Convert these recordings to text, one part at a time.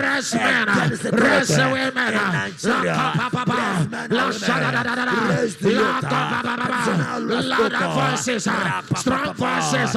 Rest men, rest women, voices, strong voices,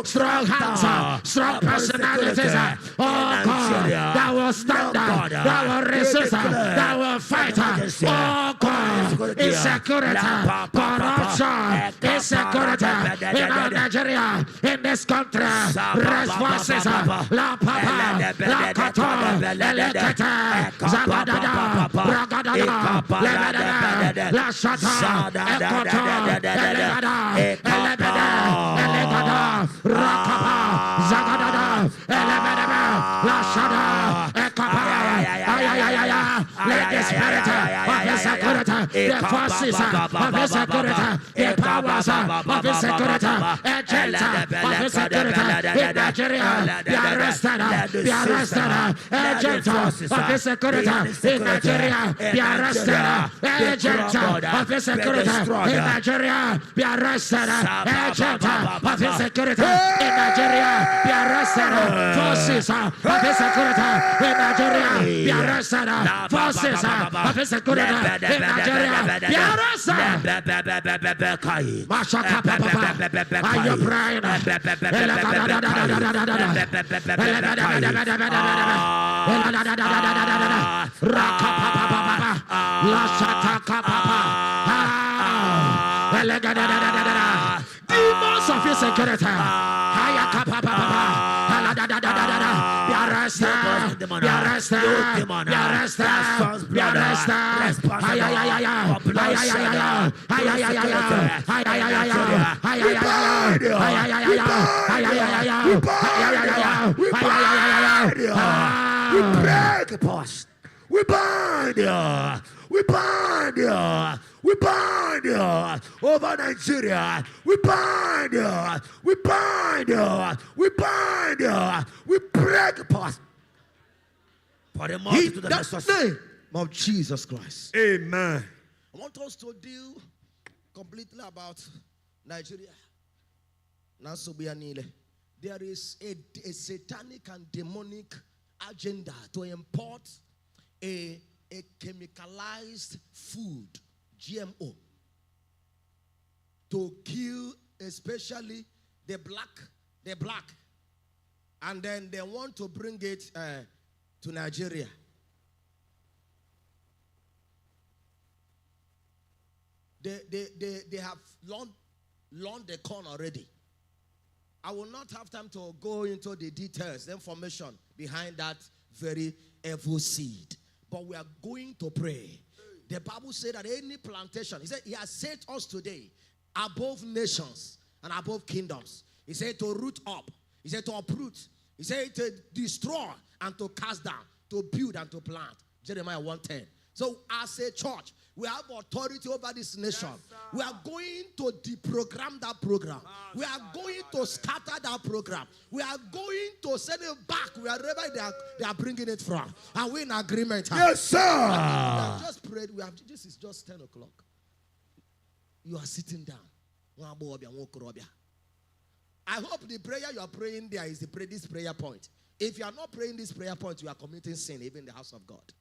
strong hands, strong personalities. Oh God, that will stand, that will resist, that will fight. Oh God, insecurity, corruption, insecurity in our Nigeria, in this country. Rest voices, La Papa, La Kato, Elekete, Zabadada, Ragadada, Lebedada, La Shata, Ekoto, Elegada, Elebede, Elegada, Rakapa, Zagadada, Elebede, La Shada, Ekapa, Ayayaya, let the spirit of insecurity, the forces of insecurity, the powers of insecurity, agents of insecurity in Nigeria, be arrested, agents of insecurity in Nigeria, be arrested, agents of insecurity in Nigeria, be arrested, agents of insecurity in Nigeria, be arrested, forces of insecurity in Nigeria, be arrested, forces of insecurity in Nigeria, be arrested. Mashaka Papa, are you praying? Demons of insecurity, be arrested, be arrested, be arrested, be arrested. We break the post. We bind you. We bind you. We bind you over Nigeria. We bind you. We bind you. We bind you. We break the post. For the multitude of the name of Jesus Christ. Amen. I want us to deal completely about Nigeria. There is a satanic and demonic agenda to import a chemicalized food, GMO, to kill especially the black, and then they want to bring it to Nigeria. They have launched the corn already. I will not have time to go into the details, the information behind that very evil seed. But we are going to pray. The Bible said that any plantation, he said, he has set us today above nations and above kingdoms. He said to root up. He said to uproot. He said to destroy and to cast down, to build and to plant. Jeremiah 1:10. So as a church, we have authority over this nation. Yes, we are going to deprogram that program. We are going to scatter that program. We are going to send it back wherever they are bringing it from. Are we in agreement? Yes, sir. We have just prayed. This is just 10 o'clock. You are sitting down. I hope the prayer you are praying there is this prayer point. If you are not praying this prayer point, you are committing sin, even in the house of God.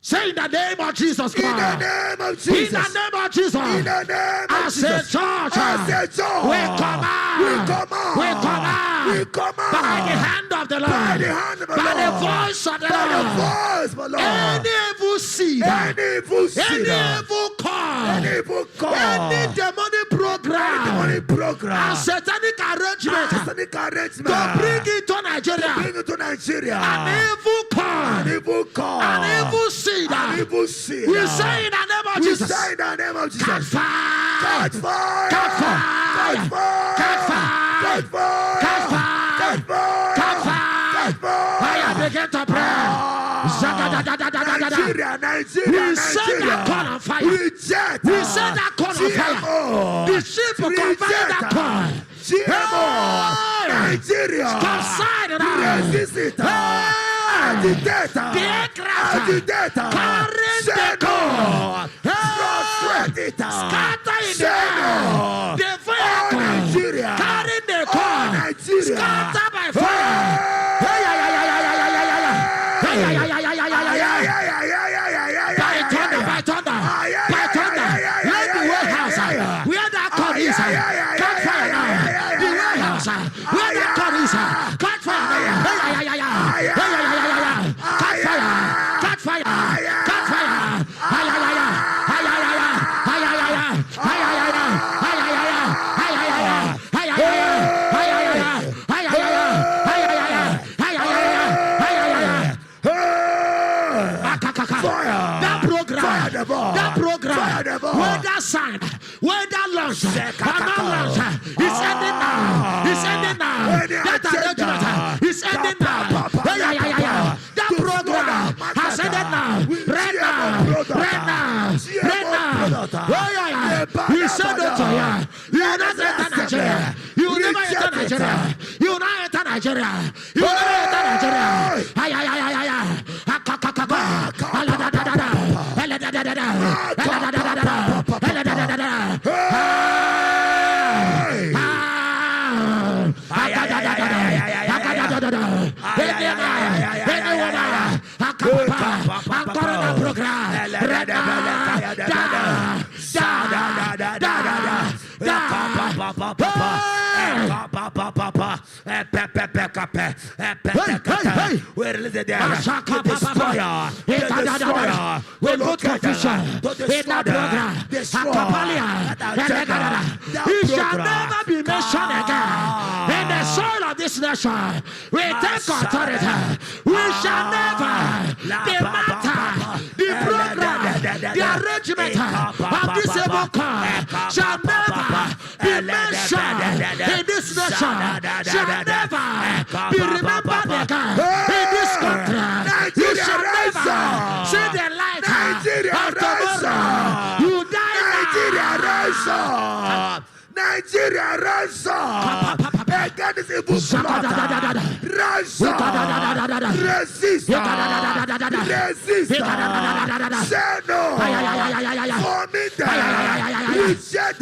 Say in the name of Jesus Christ. In the name of Jesus. In the name of Jesus. In the name of Jesus. As a church. We come out. We come out. We come out. We come out. By the hand of the Lord. By the hand of the Lord. By the voice of the Lord. By the voice of the Lord. Any evil seed. Any evil seed. Any evil call. Any evil call. Any demonic program. Any demonic program. A satanic arrangement. A satanic arrangement. To bring it to Nigeria. To bring it to Nigeria. An evil call. An evil call. An evil seed. An evil seed. We say in the name of Jesus. We say in the name of Jesus. Catch fire. Catch fire. Catch fire. Catch fire. Catch fire. Catch fire. Catch fire. Catch fire. Catch fire. Catch fire. I begin to pray. Nigeria, Nigeria, we set that corn on fire. We set that corn on fire. The sheep will convert that corn. Nigeria. Subside it out. Resist it. Agitator. The aircraft. Carrying the corn. Frustrate it. Scatter in the air. The vehicle. Carrying the corn. Scatter sign, whether launch or not launch, it's ending now. It's ending now. That arrangement is ending now. That program has ended now. Right now. Right now. Right now. We said it to you. You will not enter Nigeria. You will never enter Nigeria. You will not enter Nigeria. You will never enter Nigeria. We put confusion in that program. He shall never be mentioned again in the soul of this nation. We take authority. We shall never, the matter, the program, the arrangement of this evil call shall never be mentioned in this nation. Shall never be remembered again in this country. You shall never see the light of tomorrow. You die now. Nigeria, rise up! Against evil plot. Rise up! Resist! Resist! Say no! Vomit! Reject!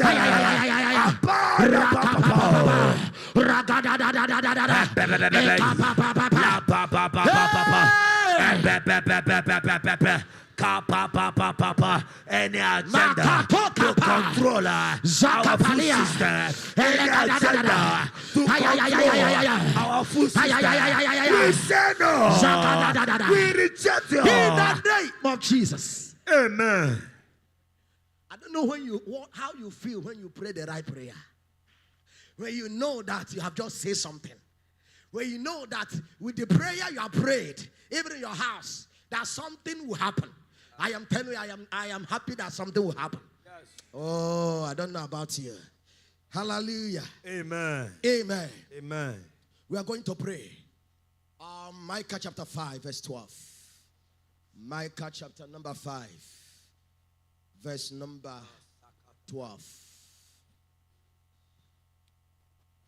Any agenda to control our food system, any agenda to control our food system, we say no. We reject you in the name of Jesus. Amen. I don't know how you feel when you pray the right prayer. When you know that you have just said something. When you know that with the prayer you have prayed, even in your house, that something will happen. I am telling you, I am happy that something will happen. Yes. Oh, I don't know about you. Hallelujah. Amen. Amen. Amen. We are going to pray. Micah chapter 5, verse 12. Micah chapter number 5, verse number 12.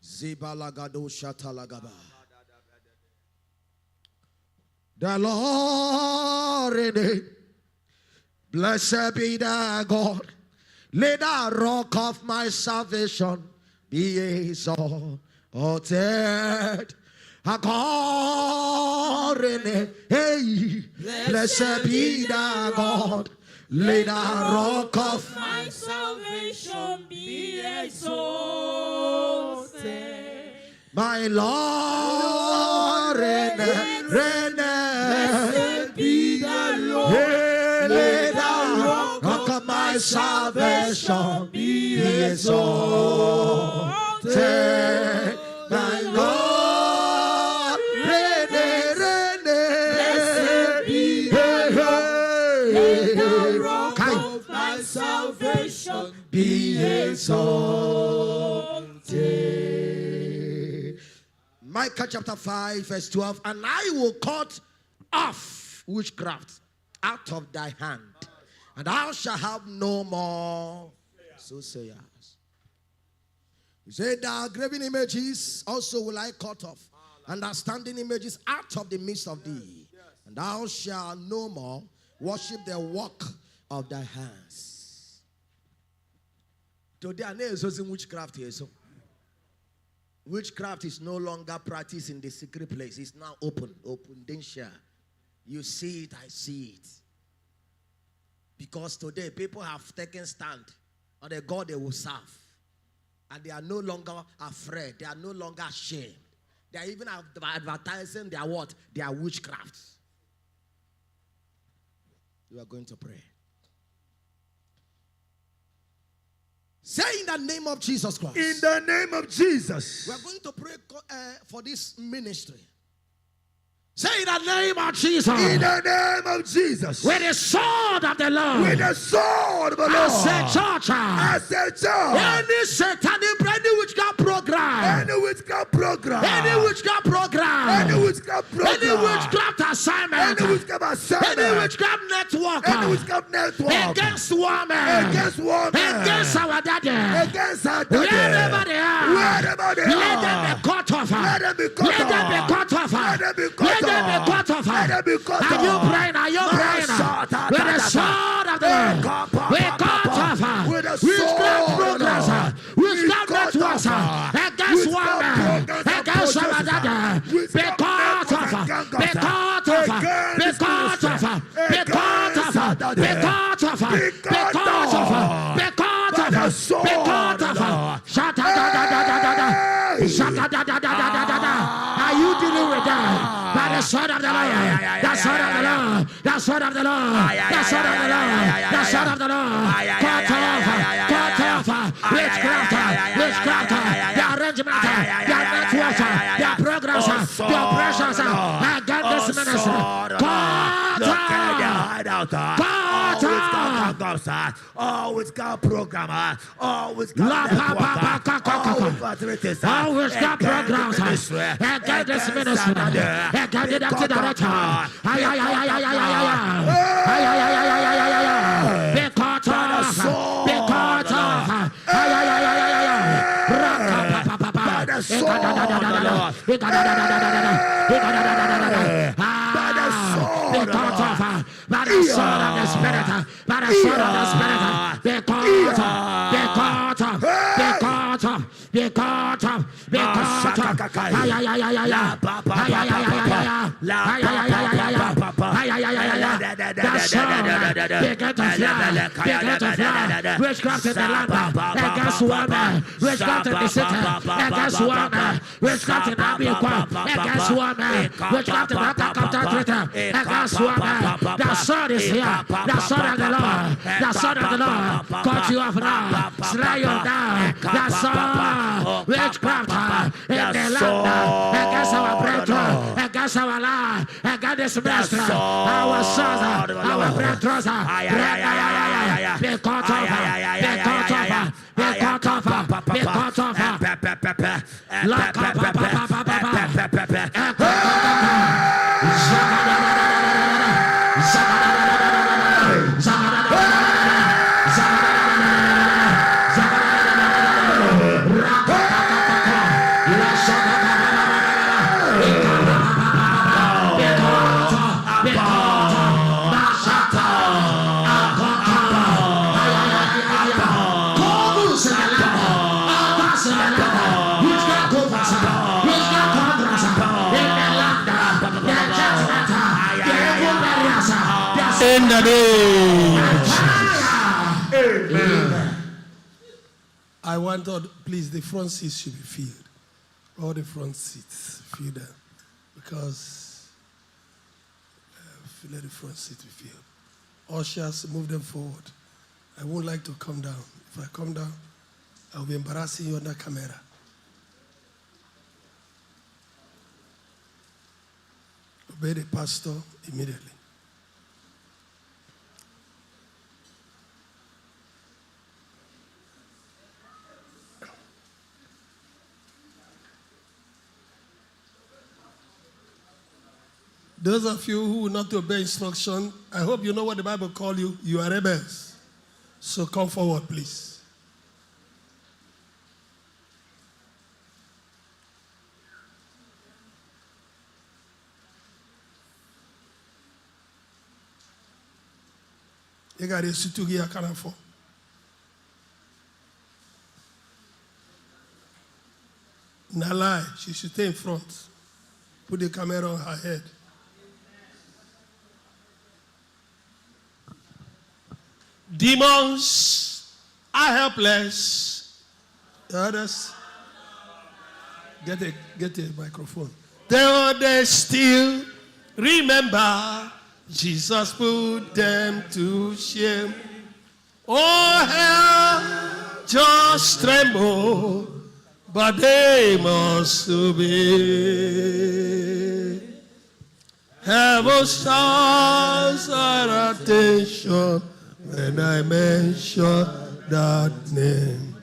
Zibalagado shatalagaba. The Lord, blessed be the God, let the rock of my salvation be exalted. Hey, blessed be the God, let the rock of my salvation be exalted. My Lord, blessed be the Lord. Let the rock of my salvation be exalted. My Lord, blessed be the Lord. Let the rock of my salvation be exalted. Micah chapter 5, verse 12. And I will cut off witchcraft out of thy hand, and thou shalt have no more soothsayers. He said, the graven images also will I cut off, and the standing images out of the midst of thee, and thou shalt no more worship the work of thy hands. Today, I know using witchcraft here, so witchcraft is no longer practiced in the secret place. It's now open, then share. You see it, I see it. Because today people have taken stand on the God they will serve. And they are no longer afraid. They are no longer ashamed. They are even advertising their what? Their witchcraft. You are going to pray. Say in the name of Jesus Christ. In the name of Jesus. We are going to pray for this ministry. Say in the name of Jesus. In the name of Jesus. With the sword of the Lord. With the sword of the Lord. I say church. Any satanic, any witchcraft program. Any witchcraft program. Any witchcraft program. Any witchcraft program. Any witchcraft assignment. Any witchcraft assignment. Any witchcraft network. Any witchcraft network. Against women. Against women. Against our daddy. Against our daddy. Wherever they are. Wherever they are. Let them be cut off. Let them be cut off. Let them be cut off. Let them be cut off. Let them be cut off. Let them be cut off. Are you praying? Are you praying? With the sword of the Lord. We cut off. Witchcraft programs. Witchcraft networks. Against women. Against our daddy. Be cut off. Be cut off. Be cut off. Be cut off. Be cut off. Be cut off. Be cut off. Be cut off. Shut up. Are you dealing with that? By the sword of the Lord. The sword of the Lord. The sword of the Lord. The sword of the Lord. The sword of the Lord. Cut off. Cut off. Witchcraft. Witchcraft. The arrangement. The network. The programs. The oppressions. Against this ministry. Cut off. Always got program. Always got always got programs. Against this ministry. Against the director. Be cut off. Be cut off. By the sword of the Spirit, by the sword of the Spirit, be caught up, be caught up, be caught up, be caught up, be caught up. That's sword, begin to fly, begin to fly. Witchcraft in the land, against women, witchcraft in the city, against women, witchcraft in Abiqua, against women, witchcraft in Abiqua, against women. The sword is here. The sword of the Lord. The sword of the Lord. Cut you off now. Slay you down. The sword. Witchcraft in the land. Against our breakthrough. Against our life. Against this ministry. Our sons. Our breakthroughs. Be cut off. Be cut off. Be cut off. Be cut off. Lock up. In the name. Amen. I want all, please, the front seats should be filled. All the front seats, fill them. Because let the front seat be filled. Ushers, move them forward. I won't like to come down. If I come down, I'll be embarrassing you on the camera. Obey the pastor immediately. Those of you who will not obey instruction, I hope you know what the Bible calls you. You are rebels. So come forward, please. You got a suit to get a for. Nalai, she should stay in front. Put the camera on her head. Demons are helpless. The others, get a microphone. They still remember Jesus put them to shame. Oh, hell just tremble, but they must obey. Heaven stands at attention when I mention that name.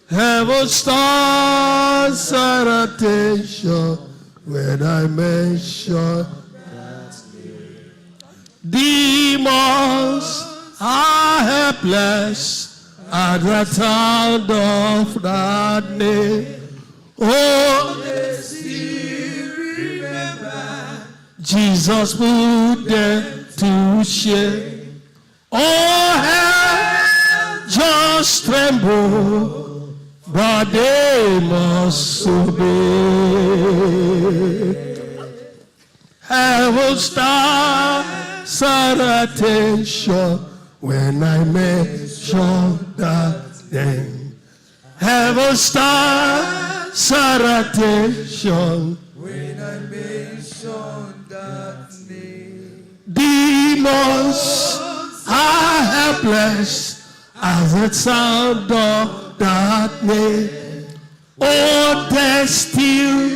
Heaven stands at attention when I mention that name. Demons are helpless at the sound of that name. Oh, they still remember Jesus put them to shame. Oh, hell just tremble, but they must obey. Heaven stands at attention when I mention that name. Heaven stands at attention when I mention that name. Demons are helpless as the sound of that name. Oh, they still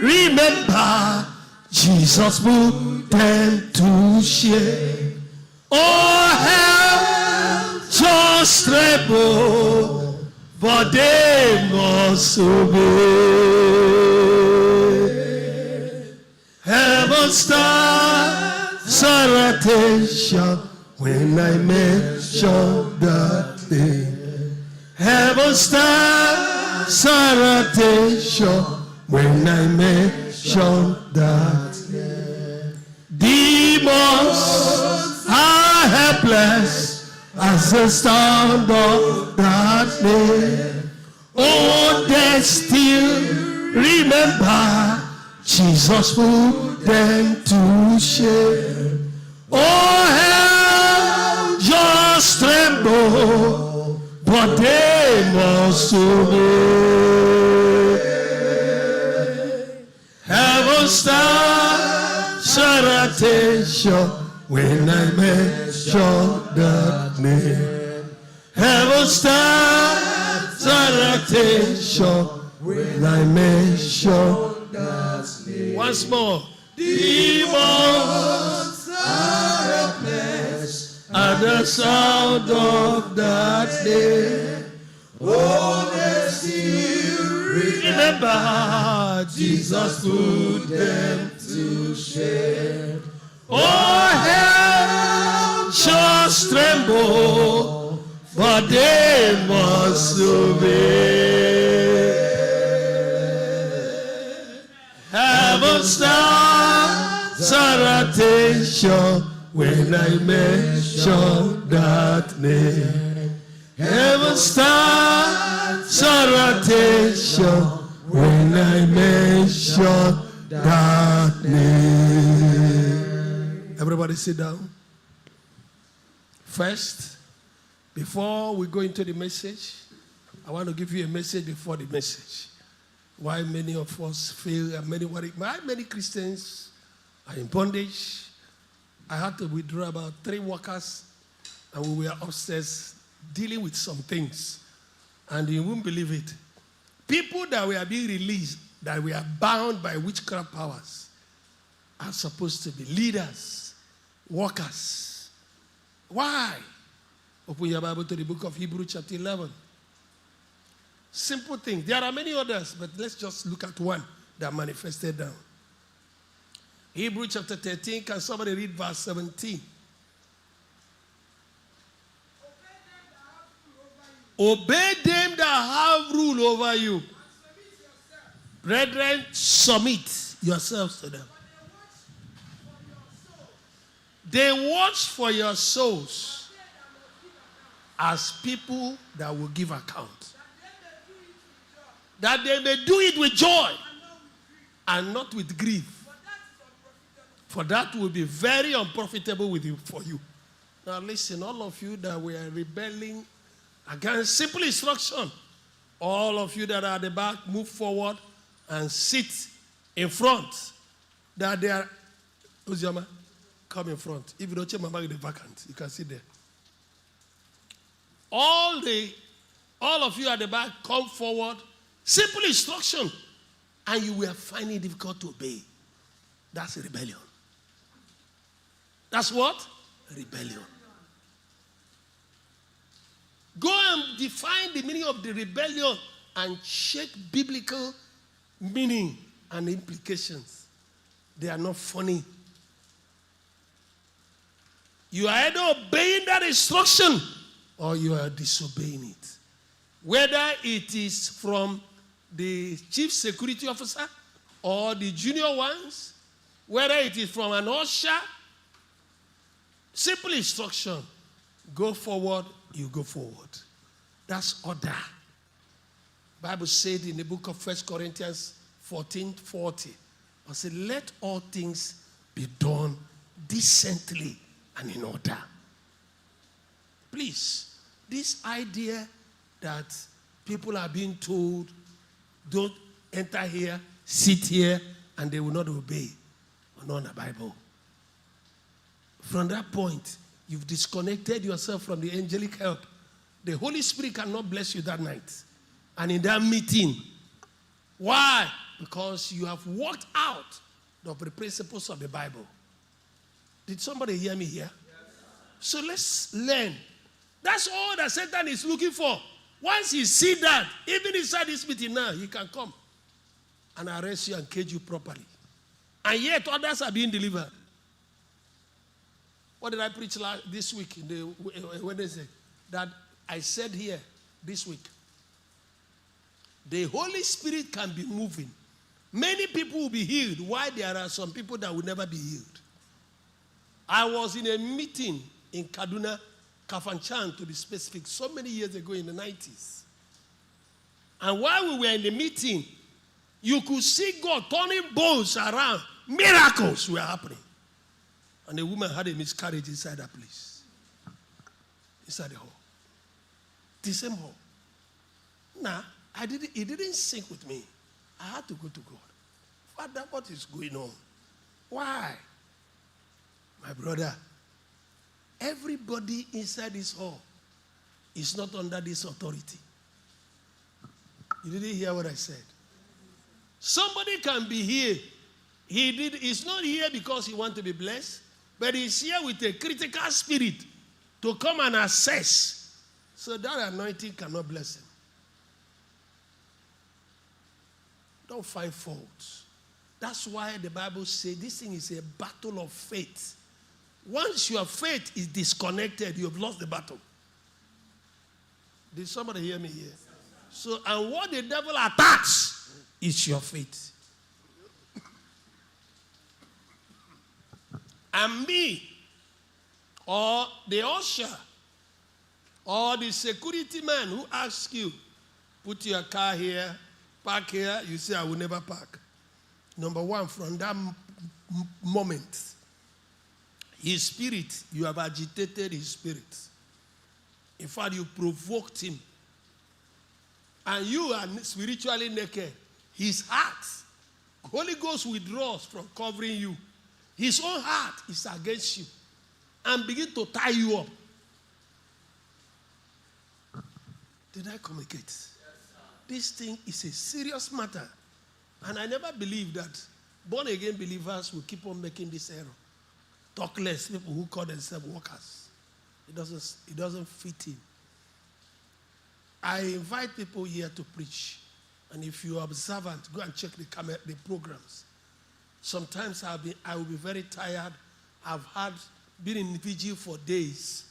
remember Jesus put them to shame. Oh, hell just tremble, but they must obey. Heaven stands at attention when I mention that name. Heaven stands at attention when I mention that name. Demons are helpless as the sound of that name. Oh, they still remember Jesus put them to shame. Oh, hell just tremble, but they must obey. Heaven stands at attention when I mention that name. Heaven stands at attention when I mention that name. Once more. Demons are helpless at the sound of that name. Oh, they still remember Jesus put them to shame. Oh, hell just tremble, but they must obey. Heaven stands at attention when I mention that name. Heaven stands at attention when I mention that name. Everybody sit down. First, before we go into the message, I want to give you a message before the message. Why many of us feel, and why many Christians are in bondage. I had to withdraw about 3 workers, and we were upstairs dealing with some things. And you won't believe it. People that were being released, that were bound by witchcraft powers, are supposed to be leaders, workers. Why? Open your Bible to the book of Hebrews chapter 11. Simple thing. There are many others, but let's just look at one that manifested down. Hebrews chapter 13, can somebody read verse 17? Obey them that have rule over you. Brethren, submit yourselves to them. They watch for your souls as people that will give account. That they may do it with joy and not with grief. For that will be very unprofitable for you. Now listen, all of you that were rebelling against simple instruction, all of you that are at the back, move forward and sit in front. That they are, Uziyama, come in front. If you don't check my bag, the vacant, you can sit there. All of you at the back, come forward. Simple instruction, and you will find it difficult to obey. That's a rebellion. That's what? Rebellion. Go and define the meaning of the rebellion and check biblical meaning and implications. They are not funny. You are either obeying that instruction or you are disobeying it. Whether it is from the chief security officer or the junior ones, whether it is from an usher, simple instruction. Go forward, you go forward. That's order. Bible said in the book of 1 Corinthians 14:40, I said, let all things be done decently and in order. Please, this idea that people are being told, don't enter here, sit here, and they will not obey, or not in the Bible. From that point, you've disconnected yourself from the angelic help. The Holy Spirit cannot bless you that night. And in that meeting, why? Because you have walked out of the principles of the Bible. Did somebody hear me here? Yes. So let's learn. That's all that Satan is looking for. Once he sees that, even inside this meeting now, he can come and arrest you and cage you properly. And yet others are being delivered. What did I preach this week in the Wednesday? That I said here this week. The Holy Spirit can be moving. Many people will be healed, while there are some people that will never be healed. I was in a meeting in Kaduna, Kafanchan to be specific, so many years ago in the 90s. And while we were in the meeting, you could see God turning bones around. Miracles were happening. And a woman had a miscarriage inside that place. Inside the hall. The same hall. Now, it didn't sync with me. I had to go to God. Father, what is going on? Why? My brother, everybody inside this hall is not under this authority. You didn't hear what I said. Somebody can be here. He's not here because he wants to be blessed, but he's here with a critical spirit to come and assess. So that anointing cannot bless him. Don't find faults. That's why the Bible says this thing is a battle of faith. Once your faith is disconnected, you have lost the battle. Did somebody hear me here? So, and what the devil attacks is your faith. And me, or the usher, or the security man who asks you, put your car here, park here, you say, I will never park. Number one, from that moment, his spirit, you have agitated his spirit. In fact, you provoked him. And you are spiritually naked. His heart, Holy Ghost withdraws from covering you. His own heart is against you and begin to tie you up. Did I communicate? Yes, this thing is a serious matter. And I never believed that born-again believers will keep on making this error. Talk less, people who call themselves workers. It doesn't fit in. I invite people here to preach. And if you are observant, go and check the programs. Sometimes I will be very tired. I've been in vigil for days.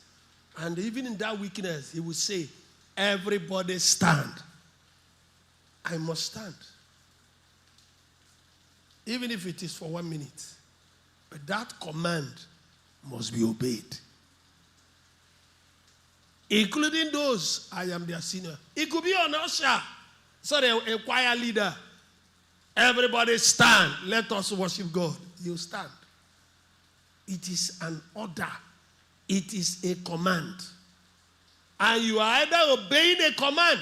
And even in that weakness, he will say, everybody stand. I must stand. Even if it is for 1 minute. But that command must be obeyed. Including those, I am their senior. It could be an usher. So a choir leader. Everybody stand. Let us worship God. You stand. It is an order. It is a command. And you are either obeying a command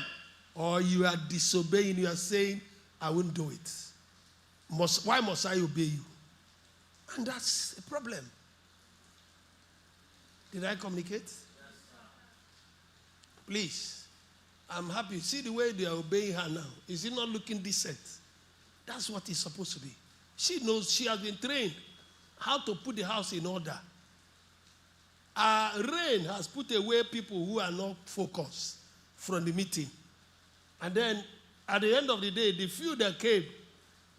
or you are disobeying. You are saying, I won't do it. Why must I obey you? And that's a problem. Did I communicate? Yes, please. I'm happy. See the way they are obeying her now. Is it not looking decent? That's what it's supposed to be. She knows, she has been trained how to put the house in order. Rain has put away people who are not focused from the meeting. And then at the end of the day, the few that came,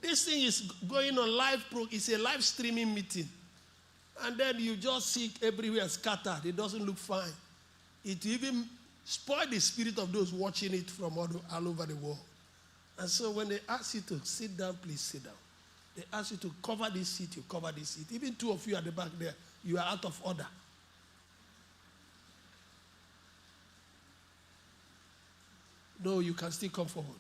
this thing is going on live. It's a live streaming meeting. And then you just see everywhere scattered. It doesn't look fine. It even spoil the spirit of those watching it from all over the world. And so when they ask you to sit down, please sit down. They ask you to cover this seat, you cover this seat. Even two of you at the back there, you are out of order. No, you can still come forward.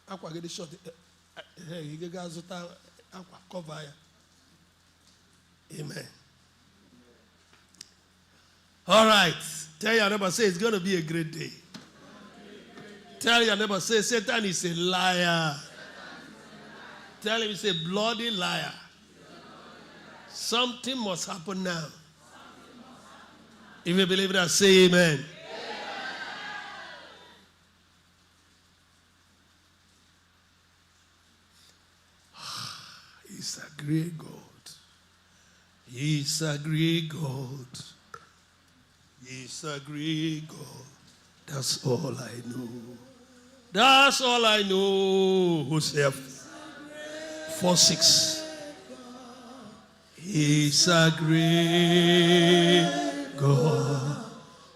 Aqua get the shot. Hey, you guys aqua cover. Amen. All right. Tell your neighbor, say it's going to be a great day. Tell your neighbor, say Satan is a liar. Tell him he's a bloody liar. Something must happen now. If you believe that, say amen. He's a great God. He's a great God. He's a great God. That's all I know. That's all I know. Hosea 4:6. He's a great God.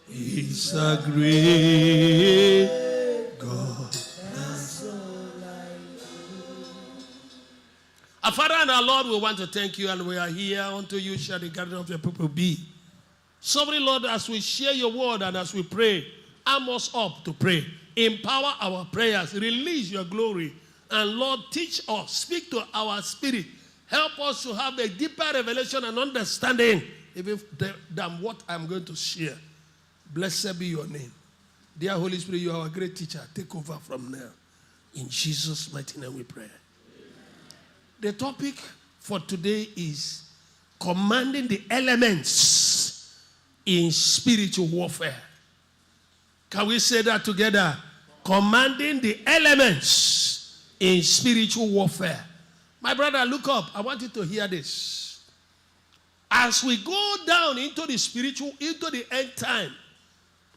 He's a great God. That's all I know. Our Father and our Lord, we want to thank you, and we are here unto you shall the gathering of your people be. Sovereign Lord, as we share your word and as we pray, arm us up to pray. Empower our prayers. Release your glory. And Lord, teach us. Speak to our spirit. Help us to have a deeper revelation and understanding even than what I'm going to share. Blessed be your name. Dear Holy Spirit, you are our great teacher. Take over from now. In Jesus' mighty name we pray. Amen. The topic for today is commanding the elements in spiritual warfare. Can we say that together? Commanding the elements in spiritual warfare. My brother, look up. I want you to hear this. As we go down into the spiritual, into the end time,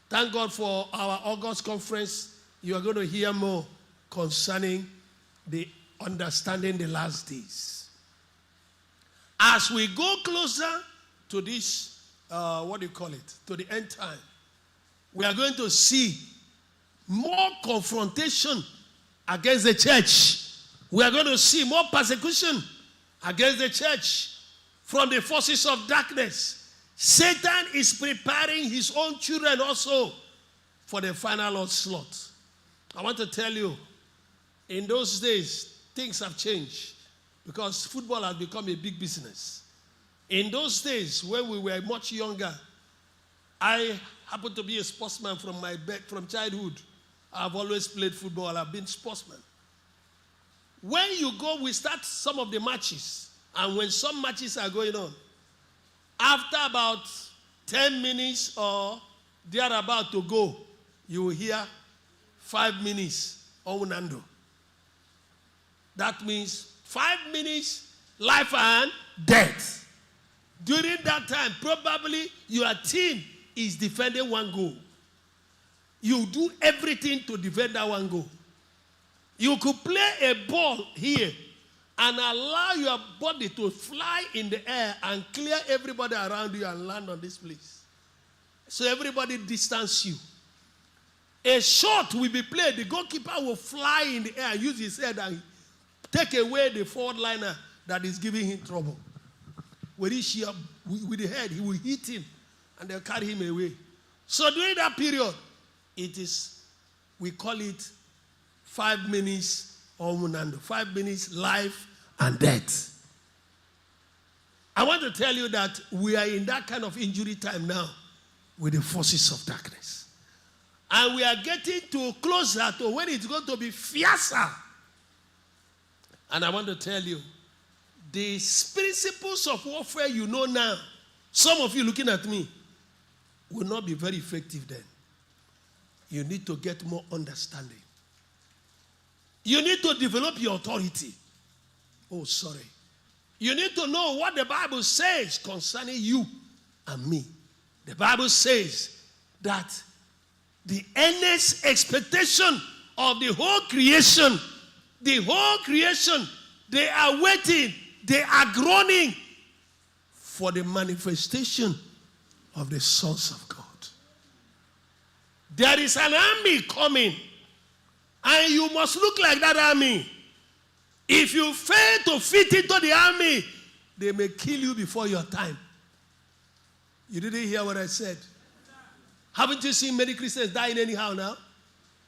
thank God for our August conference. You are going to hear more concerning the understanding the last days. As we go closer to this, to the end time, we are going to see more confrontation against the church. We are going to see more persecution against the church from the forces of darkness. Satan is preparing his own children also for the final onslaught. I want to tell you, in those days, things have changed because football has become a big business. In those days, when we were much younger, I happened to be a sportsman from childhood. I've always played football. I've been a sportsman. When you go, we start some of the matches. And when some matches are going on, after about 10 minutes or thereabout to go, you will hear 5 minutes Onando. That means 5 minutes, life and death. During that time, probably your team is defending one goal. You do everything to defend that one goal. You could play a ball here and allow your body to fly in the air and clear everybody around you and land on this place. So everybody distance you. A shot will be played. The goalkeeper will fly in the air, use his head and take away the forward liner that is giving him trouble. When he shear with the head, he will hit him and they'll carry him away. So during that period, we call it 5 minutes Omunando. 5 minutes life and death. I want to tell you that we are in that kind of injury time now with the forces of darkness. And we are getting closer to when it's going to be fiercer. And I want to tell you, the principles of warfare you know now, some of you looking at me, will not be very effective then. You need to get more understanding. You need to develop your authority. Oh, sorry. You need to know what the Bible says concerning you and me. The Bible says that the earnest expectation of the whole creation, they are waiting, they are groaning for the manifestation of the sons of God. There is an army coming, and you must look like that army. If you fail to fit into the army, they may kill you before your time. You didn't hear what I said? Haven't you seen many Christians dying anyhow now?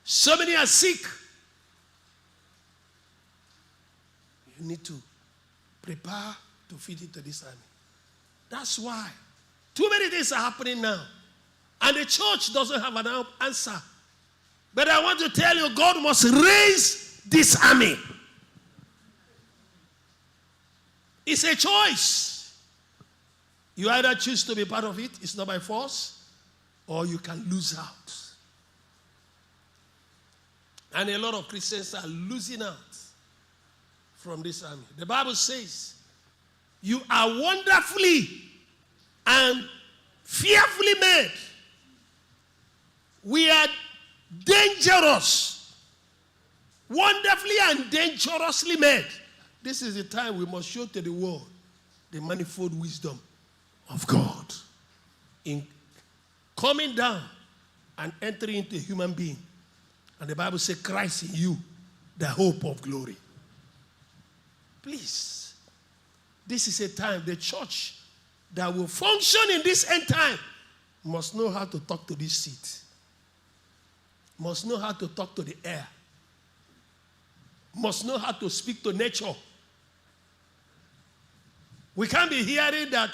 So many are sick. You need to prepare to fit into this army. That's why too many things are happening now. And the church doesn't have an answer. But I want to tell you, God must raise this army. It's a choice. You either choose to be part of it, it's not by force, or you can lose out. And a lot of Christians are losing out from this army. The Bible says, you are wonderfully and fearfully made. We are dangerous, wonderfully and dangerously made. This is the time we must show to the world the manifold wisdom of God in coming down and entering into a human being. And the Bible says, Christ in you, the hope of glory. Please, this is a time the church that will function in this end time must know how to talk to this seat, must know how to talk to the air, must know how to speak to nature. We can't be hearing that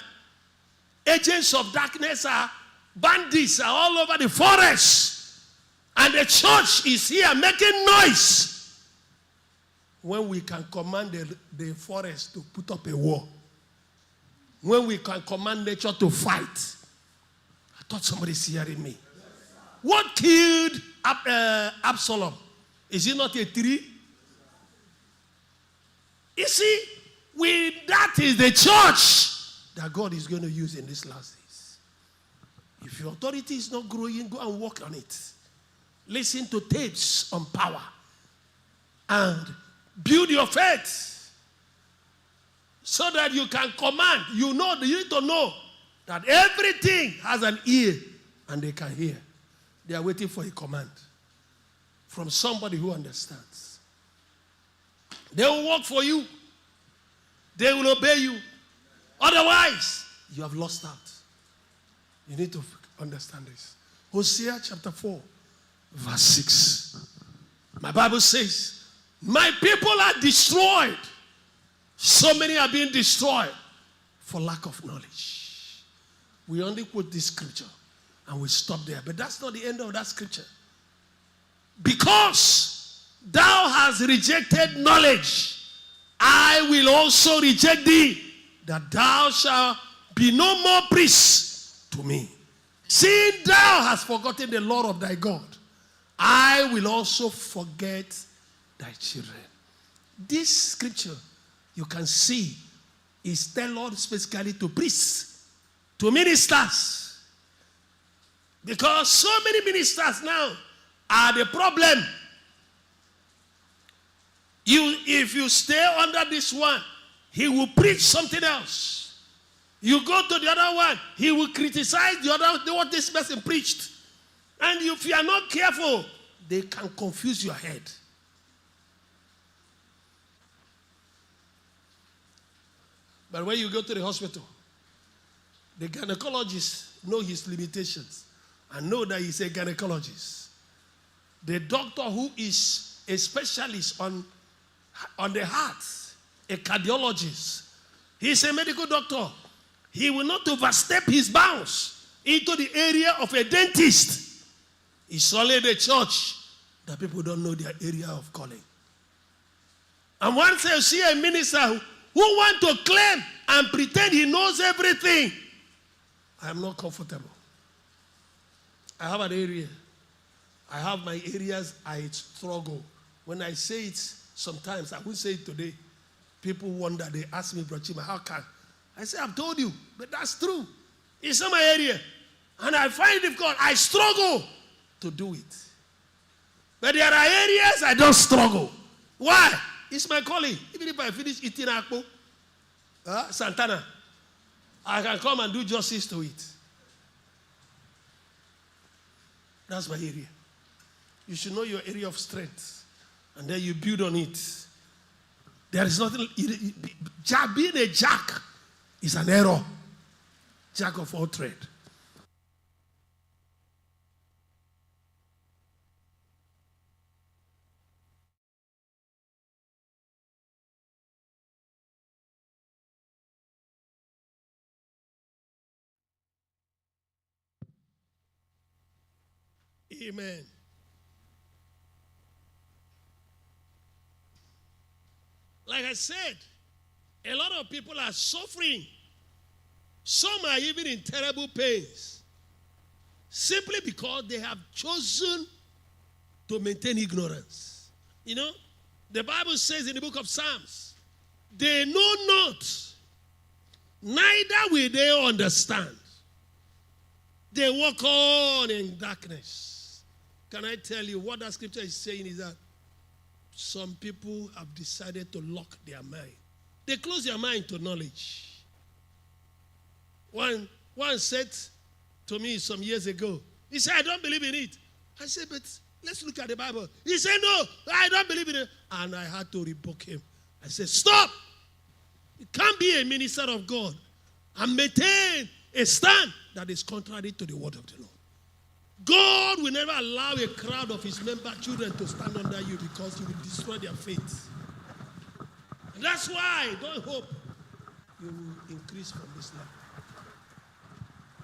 agents of darkness are bandits are all over the forest, and the church is here making noise, when we can command the forest to put up a war, when we can command nature to fight. I thought somebody's hearing me. What killed Absalom? Is it not a tree? You see, that is the church that God is going to use in these last days. If your authority is not growing, go and work on it. Listen to tapes on power and build your faith so that you can command. You need to know that everything has an ear and they can hear. They are waiting for a command from somebody who understands. They will work for you. They will obey you. Otherwise, you have lost out. You need to understand this. Hosea chapter 4, verse 6. My Bible says, my people are destroyed. So many are being destroyed for lack of knowledge. We only quote this scripture and we stop there. But that's not the end of that scripture. Because thou hast rejected knowledge, I will also reject thee, that thou shalt be no more priest to me. Seeing thou hast forgotten the Lord of thy God, I will also forget thy children. This scripture, you can see, is tailored specifically to priests, to ministers. Because so many ministers now are the problem. If you stay under this one, he will preach something else. You go to the other one, he will criticize what this person preached. And if you are not careful, they can confuse your head. But when you go to the hospital, the gynecologist knows his limitations and know that he's a gynecologist. The doctor who is a specialist on the heart, a cardiologist, he's a medical doctor. He will not overstep his bounds into the area of a dentist. It's only the church that people don't know their area of calling. And once you see a minister who wants to claim and pretend he knows everything, I am not comfortable. I have an area. I have my areas I struggle. When I say it, sometimes I won't say it today. People wonder, they ask me, Bro Chima, how can? I say, I've told you, but that's true. It's not my area. And I find it difficult. I struggle to do it. But there are areas I don't struggle. Why? It's my calling. Even if I finish eating akpo, Santana, I can come and do justice to it. That's my area. You should know your area of strength. And then you build on it. There is nothing. Being a jack is an error. Jack of all trade. Amen. Like I said, a lot of people are suffering. Some are even in terrible pains. Simply because they have chosen to maintain ignorance. You know, the Bible says in the book of Psalms, they know not, neither will they understand. They walk on in darkness. Can I tell you what that scripture is saying is that some people have decided to lock their mind. They close their mind to knowledge. One said to me some years ago, he said, I don't believe in it. I said, but let's look at the Bible. He said, no, I don't believe in it. And I had to rebuke him. I said, stop. You can't be a minister of God and maintain a stand that is contrary to the word of the Lord. God will never allow a crowd of his member children to stand under you because you will destroy their faith. And that's why don't hope you will increase from this level.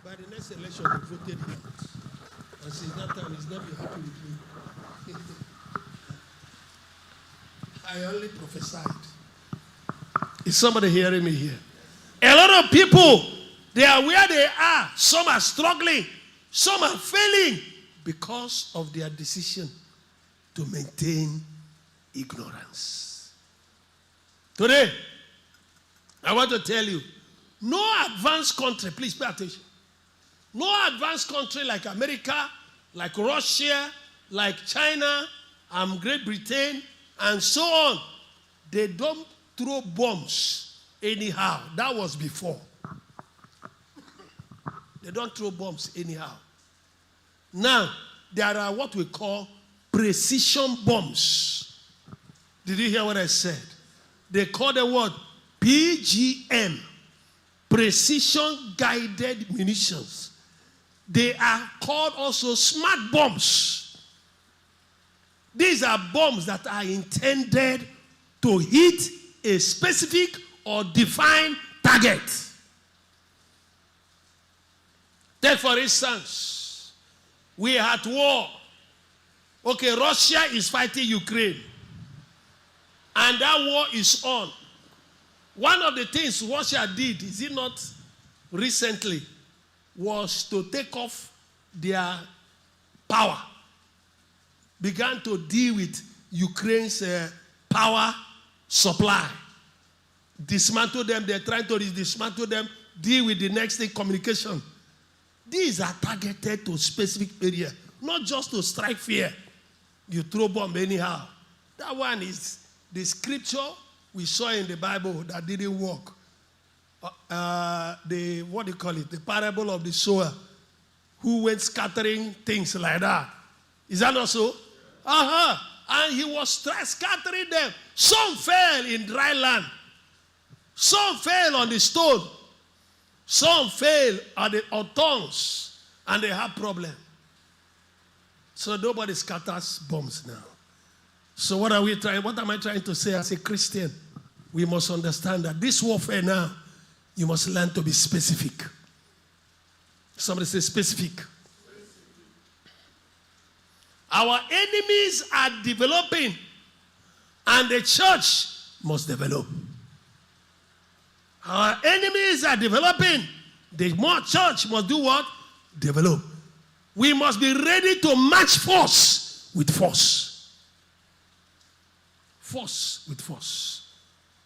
By the next election, we voted him out. And since that time, he's not been happy with me. I only prophesied. Is somebody hearing me here? A lot of people, they are where they are. Some are struggling. Some are failing because of their decision to maintain ignorance. Today, I want to tell you, no advanced country, please pay attention. No advanced country like America, like Russia, like China, Great Britain, and so on, they don't throw bombs anyhow. That was before. They don't throw bombs anyhow. Now, there are what we call precision bombs. Did you hear what I said? They call the word PGM, precision guided munitions. They are called also smart bombs. These are bombs that are intended to hit a specific or defined target. Take for instance, we are at war. Okay, Russia is fighting Ukraine. And that war is on. One of the things Russia did, is it not recently, was to take off their power. Began to deal with Ukraine's power supply. Dismantle them, they're trying to dismantle them, deal with the next thing, communication. These are targeted to specific area, not just to strike fear. You throw bomb anyhow. That one is the scripture we saw in the Bible that didn't work. What do you call it? The parable of the sower who went scattering things like that. Is that not so? And he was scattering them. Some fell in dry land. Some fell on the stone. Some fell on thorns. And they have problem. So nobody scatters bombs now. So what am I trying to say as a Christian? We must understand that this warfare now, you must learn to be specific. Somebody say specific. Our enemies are developing, and the church must develop. Our enemies are developing. The more church must do what? Develop. We must be ready to match force with force. Force with force.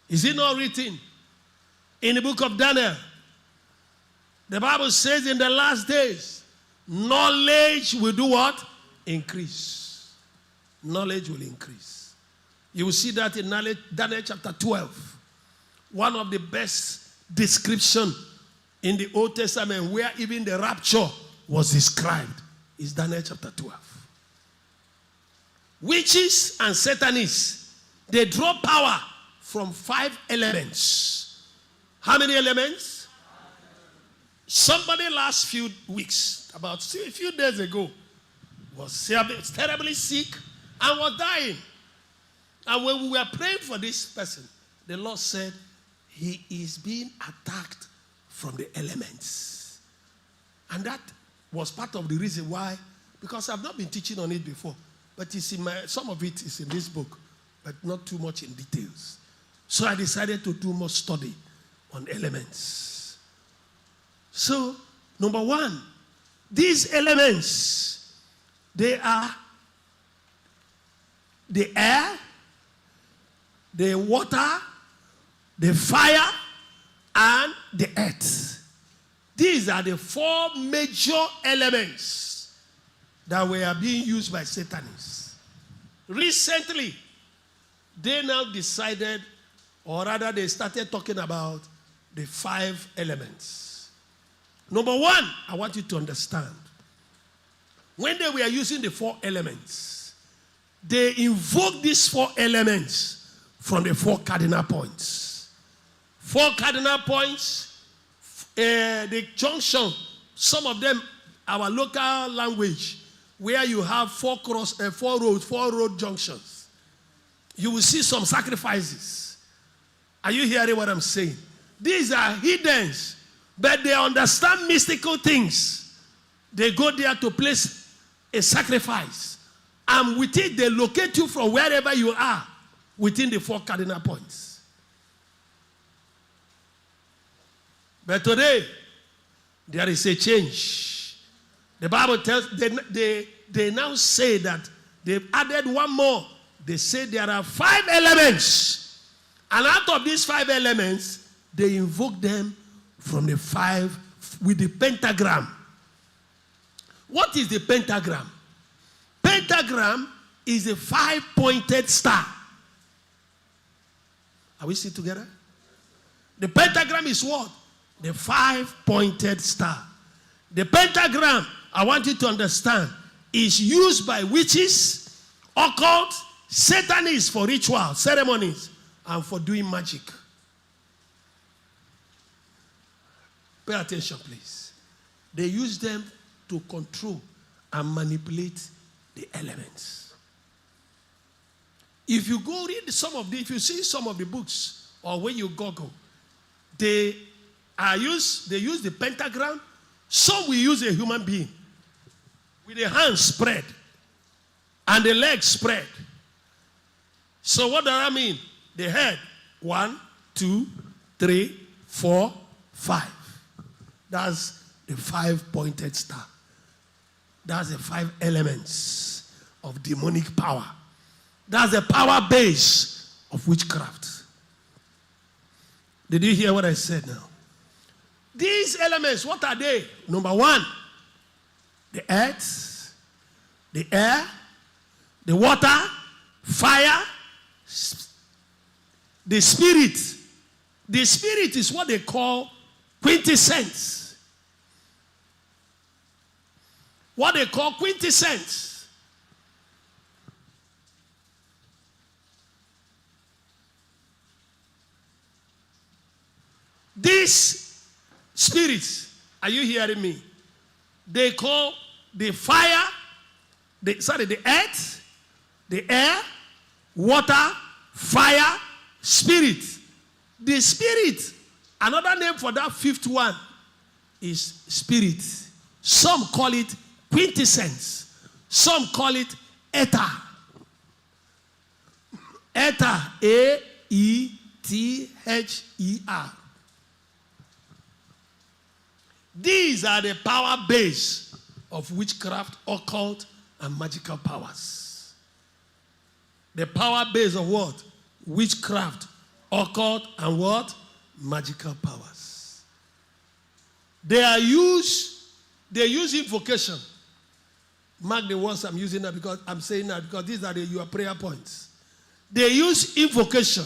Is it not written in the book of Daniel? The Bible says in the last days, knowledge will do what? Increase. Knowledge will increase. You will see that in Daniel chapter 12. One of the best description in the Old Testament where even the rapture was described is Daniel chapter 12. Witches and Satanists, they draw power from 5 elements. How many elements? Somebody last few weeks, about a few days ago, was terribly sick and was dying. And when we were praying for this person, the Lord said, he is being attacked from the elements. And that was part of the reason why, because I've not been teaching on it before, but it's in some of it is in this book, but not too much in details. So I decided to do more study on elements. So, number one, these elements, they are the air, the water, the fire, and the earth. These are the 4 major elements that were being used by Satanists. Recently, they now decided, or rather they started talking about the 5 elements. Number one, I want you to understand. When they were using the 4 elements, they invoked these 4 elements from the 4 cardinal points. 4 cardinal points, the junction, some of them, our local language, where you have 4 road junctions. You will see some sacrifices. Are you hearing what I'm saying? These are hidden, but they understand mystical things. They go there to place a sacrifice. And with it, they locate you from wherever you are within the 4 cardinal points. But today, there is a change. The Bible tells, they now say that they've added one more. They say there are 5 elements. And out of these 5 elements, they invoke them from the 5 with the pentagram. What is the pentagram? Pentagram is a 5-pointed star. Are we still together? The pentagram is what? The 5-pointed star. The pentagram, I want you to understand, is used by witches, occult, Satanists for ritual, ceremonies, and for doing magic. Pay attention, please. They use them to control and manipulate the elements. If you go read if you see some of the books, or when you Google, they use the pentagram. Some will use a human being with the hands spread and the legs spread. So what does that mean? The head, 1, 2, 3, 4, 5. That's the 5-pointed star. That's the 5 elements of demonic power. That's the power base of witchcraft. Did you hear what I said now? These elements, what are they? Number 1, the earth, the air, the water, fire, the spirit. The spirit is what they call quintessence. What they call quintessence. These spirits, are you hearing me? They call the fire, the earth, the air, water, fire, spirit. The spirit, another name for that 5th one is spirit. Some call it quintessence. Some call it ether. Ether, A-E-T-H-E-R. These are the power base of witchcraft, occult, and magical powers. The power base of what? Witchcraft, occult, and what? Magical powers. They use invocation. Mark the words I'm using now because I'm saying that because these are your prayer points. They use invocation,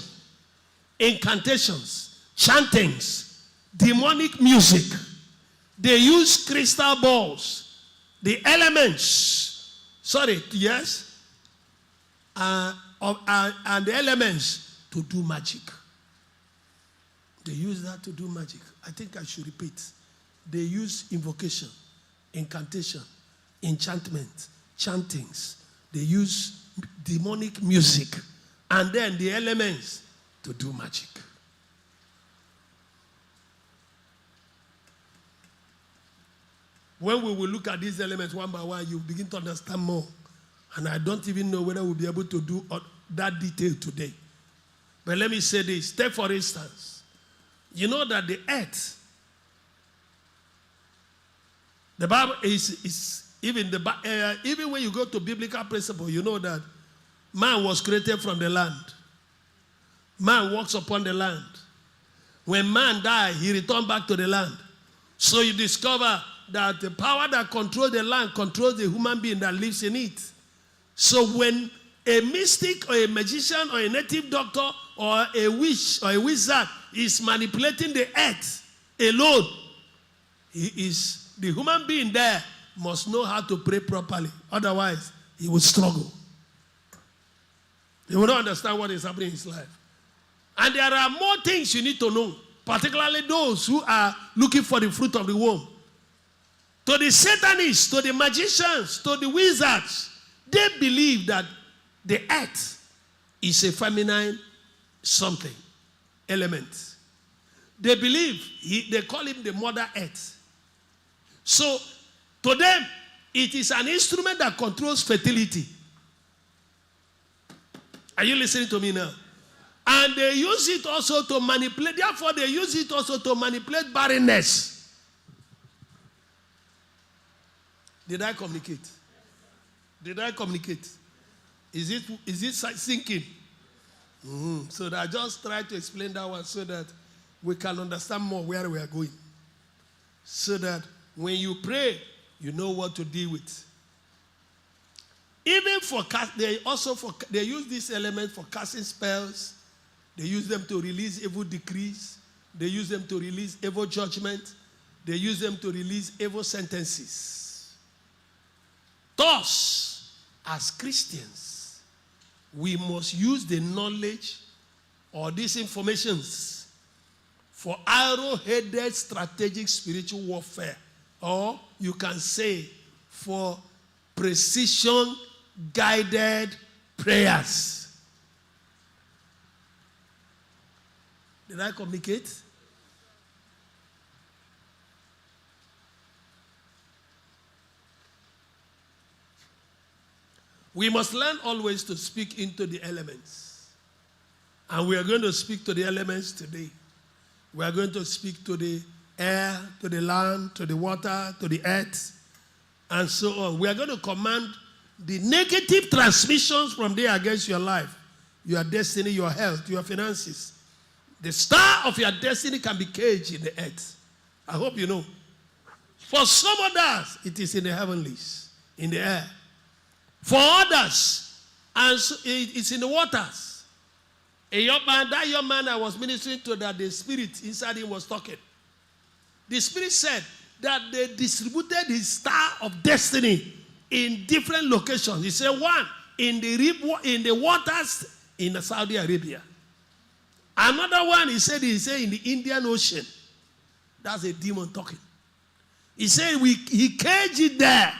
incantations, chantings, demonic music. They use crystal balls, the elements. Sorry, yes, and the elements to do magic. They use that to do magic. I think I should repeat. They use invocation, incantation, enchantment, chantings. They use demonic music and then the elements to do magic. When we will look at these elements one by one, you begin to understand more. And I don't even know whether we'll be able to do that detail today. But let me say this. Take for instance, you know that the earth, the Bible is even when you go to biblical principle, you know that man was created from the land. Man walks upon the land. When man died, he returned back to the land. So you discover that the power that controls the land controls the human being that lives in it. So when a mystic or a magician or a native doctor or a witch or a wizard is manipulating the earth alone, the human being there must know how to pray properly. Otherwise, he will struggle. He will not understand what is happening in his life. And there are more things you need to know, particularly those who are looking for the fruit of the womb. To the Satanists, to the magicians, to the wizards, they believe that the earth is a feminine something, element. They believe, they call him the mother earth. So, to them, it is an instrument that controls fertility. Are you listening to me now? And they use it also to manipulate, therefore they use it also to manipulate barrenness. Did I communicate? Did I communicate? Is it sinking? So that I just try to explain that one so that we can understand more where we are going. So that when you pray, you know what to deal with. Even for they use this element for casting spells. They use them to release evil decrees. They use them to release evil judgment. They use them to release evil sentences. Thus, as Christians, we must use the knowledge or these informations for arrow-headed strategic spiritual warfare. Or you can say for precision-guided prayers. Did I communicate? We must learn always to speak into the elements. And we are going to speak to the elements today. We are going to speak to the air, to the land, to the water, to the earth, and so on. We are going to command the negative transmissions from there against your life, your destiny, your health, your finances. The star of your destiny can be caged in the earth. I hope you know. For some others, it is in the heavenlies, in the air. For others, and it's in the waters. That young man I was ministering to, that the spirit inside him was talking. The spirit said that they distributed his star of destiny in different locations. He said one in the waters in Saudi Arabia. Another one, he said in the Indian Ocean. That's a demon talking. He said he caged it there.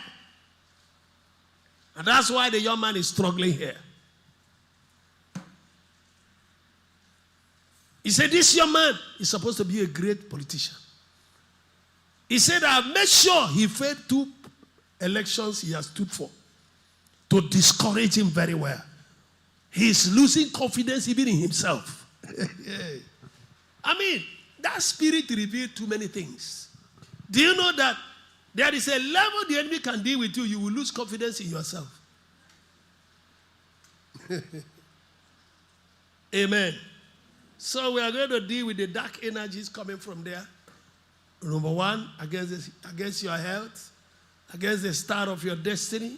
And that's why the young man is struggling here. He said this young man is supposed to be a great politician. He said I've made sure he failed 2 elections he has stood for to discourage him very well. He's losing confidence even in himself. I mean, that spirit revealed too many things. Do you know that there is a level the enemy can deal with you, you will lose confidence in yourself. Amen. So we are going to deal with the dark energies coming from there. Number one, against your health, against the start of your destiny,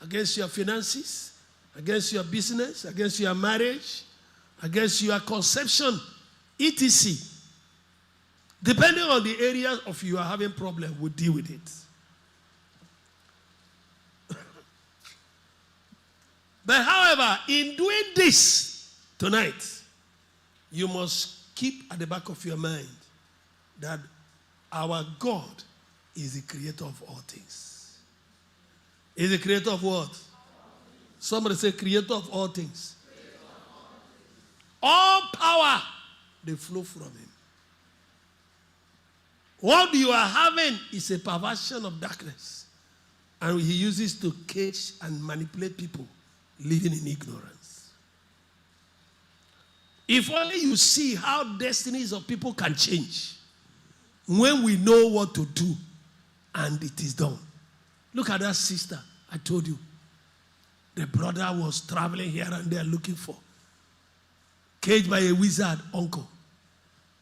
against your finances, against your business, against your marriage, against your conception, etc. Depending on the area of you are having problem, we'll deal with it. But however, in doing this tonight, you must keep at the back of your mind that our God is the creator of all things. Is the creator of what? Somebody say creator of all things. All power, they flow from him. What you are having is a perversion of darkness. And he uses to cage and manipulate people living in ignorance. If only you see how destinies of people can change when we know what to do and it is done. Look at that sister I told you. The brother was traveling here and there looking for, caged by a wizard uncle.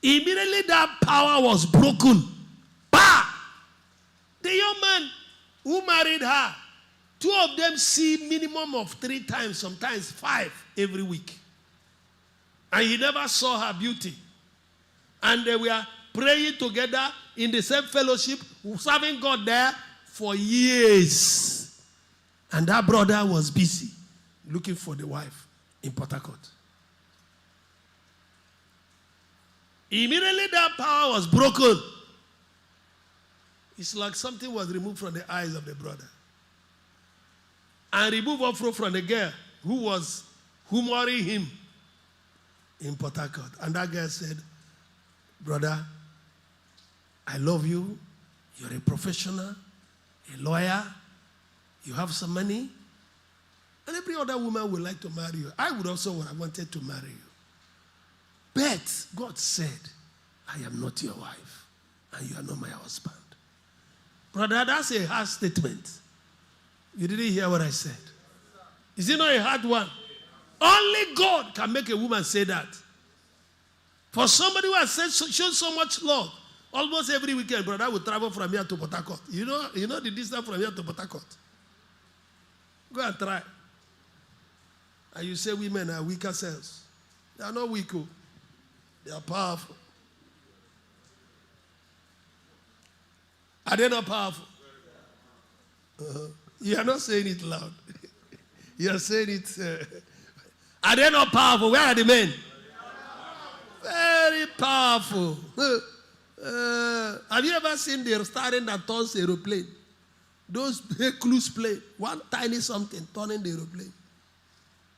Immediately that power was broken. Bah! The young man who married her, two of them see minimum of 3 times, sometimes 5 every week. And he never saw her beauty. And they were praying together in the same fellowship, serving God there for years. And that brother was busy looking for the wife in Port Harcourt. Immediately that power was broken. It's like something was removed from the eyes of the brother. And removed also from the girl who was humoring him in Port Harcourt. And that girl said, brother, I love you. You're a professional, a lawyer. You have some money. And every other woman would like to marry you. I would also have wanted to marry you. But God said, I am not your wife. And you are not my husband. Brother, that's a hard statement. You didn't hear what I said. Is it not a hard one? Only God can make a woman say that. For somebody who has shown so much love, almost every weekend, brother will travel from here to Port Harcourt. You know the distance from here to Port Harcourt. Go and try. And you say women are weaker cells. They are not weak. They are powerful. Are they not powerful? You are not saying it loud. You are saying it. Are they not powerful? Where are the men? Very powerful. Have you ever seen the starting that turns the aeroplane? Those cruise plane, one tiny something turning the aeroplane.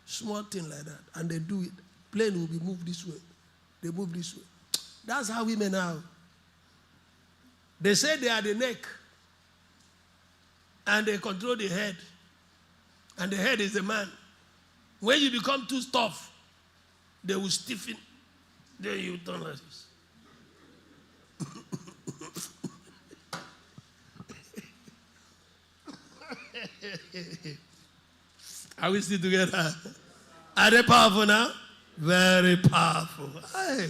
Small thing like that. And they do it. Plane will be moved this way. They move this way. That's how women are. They say they are the neck. And they control the head. And the head is the man. When you become too tough, they will stiffen. Then you turn like this. Are we still together? Are they powerful now? Very powerful. Hey,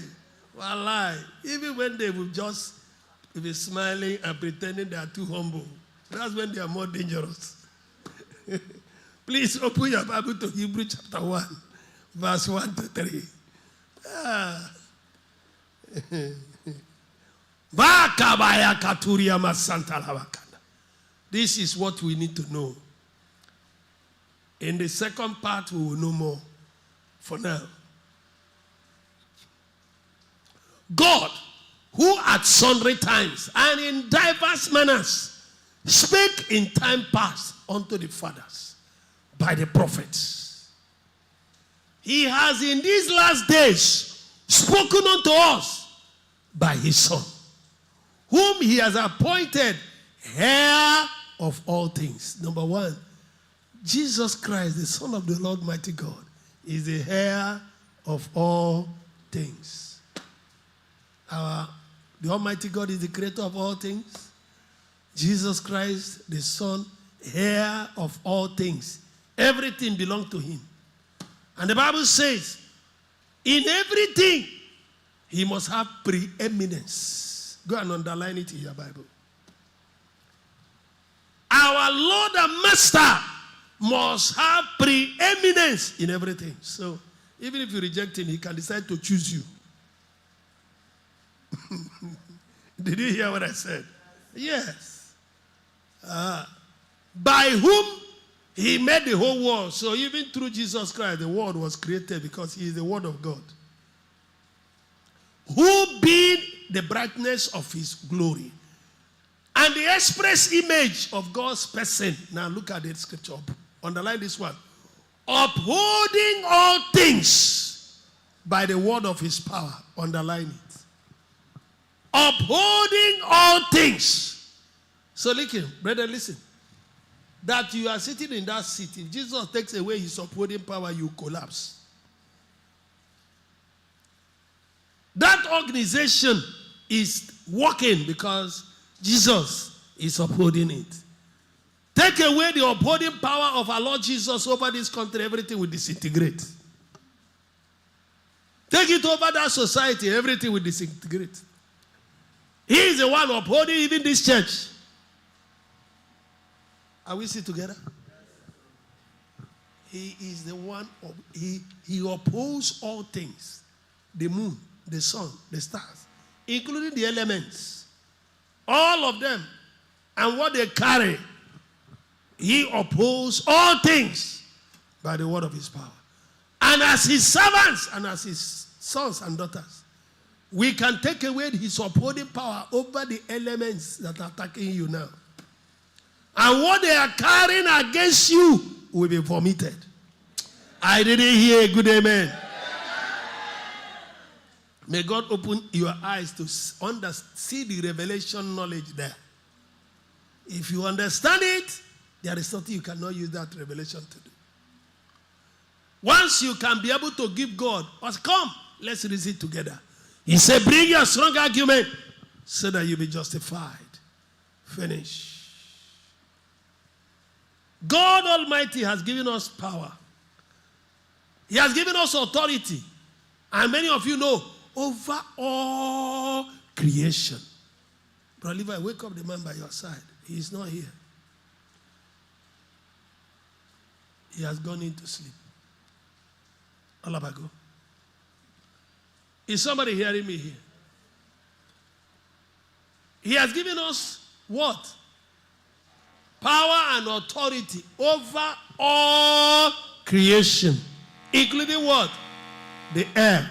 wallahi. Even when they will just be smiling and pretending they are too humble, that's when they are more dangerous. Please open your Bible to Hebrew chapter 1, verse 1 to 3. This is what we need to know. In the second part, we will know more. For now, God, who at sundry times and in diverse manners spake in time past unto the fathers by the prophets, he has in these last days spoken unto us by his Son, whom he has appointed heir of all things. Number one, Jesus Christ, the Son of the Lord mighty God, is the heir of all things. The Almighty God is the creator of all things. Jesus Christ, the Son, heir of all things. Everything belongs to him. And the Bible says, in everything He must have preeminence. Go and underline it in your Bible. Our Lord and Master must have preeminence in everything. So, even if you reject him, he can decide to choose you. Did you hear what I said? Yes. By whom he made the whole world. So even through Jesus Christ, the world was created because he is the Word of God. Who being the brightness of his glory and the express image of God's person. Now look at the scripture. Underline this one. Upholding all things by the word of his power. Underline it. Upholding all things. So listen, brother, listen. That you are sitting in that seat. If Jesus takes away his upholding power, you collapse. That organization is working because Jesus is upholding it. Take away the upholding power of our Lord Jesus over this country, everything will disintegrate. Take it over that society, everything will disintegrate. He is the one upholding even this church. Are we still together? He is the one, he upholds all things. The moon, the sun, the stars, including the elements. All of them. And what they carry. He upholds all things by the word of his power. And as his servants and as his sons and daughters, we can take away his upholding power over the elements that are attacking you now. And what they are carrying against you will be vomited. I didn't hear a good amen. May God open your eyes to see the revelation knowledge there. If you understand it, there is something you cannot use that revelation to do. Once you can be able to give God, come, let's reason together. He said, bring your strong argument so that you'll be justified. Finish. God Almighty has given us power. He has given us authority. And many of you know, over all creation. Brother Levi, wake up the man by your side. He is not here. He has gone into sleep. Alabago. Is somebody hearing me here? He has given us what? Power and authority over all creation. Including what? The air,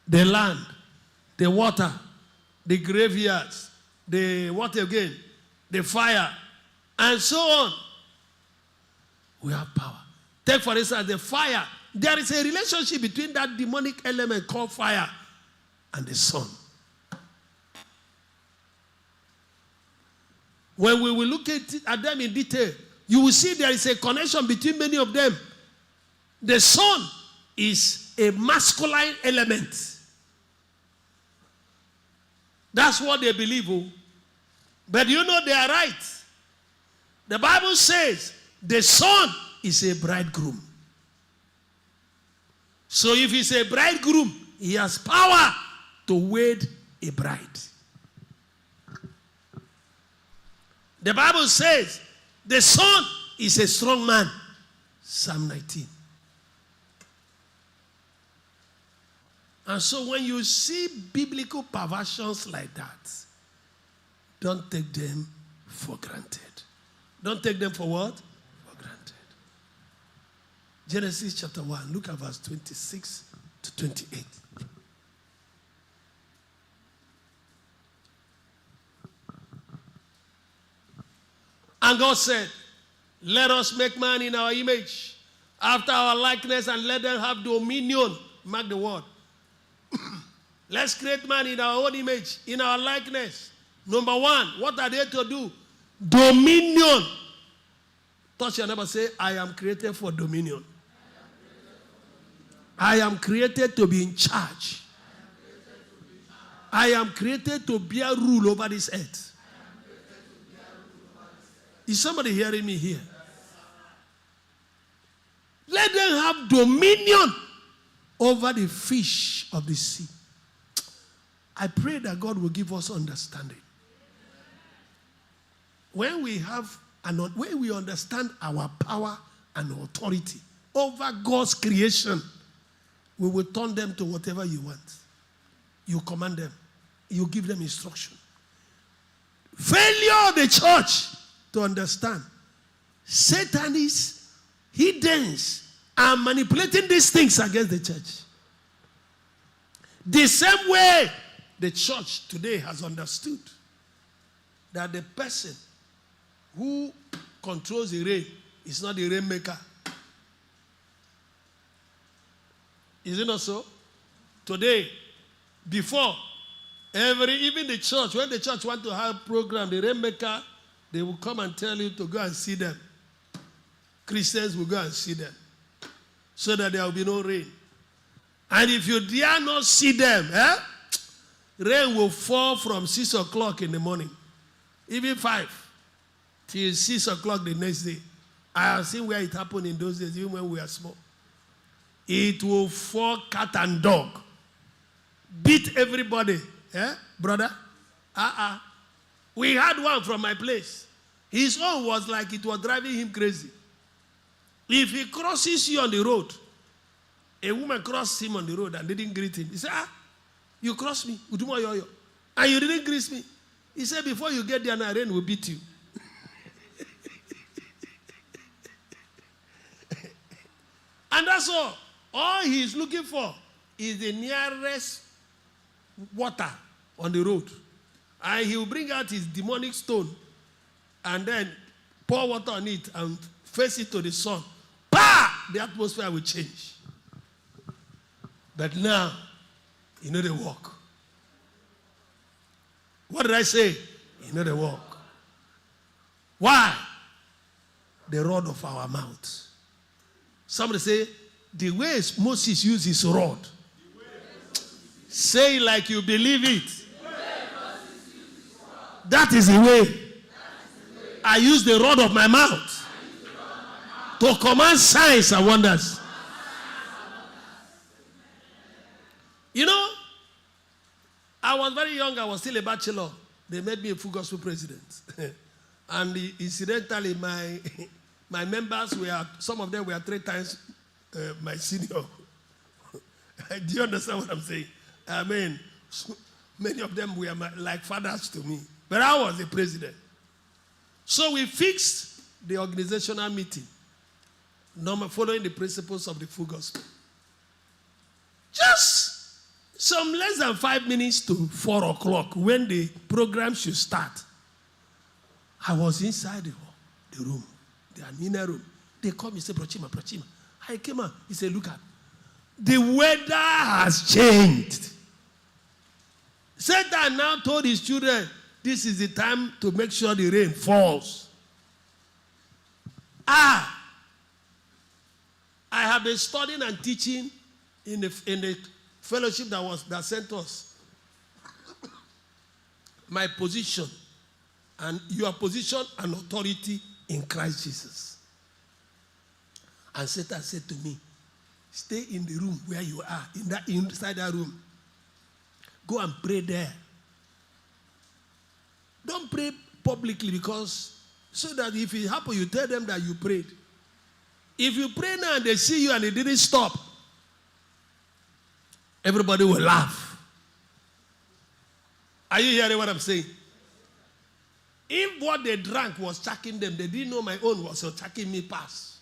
the land, the water, the graveyards, the what again? The fire, and so on. We have power. Take for instance the fire. There is a relationship between that demonic element called fire and the sun. When we will look at them in detail, you will see there is a connection between many of them. The sun is a masculine element. That's what they believe. But you know they are right. The Bible says the sun is a bridegroom. So if he's a bridegroom, he has power to wed a bride. The Bible says the sun is a strong man. Psalm 19. And so when you see biblical perversions like that, don't take them for granted. Don't take them for what? For granted. Genesis chapter 1, look at verse 26 to 28. And God said, let us make man in our image, after our likeness, and let them have dominion. Mark the word. Let's create man in our own image, in our likeness. Number one, what are they to do? Dominion. Touch your neighbor, say, I am created for dominion. I am created to be in charge. I am created to bear rule over this earth. Is somebody hearing me here? Let them have dominion over the fish of the sea. I pray that God will give us understanding. When we understand our power and authority over God's creation, we will turn them to whatever you want. You command them. You give them instruction. Failure of the church to understand. Satanists, heathens are manipulating these things against the church. The same way the church today has understood that the person who controls the rain is not the rainmaker. Is it not so? Today, before, even the church, when the church want to have a program, the rainmaker, they will come and tell you to go and see them. Christians will go and see them so that there will be no rain. And if you dare not see them, rain will fall from 6 o'clock in the morning, even 5, till 6 o'clock the next day. I have seen where it happened in those days, even when we were small. It will fall cat and dog. Beat everybody. Brother? We had one from my place. His own was like it was driving him crazy. If he crosses you on the road, a woman crossed him on the road and didn't greet him. He said, you crossed me. And you didn't greet me. He said, before you get there, rain will beat you. And that's all. All he's looking for is the nearest water on the road. And he will bring out his demonic stone and then pour water on it and face it to the sun. Bah! The atmosphere will change. But now, you know the walk. What did I say? You know the walk. Why? The rod of our mouth. Somebody say, the way Moses used his rod. Say like you believe it. That is the way. I use the rod of my mouth to command signs and wonders. You know, I was very young. I was still a bachelor. They made me a full gospel president. And incidentally, my members were, some of them were 3 times my senior. Do you understand what I'm saying? I mean, many of them were like fathers to me. But I was the president. So we fixed the organizational meeting, following the principles of the full gospel. Just some less than 5 minutes to 4 o'clock when the program should start. I was inside the room, the inner room. They called me and said, Ven.chima. I came out. He said, look at, the weather has changed. Satan now told his children, this is the time to make sure the rain falls. I have been studying and teaching in the fellowship that sent us. My position and your position and authority in Christ Jesus. And Satan said to me, stay in the room where you are, inside that room. Go and pray there. Don't pray publicly because so that if it happens, you tell them that you prayed. If you pray now and they see you and it didn't stop, everybody will laugh. Are you hearing what I'm saying? If what they drank was checking them, they didn't know my own was checking me past.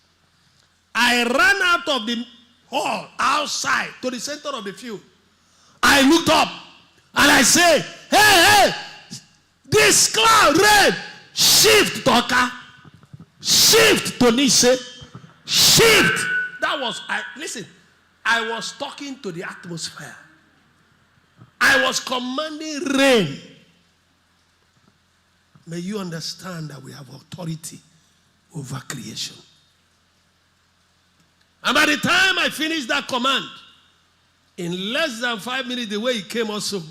I ran out of the hall outside to the center of the field. I looked up and I said, hey, this cloud, rain, shift, Toka, shift, Tonise, shift. That was, listen, I was talking to the atmosphere. I was commanding rain. May you understand that we have authority over creation. And by the time I finished that command, in less than 5 minutes, the way it came also,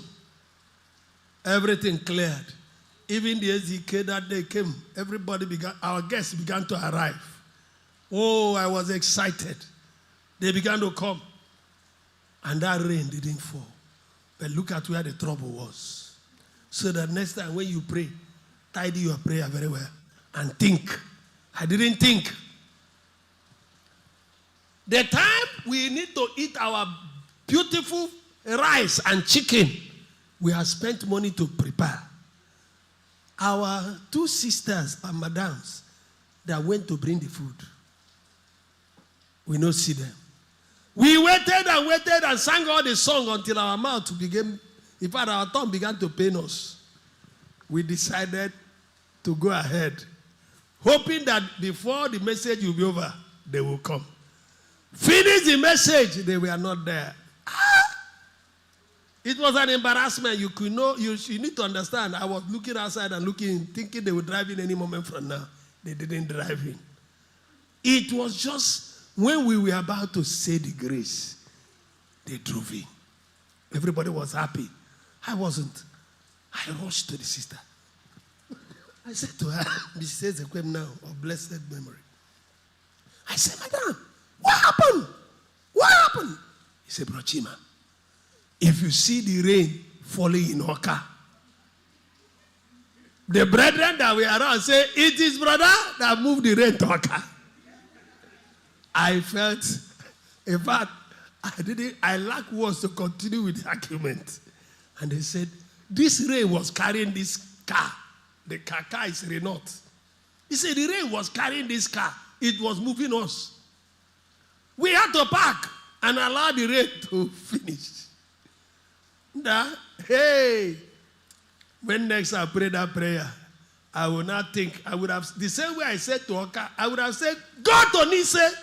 everything cleared. Even the SDK that day came, our guests began to arrive. Oh, I was excited. They began to come. And that rain didn't fall. But look at where the trouble was. So that next time when you pray, tidy your prayer very well and think. I didn't think. The time we need to eat our beautiful rice and chicken, we have spent money to prepare. Our two sisters and madams that went to bring the food, we don't see them. We waited and sang all the song until our mouth began, in fact, our tongue began to pain us. We decided to go ahead, hoping that before the message will be over, they will come. Finish the message, they were not there. It was an embarrassment. You could know, you need to understand. I was looking outside and looking, thinking they would drive in any moment from now. They didn't drive in. It was just when we were about to say the grace, they drove in. Everybody was happy. I wasn't. I rushed to the sister. I said to her, Mrs. Ekwem now, of blessed memory. I said, Madam, what happened? What happened? He said, Bro Chima, if you see the rain falling in Oka, the brethren that were around say, it is brother that moved the rain to Oka. I felt, in fact, I lack words to continue with the argument. And they said, this rain was carrying this car. The car is Renault. He said, the rain was carrying this car. It was moving us. We had to park and allow the rain to finish. Hey, when next I pray that prayer, I will not think, I would have, the same way I said to Oka, I would have said, go to Nise,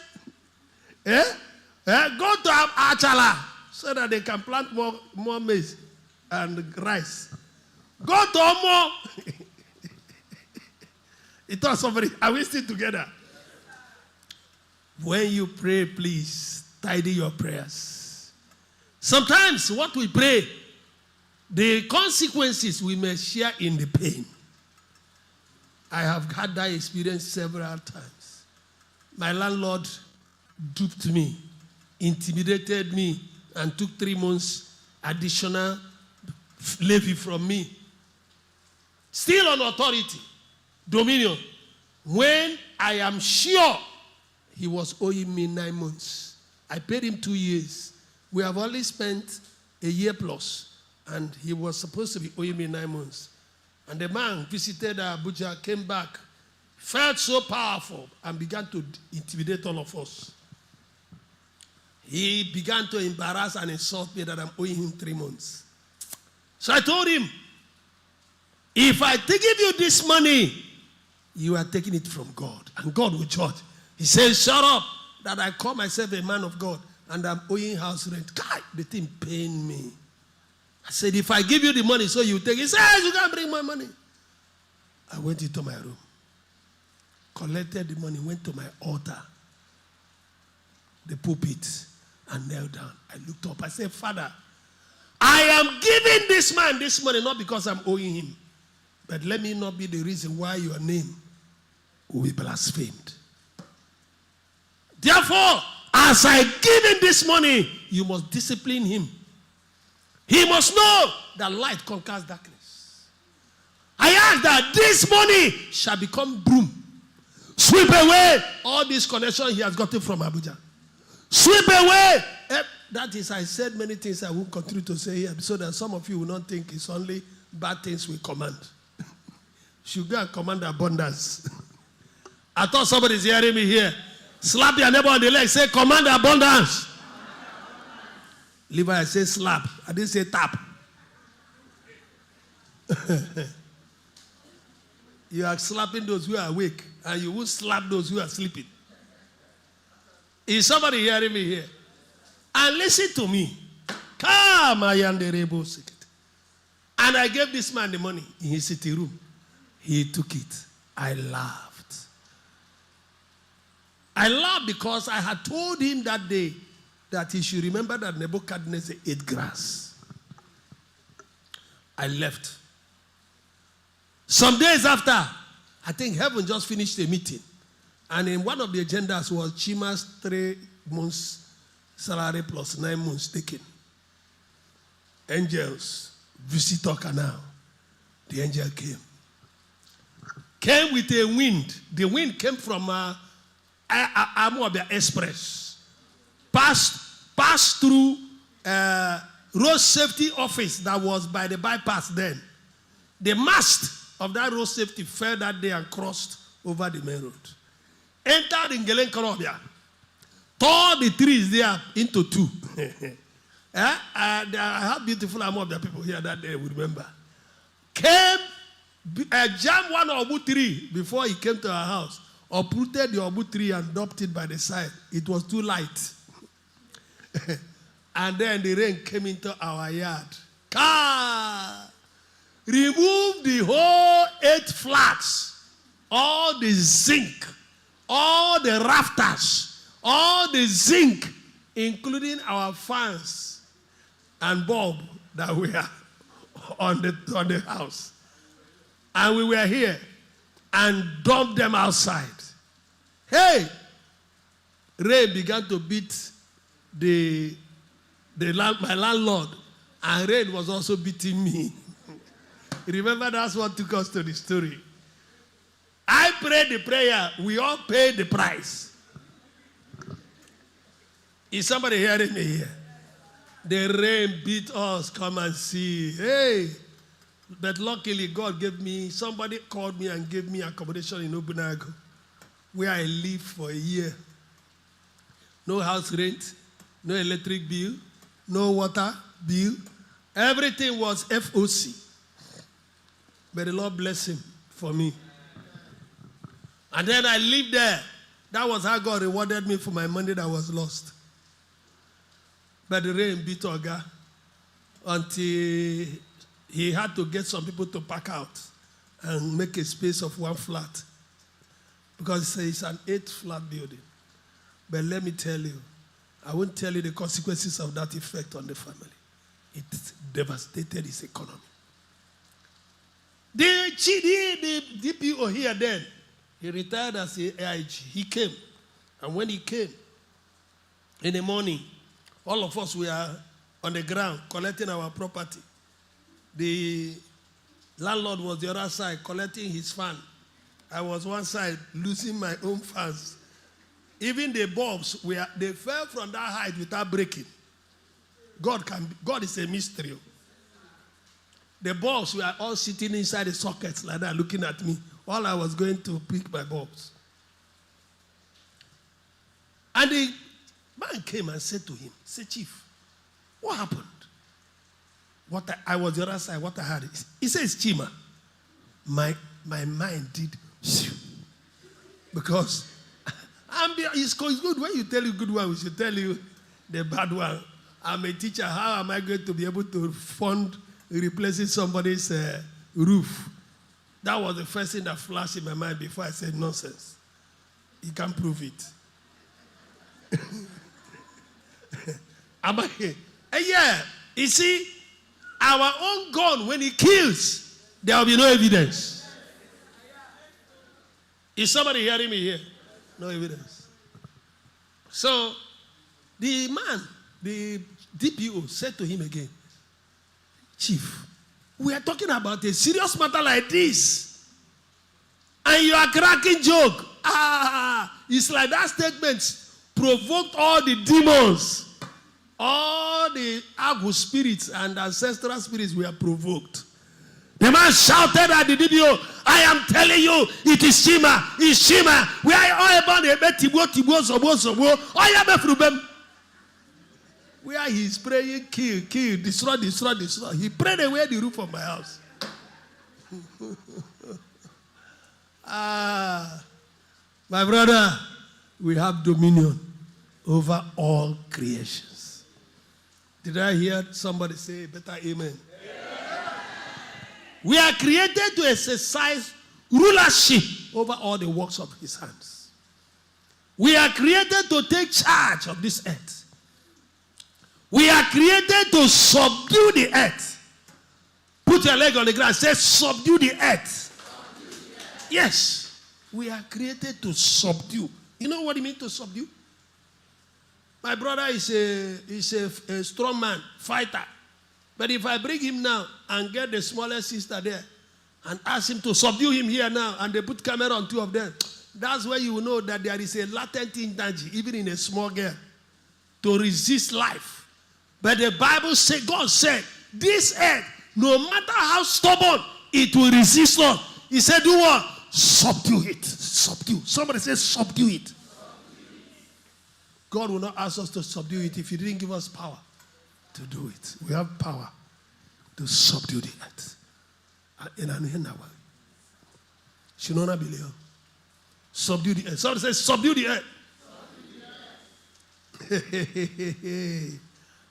go to Achala, so that they can plant more maize and rice. Go to Omo. It was somebody, are we still together? When you pray, please, tidy your prayers. Sometimes what we pray, the consequences we may share in the pain. I have had that experience several times. My landlord duped me, intimidated me, and took 3 months additional levy from me. Still on authority, dominion. When I am sure he was owing me 9 months. I paid him 2 years. We have only spent a year plus, and he was supposed to be owing me 9 months. And the man visited Abuja, came back, felt so powerful, and began to intimidate all of us. He began to embarrass and insult me that I'm owing him 3 months. So I told him, if I give you this money, you are taking it from God, and God will judge. He says, shut up, that I call myself a man of God, and I'm owing house rent. God, the thing pained me. I said, if I give you the money, so you take it. He says, you can't bring my money. I went into my room, collected the money, went to my altar, the pulpit, and knelt down. I looked up. I said, Father, I am giving this man this money, not because I'm owing him, but let me not be the reason why your name will be blasphemed. Therefore, as I give him this money, you must discipline him. He must know that light conquers darkness. I ask that this money shall become broom. Sweep away all this connection he has gotten from Abuja. Sweep away. That is, I said many things I will continue to say here, so that some of you will not think it's only bad things we command. Should go and command abundance. I thought somebody's hearing me here. Slap your neighbor on the leg. Say, command abundance. Levi, I say slap. I didn't say tap. You are slapping those who are awake, and you will slap those who are sleeping. Is somebody hearing me here? And listen to me. Come, I am the rebel secret. And I gave this man the money in his sitting room. He took it. I laughed. I laughed because I had told him that day that he should remember that Nebuchadnezzar ate grass. I left. Some days after, I think heaven just finished a meeting. And in one of the agendas was Chima's 3 months salary plus 9 months taken. angels visitor canal. The angel came with a wind. The wind came from Amobia Express. Passed through road safety office that was by the bypass then. The mast of that road safety fell that day and crossed over the main road. Entered in Gelen Korobia. Tore the trees there into two. I have beautiful Amobia people here that day, we remember. Came, jammed one obu tree before he came to our house. Uprooted the obu tree and dropped it by the side. It was too light. And then the rain came into our yard. Removed the whole 8 flats, all the zinc, all the rafters, all the zinc, including our fans and bulb that were on the house. And we were here and dumped them outside. Hey! Rain began to beat my landlord, and rain was also beating me. Remember, that's what took us to the story. I prayed the prayer. We all paid the price. Is somebody hearing me here? The rain beat us. Come and see. Hey! But luckily, God gave me, somebody called me and gave me accommodation in Obunago, where I lived for a year. No house rent, no electric bill, no water bill. Everything was FOC. But the Lord bless him for me. And then I lived there. That was how God rewarded me for my money that was lost. But the rain beat Oga until he had to get some people to pack out and make a space of 1 flat. Because it's an 8-flat building. But let me tell you, I won't tell you the consequences of that effect on the family. It devastated his economy. The DPO here then, he retired as an AIG. He came. And when he came, in the morning, all of us were on the ground collecting our property. The landlord was the other side collecting his fan. I was one side losing my own fans. Even the bulbs, they fell from that height without breaking. God is a mystery. The bulbs were all sitting inside the sockets like that, looking at me, while I was going to pick my bulbs. And the man came and said to him, say, Chief, what happened? I was the other side, what I had. He says, Chima, my mind did, because it's good when you tell you good one, we should tell you the bad one. I'm a teacher. How am I going to be able to fund replacing somebody's roof? That was the first thing that flashed in my mind before I said nonsense. You can't prove it. Am I here? Yeah. You see, our own gun, when it kills, there will be no evidence. Is somebody hearing me here? No evidence. So, the man, the DPO, said to him again, Chief, we are talking about a serious matter like this, and you are cracking joke. It's like that statement provoked all the demons, all the Agu spirits and ancestral spirits were provoked. The man shouted at the DPO, I am telling you, it is Chima, it's Chima. We are all about the where he is praying, kill, destroy. He prayed away the roof of my house. My brother, we have dominion over all creations. Did I hear somebody say better amen? We are created to exercise rulership over all the works of his hands. We are created to take charge of this earth. We are created to subdue the earth. Put your leg on the ground. Say, subdue the earth. Yes. We are created to subdue. You know what it means to subdue? My brother is a strong man, fighter. But if I bring him now and get the smallest sister there and ask him to subdue him here now, and they put camera on two of them, that's where you will know that there is a latent tendency, even in a small girl, to resist life. But the Bible said, God said, this earth, no matter how stubborn, it will resist us. He said, do what? Subdue it. Subdue. Somebody says, subdue it. God will not ask us to subdue it if he didn't give us power to do it. We have power to subdue the earth. In an end, Shinona Bilio. Subdue the earth. Somebody says, subdue the earth.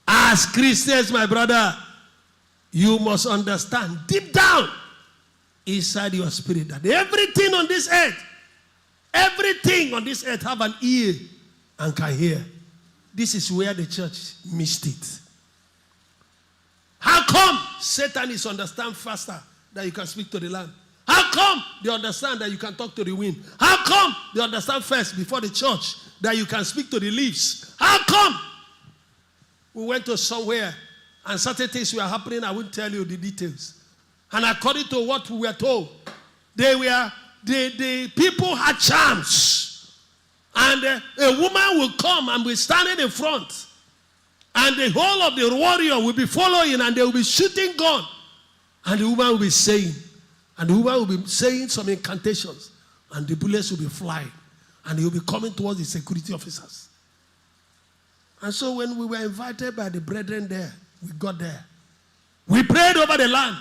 As Christians, my brother, you must understand deep down inside your spirit that everything on this earth have an ear and can hear. This is where the church missed it. How come Satan is understand faster that you can speak to the land? How come they understand that you can talk to the wind? How come they understand first before the church that you can speak to the leaves? How come? We went to somewhere and certain things were happening. I won't tell you the details. And according to what we were told, the people had charms. And a woman will come and be standing in front. And the whole of the warrior will be following and they will be shooting gun. And the woman will be saying, some incantations. And the bullets will be flying. And they will be coming towards the security officers. And so when we were invited by the brethren there, we got there. We prayed over the land.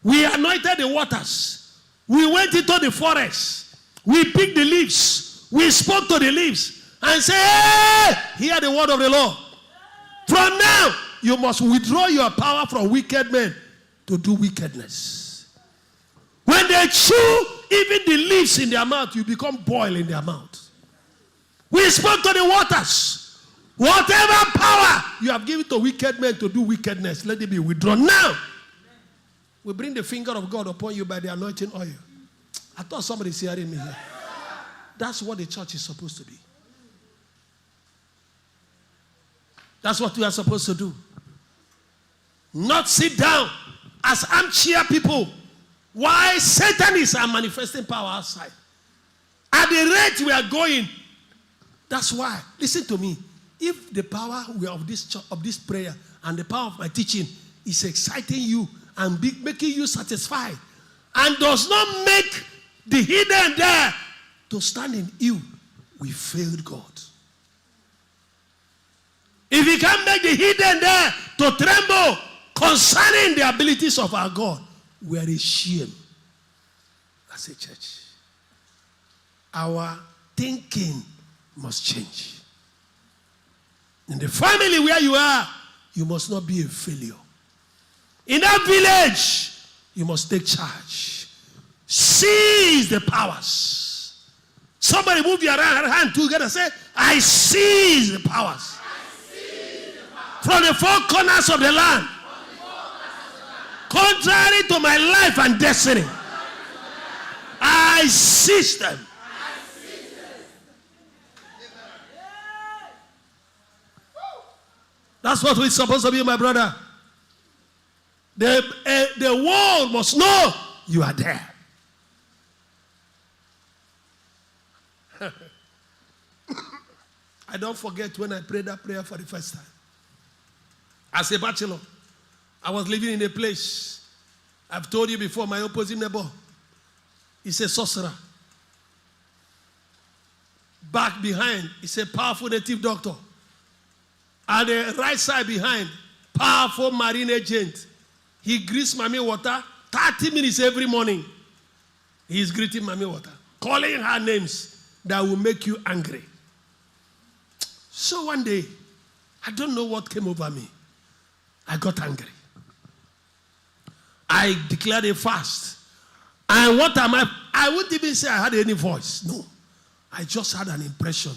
We anointed the waters. We went into the forest. We picked the leaves. We spoke to the leaves and said, hey, hear the word of the Lord. From now, you must withdraw your power from wicked men to do wickedness. When they chew even the leaves in their mouth, you become boil in their mouth. We spoke to the waters. Whatever power you have given to wicked men to do wickedness, let it be withdrawn now. We bring the finger of God upon you by the anointing oil. I thought somebody's hearing me here. That's what the church is supposed to be. That's what we are supposed to do. Not sit down as armchair people while Satan is manifesting power outside. At the rate we are going, that's why. Listen to me. If the power of this prayer and the power of my teaching is exciting you and making you satisfied and does not make the hidden there to stand in you, we failed God. If we can't make the hidden there to tremble concerning the abilities of our God, we are ashamed as a church. Our thinking must change. In the family where you are, you must not be a failure. In that village, you must take charge. Seize the powers. Somebody move your hand together and say, I seize the powers. From the four corners of the land. Contrary to my life and destiny. I seize them. That's what we're supposed to be, my brother. The world must know you are there. I don't forget when I prayed that prayer for the first time. As a bachelor, I was living in a place. I've told you before, my opposite neighbor is a sorcerer. Back behind is a powerful native doctor. And the right side behind, powerful marine agent. He greets Mommy Water 30 minutes every morning. He's greeting Mommy Water, calling her names that will make you angry. So one day, I don't know what came over me. I got angry. I declared a fast. And what am I? I wouldn't even say I had any voice. No. I just had an impression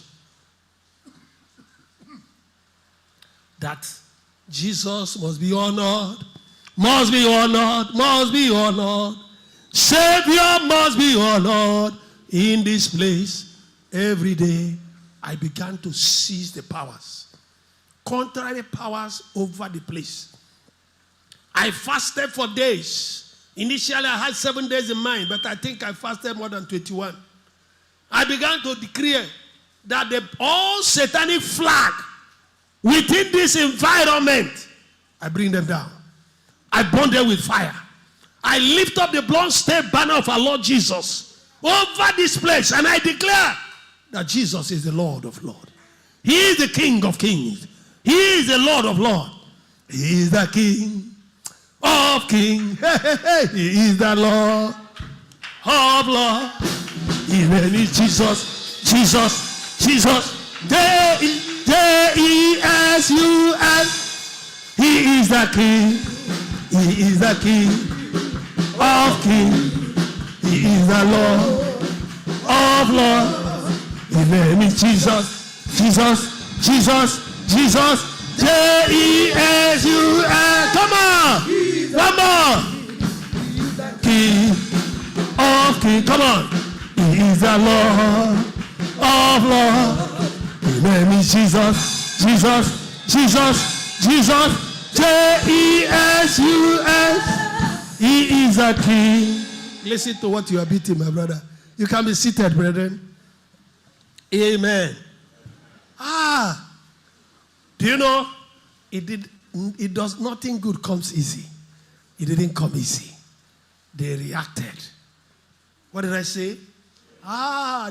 that Jesus must be honored, must be honored, must be honored. Savior must be honored in this place. Every day, I began to seize the powers. Contrary powers over the place. I fasted for days. Initially, I had 7 days in mind, but I think I fasted more than 21. I began to declare that all satanic flag within this environment, I bring them down. I burn them with fire. I lift up the blood-stained banner of our Lord Jesus over this place, and I declare that Jesus is the Lord of Lords. He is the King of Kings. He is the Lord of Lords. He is the King of Kings. He is the Lord of Lords. His name is Jesus. Jesus. Jesus. J-E-S-U-S. He is the King. He is the King of Kings. He is the Lord of Lords. His name is Jesus. Jesus. Jesus. Jesus. J-E-S-U-S. Come on. Come on. King of Kings. Come on. He is the Lord of Lords. His name is Jesus. Jesus. Jesus. Jesus. J-E-S-U-S. He is a King. Listen to what you are beating, my brother. You can be seated, brethren. Amen. Do you know? It does nothing good comes easy. It didn't come easy. They reacted. What did I say?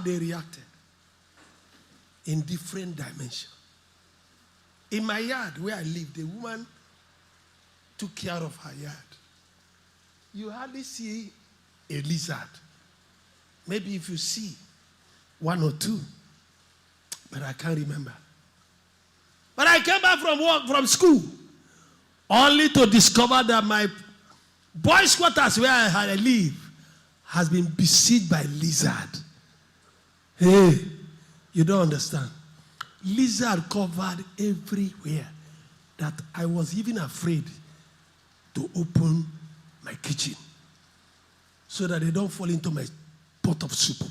They reacted in different dimensions. In my yard where I live, the woman took care of her yard. You hardly see a lizard. Maybe if you see one or two, but I can't remember. But I came back from work, from school, only to discover that my boys' quarters where I live has been besieged by lizard. Hey, you don't understand. Lizard covered everywhere that I was even afraid to open my kitchen so that they don't fall into my pot of soup.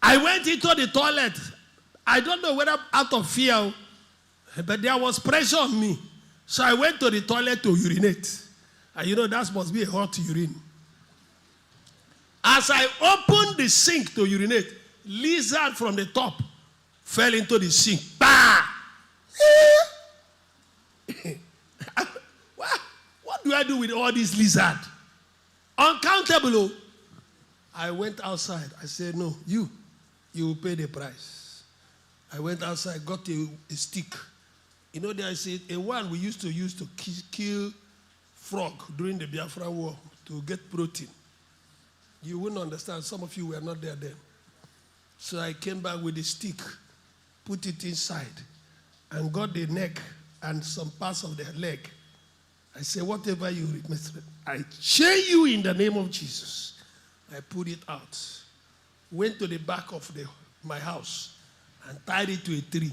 I went into the toilet. I don't know whether out of fear, but there was pressure on me. So I went to the toilet to urinate. And you know, that must be a hot urine. As I opened the sink to urinate, lizard from the top fell into the sink. Bah! What do I do with all these lizards? Uncountable. I went outside. I said, no, you will pay the price. I went outside, got a stick. You know, there is a one we used to use to kill frog during the Biafra war to get protein. You wouldn't understand. Some of you were not there then. So I came back with a stick, put it inside, and got the neck and some parts of the leg. I said, whatever you request, I chain you in the name of Jesus. I put it out. Went to the back of my house and tied it to a tree.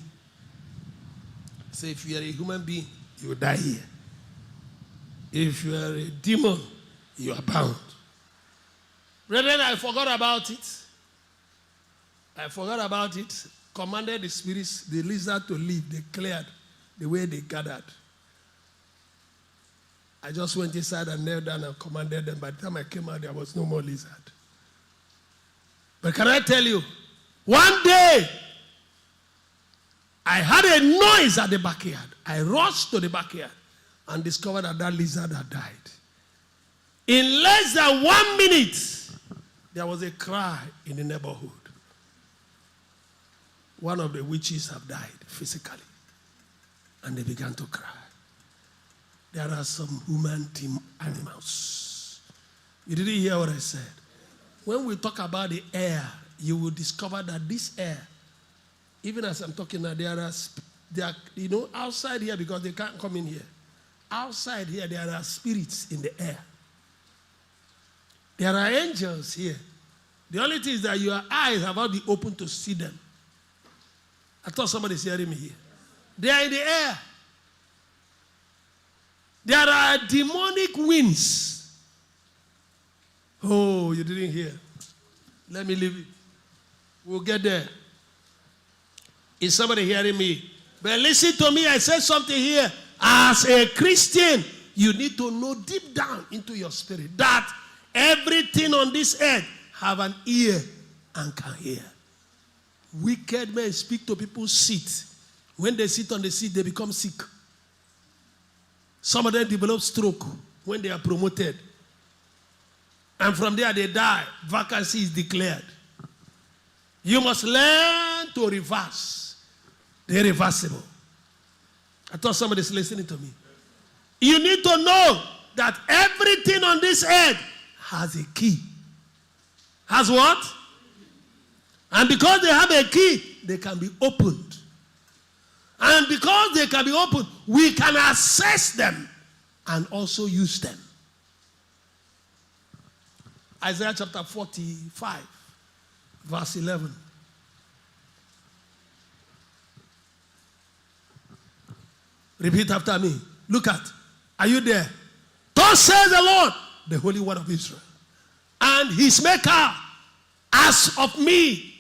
Say, if you are a human being, you will die here. If you are a demon, you are bound. Brethren, I forgot about it. Commanded the spirits, the lizard to leave. They cleared the way they gathered. I just went inside and knelt down and commanded them. By the time I came out, there was no more lizard. But can I tell you, one day, I had a noise at the backyard. I rushed to the backyard and discovered that lizard had died. In less than 1 minute, there was a cry in the neighborhood. One of the witches have died physically. And they began to cry. There are some human animals. You didn't hear what I said. When we talk about the air, you will discover that this air, even as I'm talking now, there are outside here, because they can't come in here. Outside here, there are spirits in the air. There are angels here. The only thing is that your eyes have not been open to see them. I thought somebody's hearing me here. They are in the air. There are demonic winds. Oh, you didn't hear. Let me leave it. We'll get there. Is somebody hearing me? But listen to me. I said something here. As a Christian, you need to know deep down into your spirit that everything on this earth have an ear and can hear. Wicked men speak to people's seat. When they sit on the seat, they become sick. Some of them develop stroke when they are promoted. And from there they die. Vacancy is declared. You must learn to reverse the irreversible. I thought somebody is listening to me. You need to know that everything on this earth has a key. Has what? And because they have a key, they can be opened. And because they can be opened, we can access them and also use them. Isaiah chapter 45, verse 11. Repeat after me. Look at. Are you there? Thus says the Lord, the Holy One of Israel, and his maker, as of me,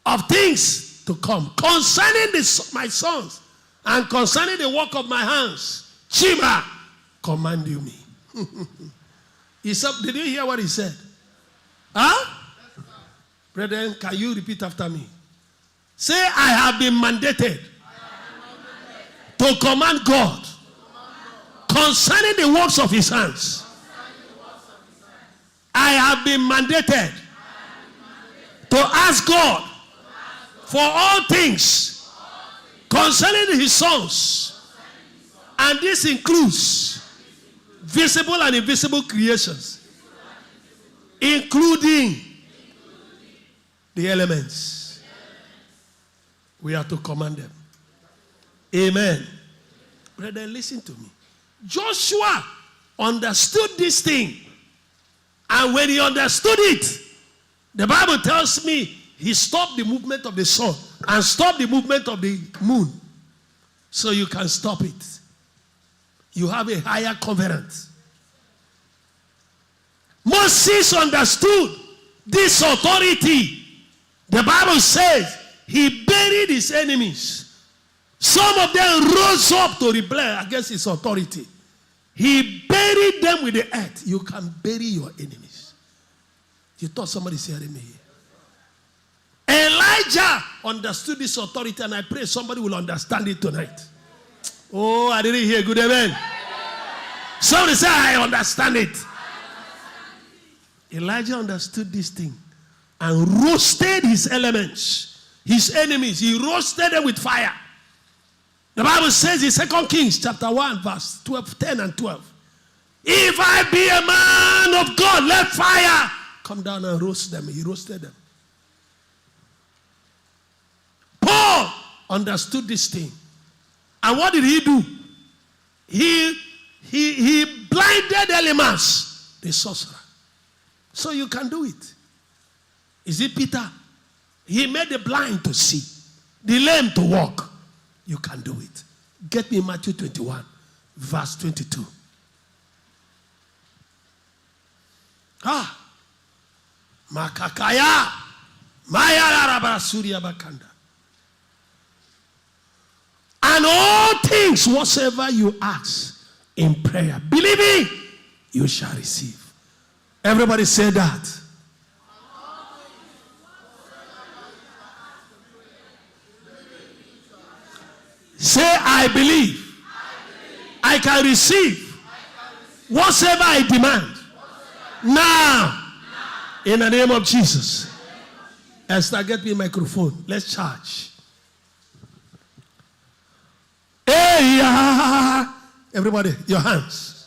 of things to come, concerning my sons, and concerning the work of my hands, Chima, command you me. Did you hear what he said? Huh? Brethren, can you repeat after me? Say, I have been mandated to command God concerning the works of his hands. I have been mandated to ask God for all things concerning his sons. And this includes visible and invisible creations, including the elements. We are to command them. Amen. Brethren, listen to me. Joshua understood this thing. And when he understood it, the Bible tells me he stopped the movement of the sun and stopped the movement of the moon. So you can stop it. You have a higher covenant. Moses understood this authority. The Bible says he buried his enemies. Some of them rose up to rebel against his authority. He buried them with the earth. You can bury your enemies. You thought somebody said me here. Elijah understood this authority, and I pray somebody will understand it tonight. Oh, I didn't hear good amen. Somebody say, I understand it. Elijah understood this thing and roasted his elements, his enemies. He roasted them with fire. The Bible says in 2 Kings chapter 1 verse 12, 10 and 12. If I be a man of God, let fire come down and roast them. He roasted them. Paul understood this thing. And what did he do? He blinded Elimas, the sorcerer. So you can do it. Is it Peter? He made the blind to see, the lame to walk. You can do it. Get me Matthew 21, verse 22. Makakaya. Maya Rabasuria Bakanda. And all things whatsoever you ask in prayer, believing, you shall receive. Everybody say that. Say, I believe. I can receive whatsoever I demand. Now, in the name of Jesus. Esther, get me a microphone. Let's charge. Hey, everybody, your hands.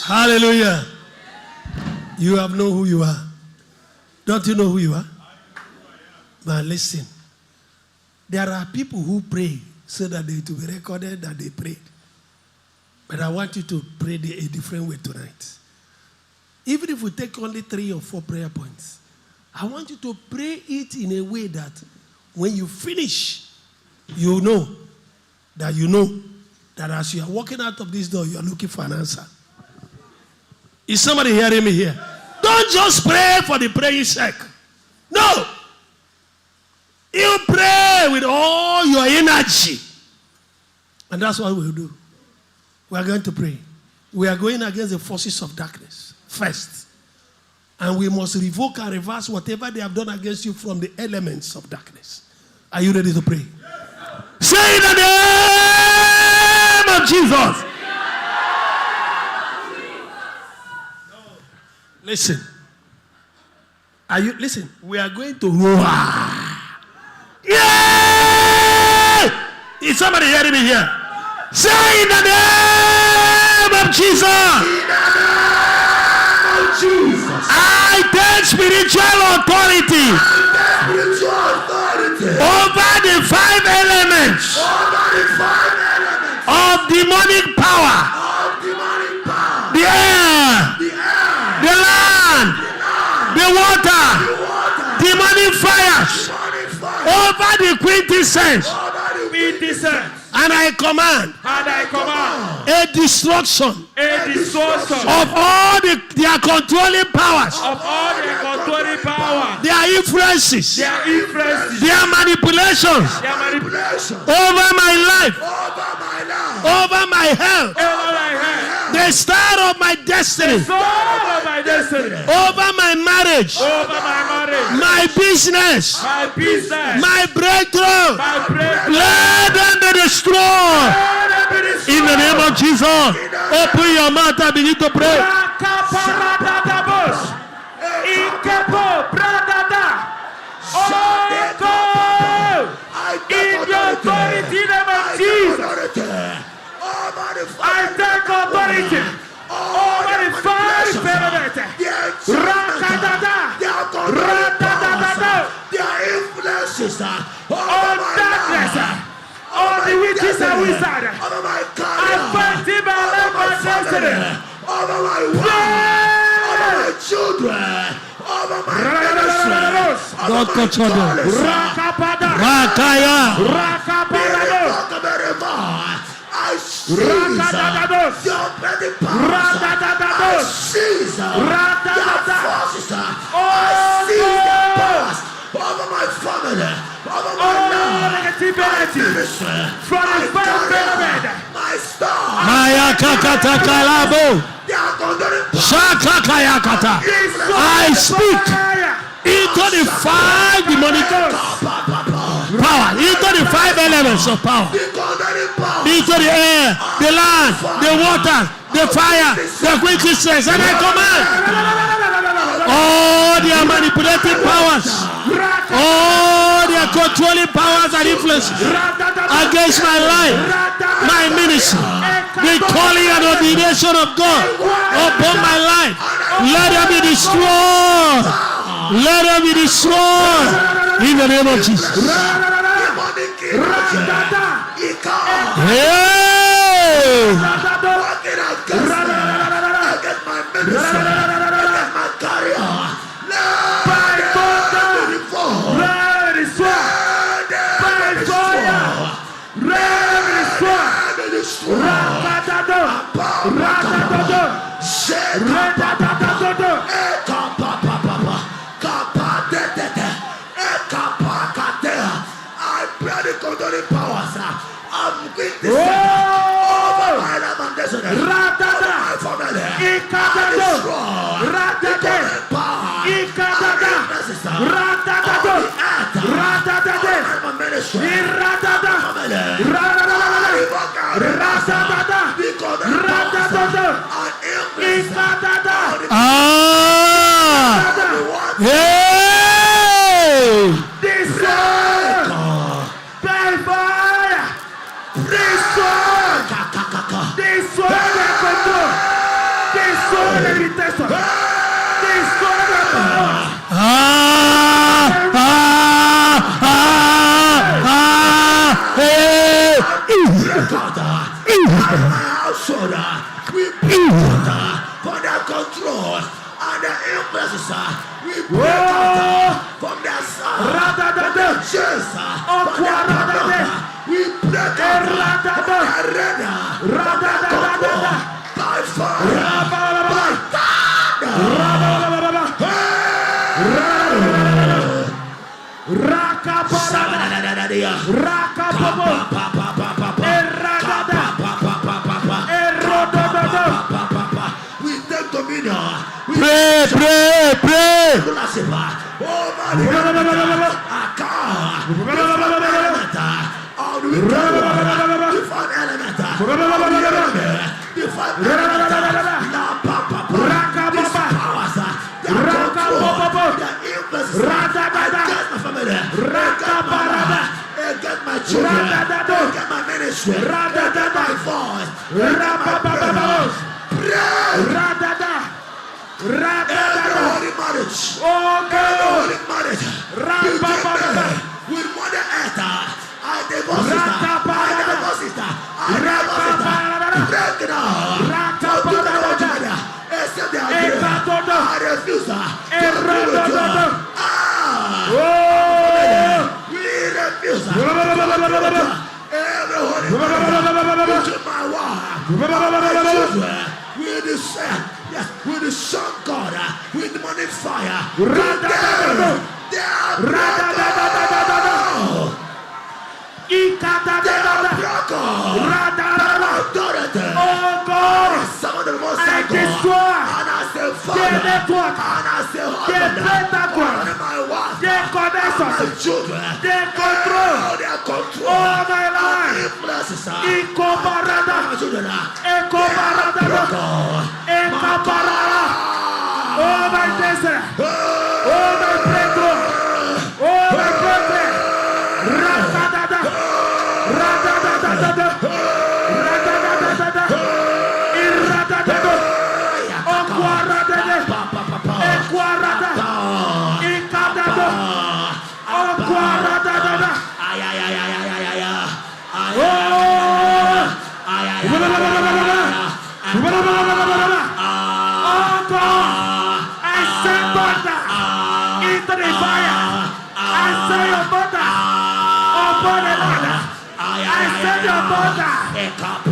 Hallelujah. You have known who you are. Don't you know who you are? But listen. There are people who pray so that it will be recorded that they prayed. But I want you to pray a different way tonight. Even if we take only 3 or 4 prayer points, I want you to pray it in a way that when you finish, you know that as you are walking out of this door, you are looking for an answer. Is somebody hearing me here? Don't just pray for the praying sake. No. You pray with all your energy. And that's what we'll do. We are going to pray. We are going against the forces of darkness first. And we must revoke and reverse whatever they have done against you from the elements of darkness. Are you ready to pray? Say in the name of Jesus. Listen. Listen, we are going to roar. Yeah! Is somebody hearing me here? Say in the name of Jesus. In the name of Jesus. I take spiritual authority. Over the 5 elements. Of demonic power. The air. The land. The water. Demonic fires. Over the quintessence. And I command a destruction of all their controlling powers, their influences, their manipulations over my life, over my health, the star of my destiny, over my marriage, my business, my breakthrough. Let them be destroyed in the name of Jesus. Open your mouth and begin to pray. In the authority name of Jesus, I take authority over the 5 elements. Their influences on darkness, on the witches and wizards, affecting my life and destiny, over my wife, over my children, over my ministry. God control them. I seize your petty powers. I seize their forces. I seize their powers over my family, over my life, my ministry, from the 5 elements, my star. I speak into the 5 demonic power, into the 5 elements of power, into the air, the land, the water, the fire, the quintessence, and I command all their manipulating powers, all their controlling powers and influences against my life, my ministry, the calling and ordination of God upon my life. Let them be destroyed. Let them be destroyed in the name of Jesus. I pray the controlling powers of witness over my life and destiny, over my family. I destroy the controlling power and weaknesses of the earth, over my ministry, family. foundation. Destroy their power. We break out for their control and their influences. We break out from their side, from their chest, from their control. We break out from their arena, from their control. By fire, by we take dominion. Pray. Against my children, against my ministry, against my voice, against my prayer. Every holy marriage, every holy marriage, with Mother Earth, I divorce it, I divorce it, break it out, do not want to except they are here. I refuse to agree with you. We refuse to agree with you. Every holy marriage, into my wife, my children, we descend. Yes, with the sun God, with the morning fire. They are oh God, some of the most I destroy, and I say Father, and I say husband, my wife, my children, they control, all my life, influences, my children, all my destiny, all my breakthrough, all my birthday,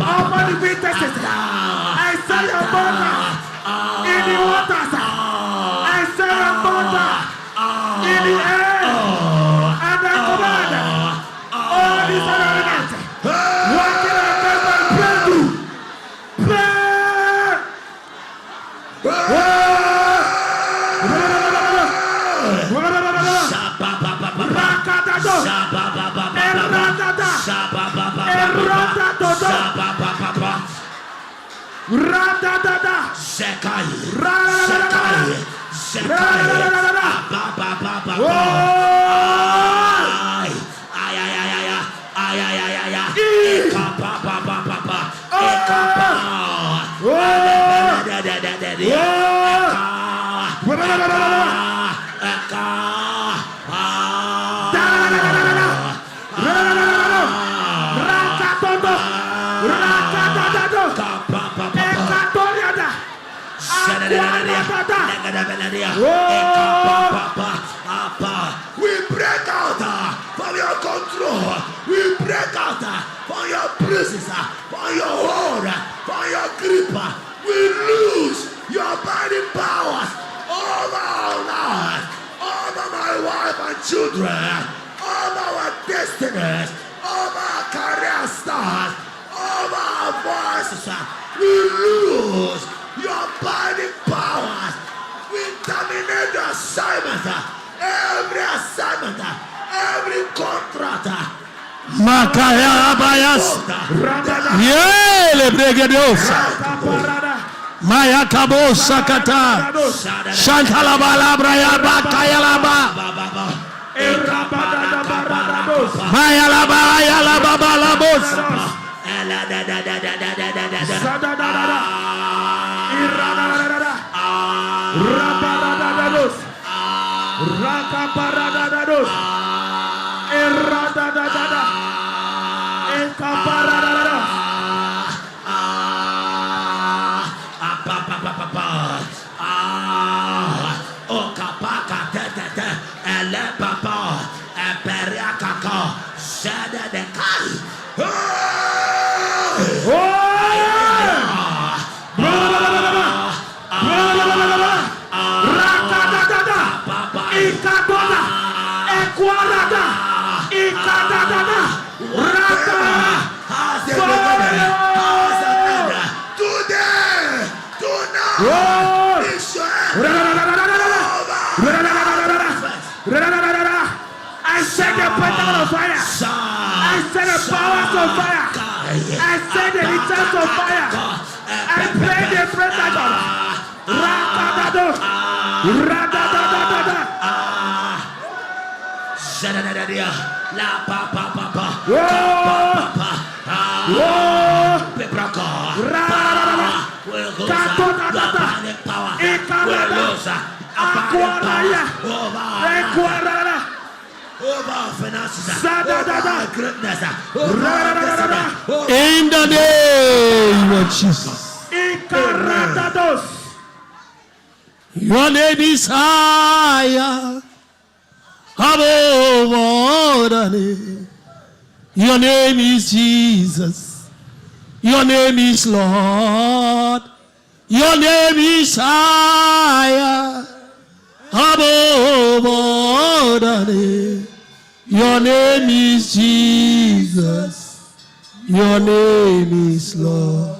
upon the witnesses, I send your mother in the waters, I send your mother in the air, and I command all these elements working against my breakthrough. We break out from your control. We break out from your prisons, from your hold, from your grip. We lose your binding powers over our lives, over my wife and children, over our destinies, over our career stars, over our voices. We lose your binding powers. We terminate the assignment, every assignment, every contract. Makaya Bayas. Yele Bregadosa. Maya Kabo Sakata. Shantalabala Braya Bakayalaba. Maya Laba Yalaba Balabos. I set the power of fire. I set the powers of fire. I set the returns of fire. I pray the presence of Rakadado. Radadadadada. La papa papa. In the name of Jesus. Your name is higher above all the name. Your name is Jesus. Your name is Lord. Your name is higher above all the name. Your name is Jesus. Your name is Lord.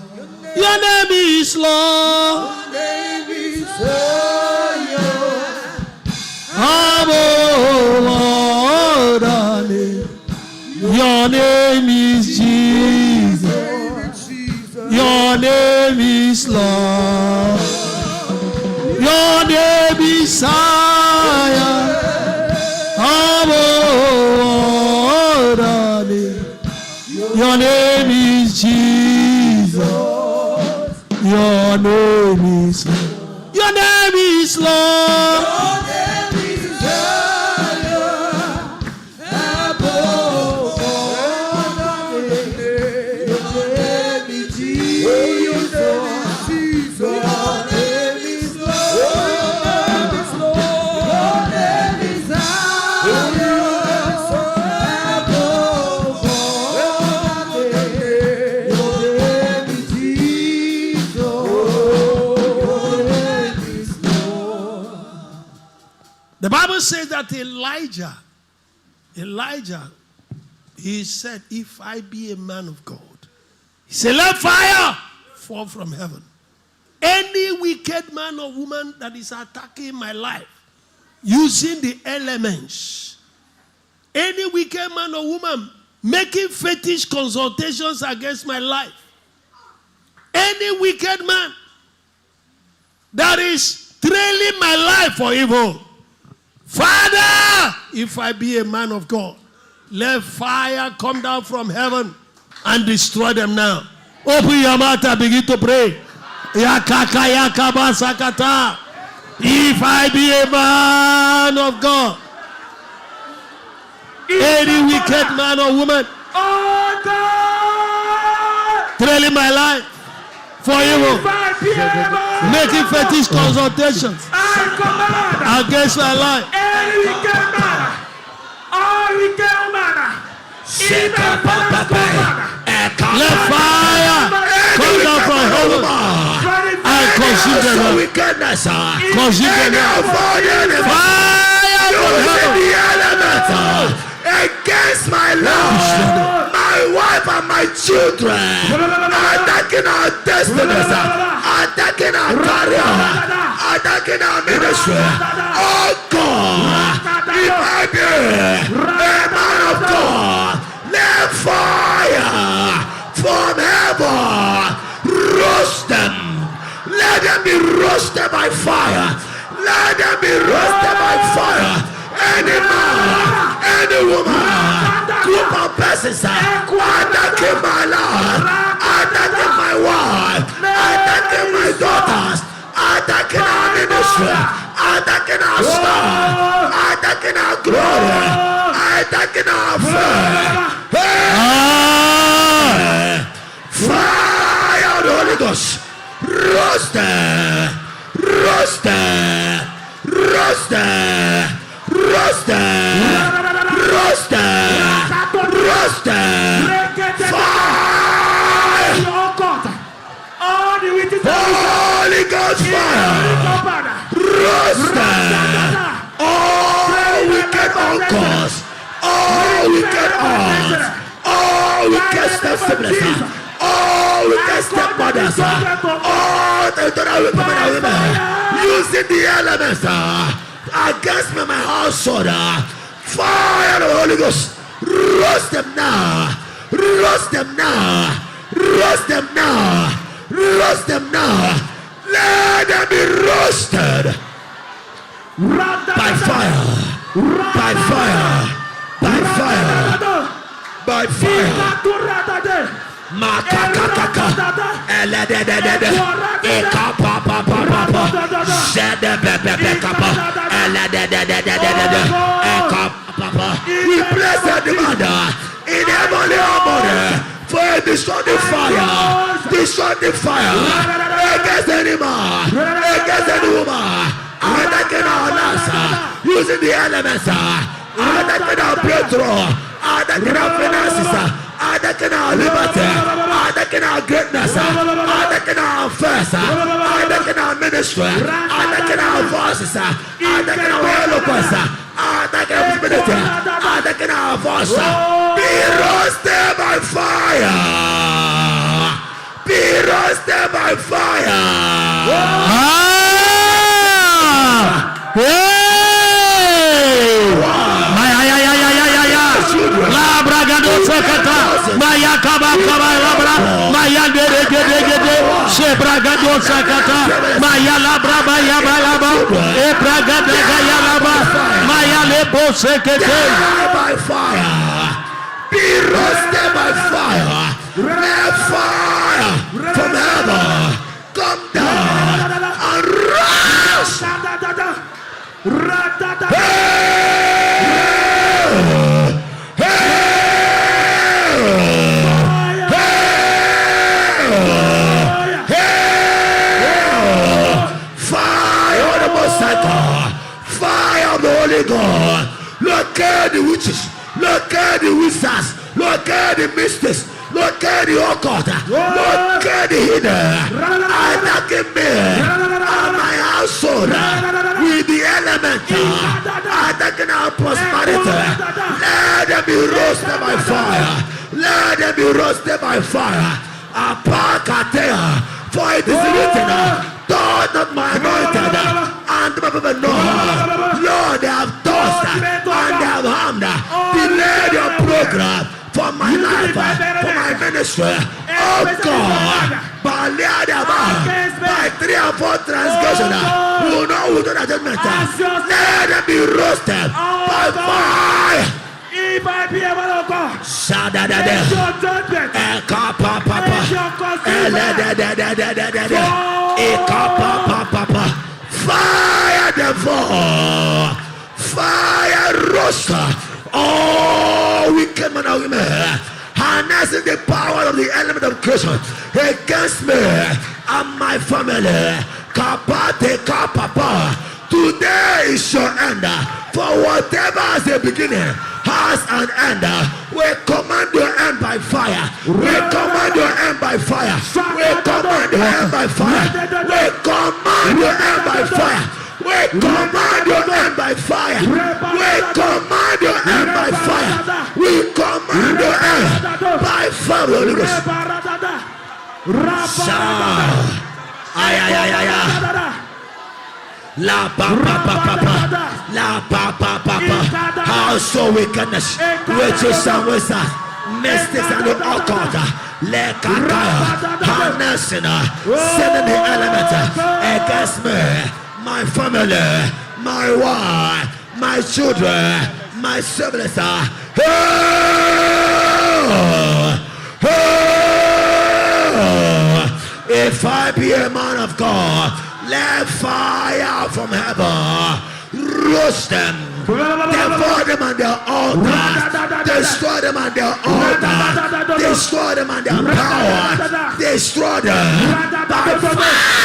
Your name is Lord. Your name is higher Above all the name. Your name is Jesus. Your name is Lord. Your name is higher above all the name. Your name is Jesus. Your name is Lord. Your name is Lord. The Bible says that Elijah, he said, if I be a man of God, he said, let fire fall from heaven. Any wicked man or woman that is attacking my life using the elements, any wicked man or woman making fetish consultations against my life, any wicked man that is trailing my life for evil, Father, if I be a man of God, let fire come down from heaven and destroy them now. Open your mouth and begin to pray. If I be a man of God, any wicked man or woman trailing my life for evil, making fetish consultations against my life, let fire come down from heaven and consume them. Consume them. Fire from heaven against my love, my wife and my children, attacking our destinies, attacking our career, attacking our ministry. Oh God, if I be a man of God, let fire from heaven roast them. Let them be roasted by fire. Let them be roasted by fire. Any man, any woman, group of persons attacking my life, attacking my wife, attacking my daughters, attacking our ministry, attacking our star, attacking our glory, attacking our fire of the Holy Ghost. Roast them. Roast them. Roast them. Roast them. Roast them. Roast them. Fire. Holy Ghost fire. Roast them. All wicked uncles. All wicked aunts. All wicked step-siblings. All wicked stepmothers. All the women using the elements against me, my household. Fire of the Holy Ghost. Roast them now. Roast them now. Roast them now. Roast them now. Let them be roasted. By fire. By fire. By fire. By fire. Makakaka. Elededede. Ekapapapapa. Zedebebebekapa. Elededededede. Ekapapapa. We bless the demander in heavenly order for a destructive fire. Destructive fire against any man, against any woman, attacking our lives, using the elements, attacking our breakthrough, attacking our finances, attacking our liberty, attacking our greatness, attacking our affairs, attacking our ministry, attacking our voices, attacking our eloquence, attacking our humility, attacking our voice. Be roasted by fire. Be roasted by fire. La bragado sakata, maya kaba labra, maya gede, she bragado sakata, maya labra, maya balaba, e bragada gaya laba, maya lebo sekete. By fire. Be roasted by fire. Let fire from heaven come down and roast. Fire of the Most High God. Fire of the Holy God. Look at the witches. Look at the wizards. Look at the mystics. Look at the occult. Look at the hidden. Attacking me and my household with the element. Attacking our prosperity. Let them be roasted by fire. Let them be roasted by fire. Apakatea. For it is written, touch not my anointed, and my people know. Lord, they have tossed and they have harmed. Delay your program for my life, for my ministry. Oh God, by 3 or 4 transgressions, who know who do the judgment. Let them be roasted by fire. If I be able to go, fire devil, fire roaster. Oh, wicked man and women, harnessing the power of the element of creation against me and my family. Kapate kapapa. Today is your end. For whatever has a beginning has an end. We command your end by fire. We command your end by fire. We command your end by fire. We command your end by fire. We command your end by fire. We command your end by fire. We command your end by fire. Holy Ghost. Ay, ay, ay, ay, ay. La pa pa pa pa pa, la pa pa pa pa. How so wickedness, witches and wizards, mystics and the occult, le kakaya, harnessing, sending the element against me, my family, my wife, my children, my siblings. If I be a man of God, let fire from heaven roast them. Devour them on their altars. Destroy them on their altars. Destroy them on their power. Destroy them by fire.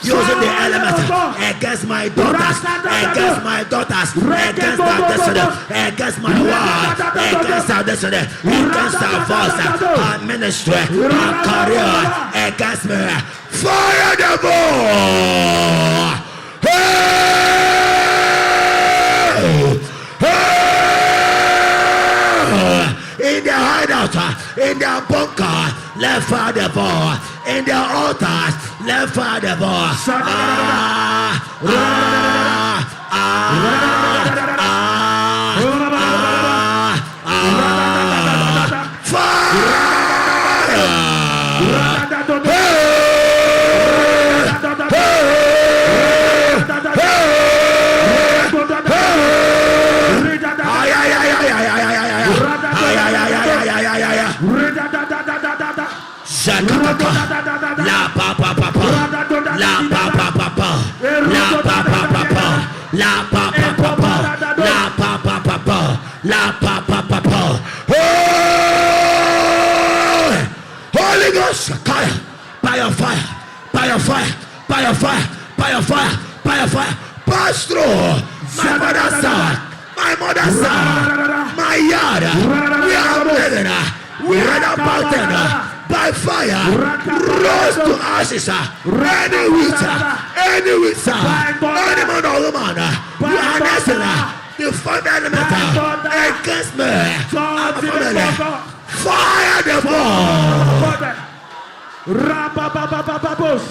Using the element against my daughters, against my daughters, against our destiny, against my word, against our destiny, against our voice, our ministry, our career, against me. Fire the ball! In their hideout, in their bunker, let fire the ball. In their altars, let fire the ball. La papa papa, la papa papa, la papa papa, la papa papa, la papa papa, la papa papa. Holy Ghost, fire, by your fire, by your fire, by your fire, by your fire, by your fire. Pass through my mother's son, my mother's son, my yard. We are living, we are the mountain. By fire, rose to ashes, any witch, any man or woman, you are listening, the fire element against me, our family, fire the ball. Rapapapapapos,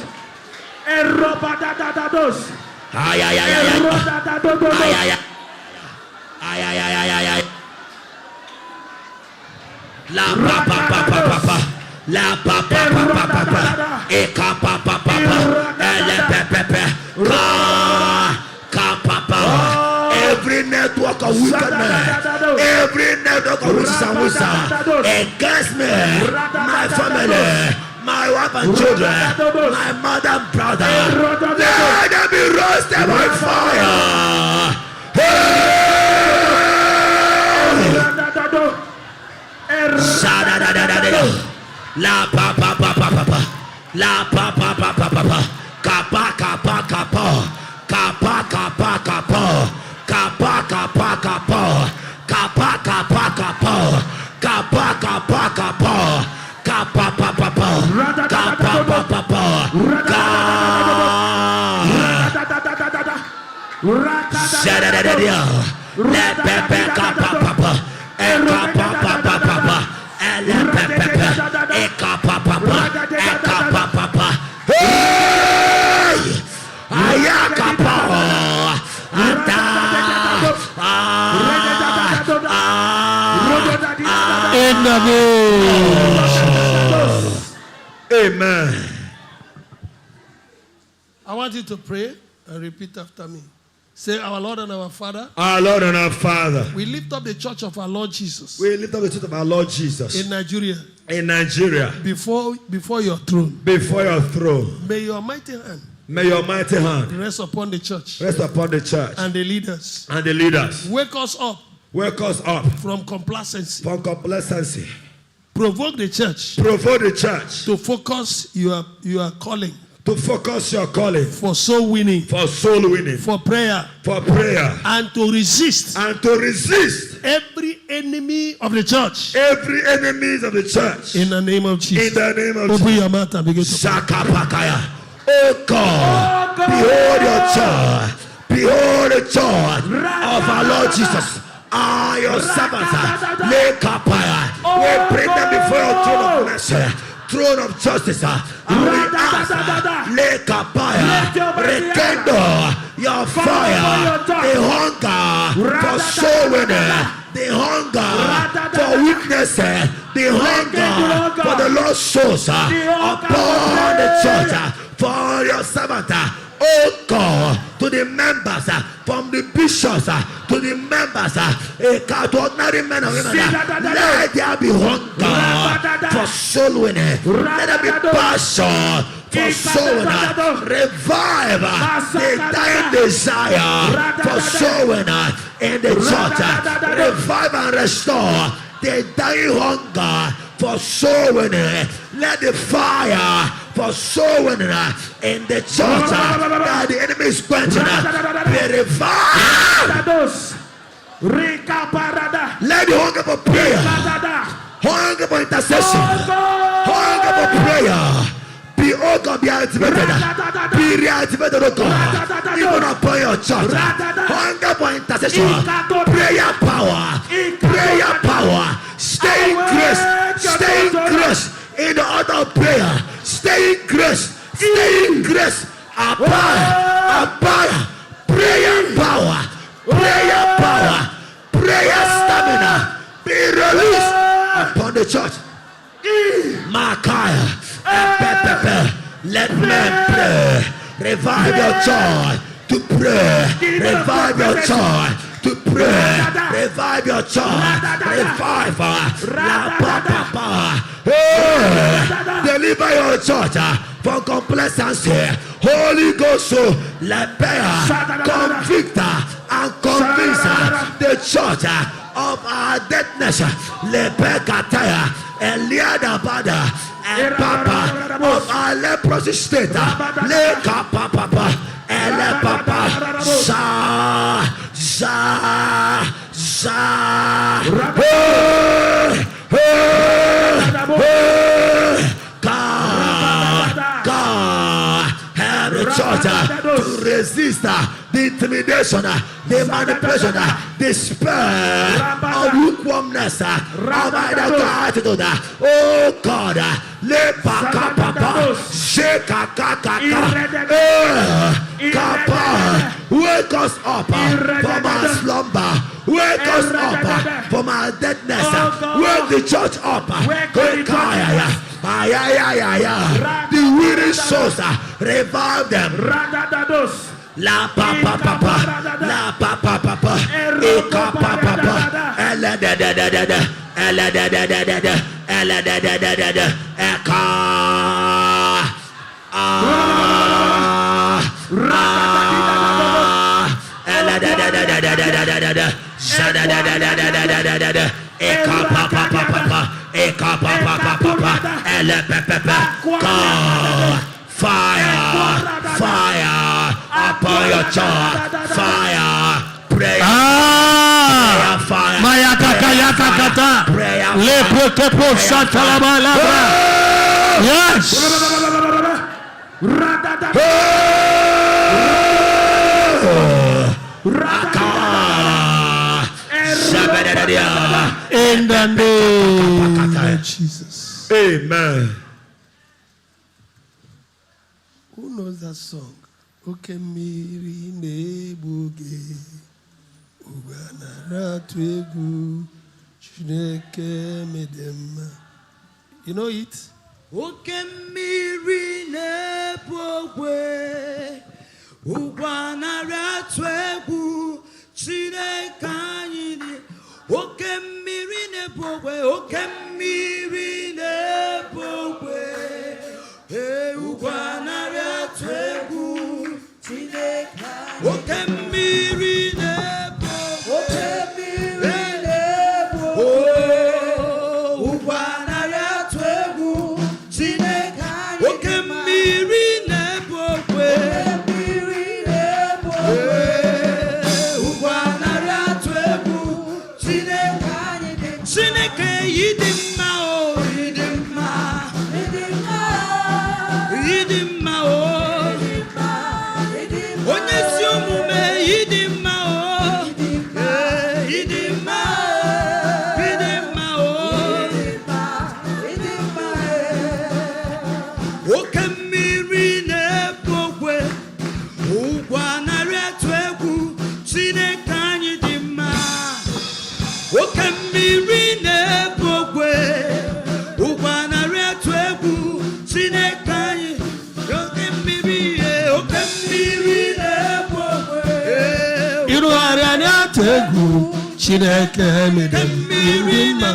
eropadadados, Ay. La papa. La papa eka papa ele pepe ka papa. Every network of wickedness, every network of witches and wizards against me, my family, my wife and children, my mother and brother, let them be roasted by fire. La papa la papa kapa in the name. Amen. I want you to pray and repeat after me. Say, our Lord and our Father. Our Lord and our Father. We lift up the church of our Lord Jesus. We lift up the church of our Lord Jesus. In Nigeria. In Nigeria. Before your throne. Before your throne. May your mighty hand. May your mighty hand rest upon the church. Rest upon the church. And the leaders. And the leaders. Wake us up. Wake us up. From complacency. From complacency. Provoke the church. Provoke the church. To focus your calling. To focus your calling. For soul winning. For soul winning. For prayer. For prayer. And to resist. And to resist. Every enemy of the church. Every enemies of the church. In the name of Jesus. In the name of Jesus. Open your mouth and begin to pray. Oh God. Behold your church. Behold the church of our Lord Jesus. are your servants. Lake up. We bring them before your throne of mercy, throne of justice. And we ask, Lake up. Rekindle your fire, the hunger for soul winning, the hunger for witness, the hunger for the lost souls upon the church, for your servant. Oh God, to the members, from the bishops to the members, to ordinary men and women, let there be hunger for soul winning. Let there be passion for soul winning. Revive the dying desire for soul winning in the church. Revive and restore the dying hunger for soul winning. Let the fire for soul winning in the church that the enemy is quenching be revived. Let the hunger for prayer, hunger for intercession, hunger for prayer be, oh God, be activated. Be reactivated, oh God, even upon your church. Hunger for intercession, prayer power, prayer power. Stay in grace, stay in grace in the order of prayer. Stay in grace, stay in grace. Abide, prayer power, prayer stamina. Be released upon the church. Makaya and Pepe, let men pray. Revive your joy to pray. Revive your joy to pray. Revive your joy. Revive la papa. Deliver your church from complacency. Holy Ghost, let prayer convict and convince the church of our deadness. Lepekataya, Eliada Bada, and Papa of our leprosy state. Leka Papa, Ele Papa, God, help the church to resist the intimidation, the manipulation, the spell of lukewarmness, of idol attitude. Oh God, le paka papa, sheka kaka kapa, wake us up from our slumber, wake us up from our deadness, wake the church up, the weary souls, revive them. La papa papa, la papa papa, eka papa papa, ela da da da da da, ela da da da da da, ela da da da da da, eka ela da da da da da da da da da, shada da da da da da da da da da, eka papa papa, eka papa papa, ela papa, God, fire, fire upon your church, fire, prayer, fire, Maya kakayata kata, prayer, lepo kepo shatalaba. Yes. In the name of Jesus. Amen. Who knows that song? Okemiri nebuge uganara twegu chineke medem. You know it? Okemiri nebuge uganara twegu chineke anyini. Okemiri nebuge, okemiri nebuge. Uganara twegu chineke. Okemiri nebo, okemiri nebo. Uganara twegu chineke. Okemiri nebo, okemiri nebo. Uganara twegu chineke. Chineke yidimma o, yidimma. Yidimma o, onyesi omume Chineke anyị dị mma. Oke mmiri na-ebu ogwe, ụgbọ narị atụ egwu. Chineke anyị, oke mmiri na-ebu ogwe. Ịrụgharị anyị atụ egwu, Chineke mere mmiri mma.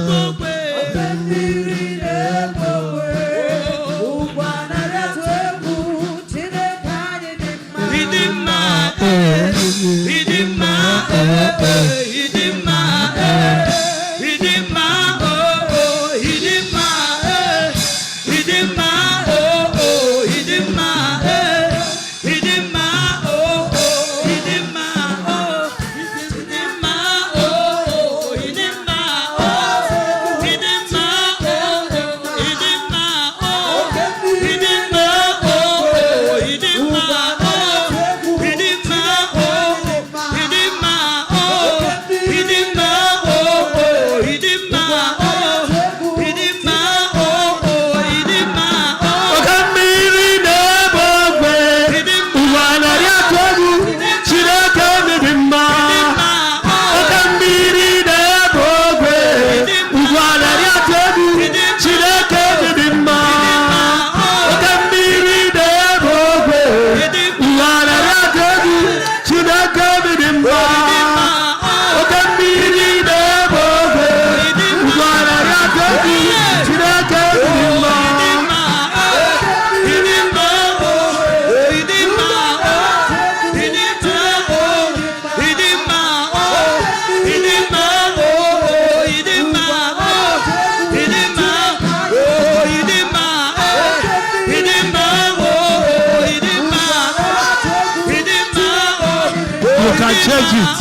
Change it.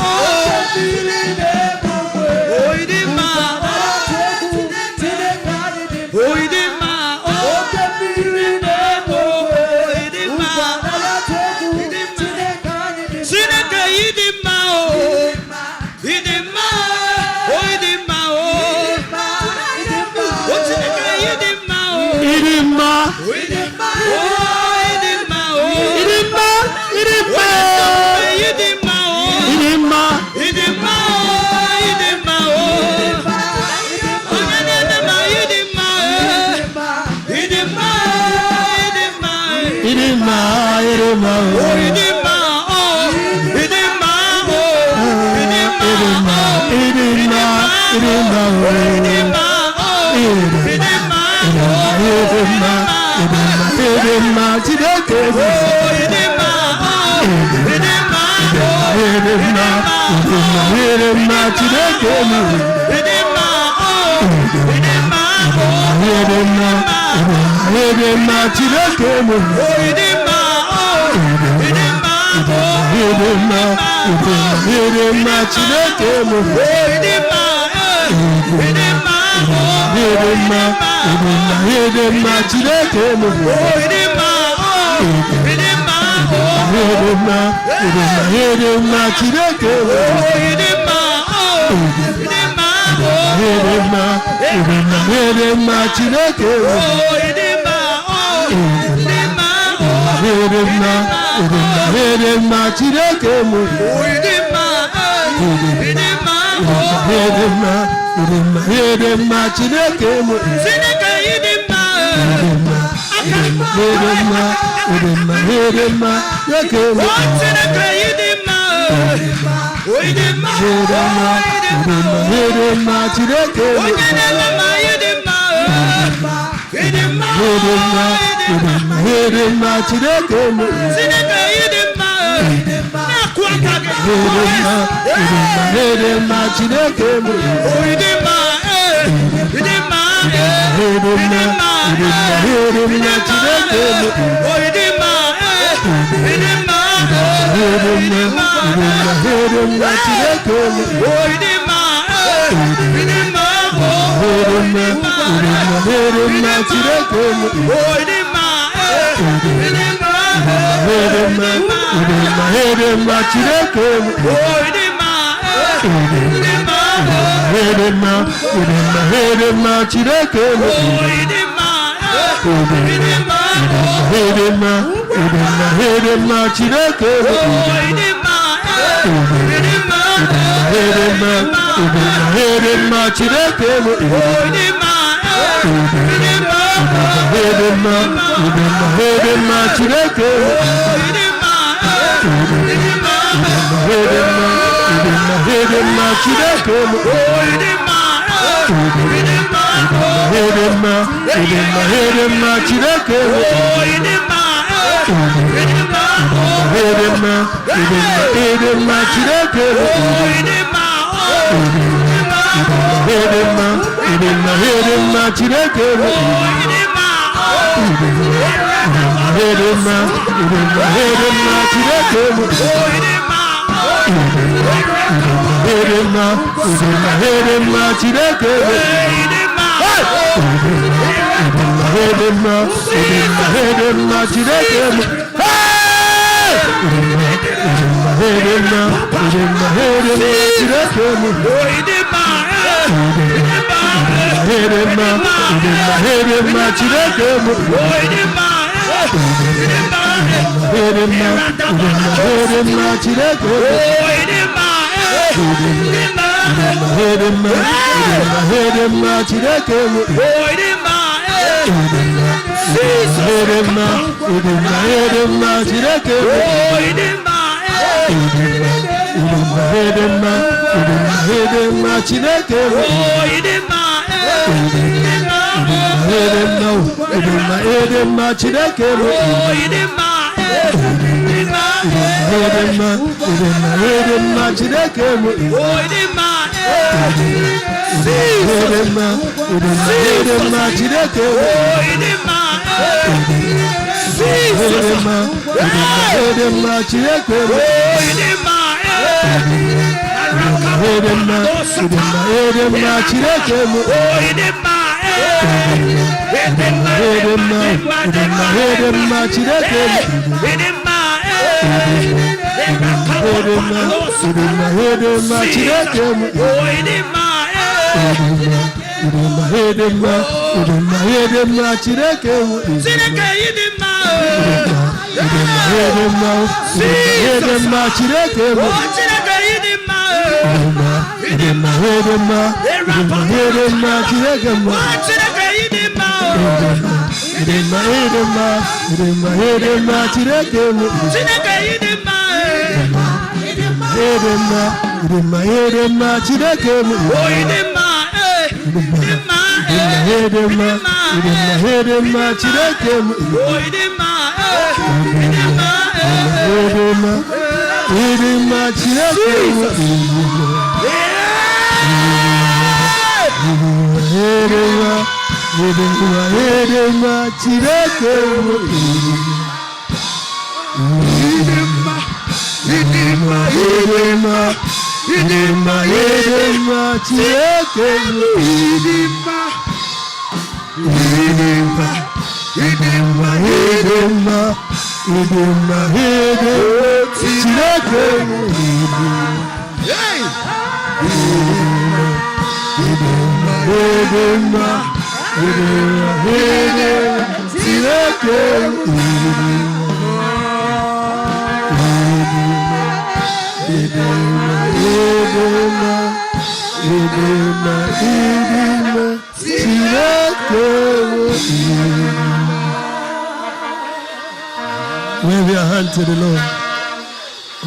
Wave your hand to the Lord.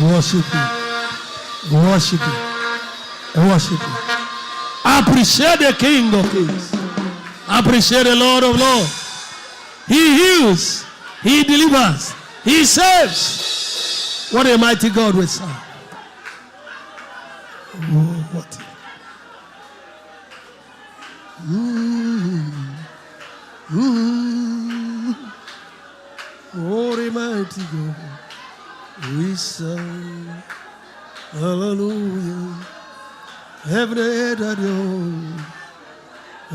Worship Him. Worship Him. Worship Him. Appreciate the King of Kings. Appreciate the Lord of Lords. He heals. He delivers. He saves. What a mighty God we serve. Oh, what? What a mighty God we serve. Hallelujah. Heaven and earth adore.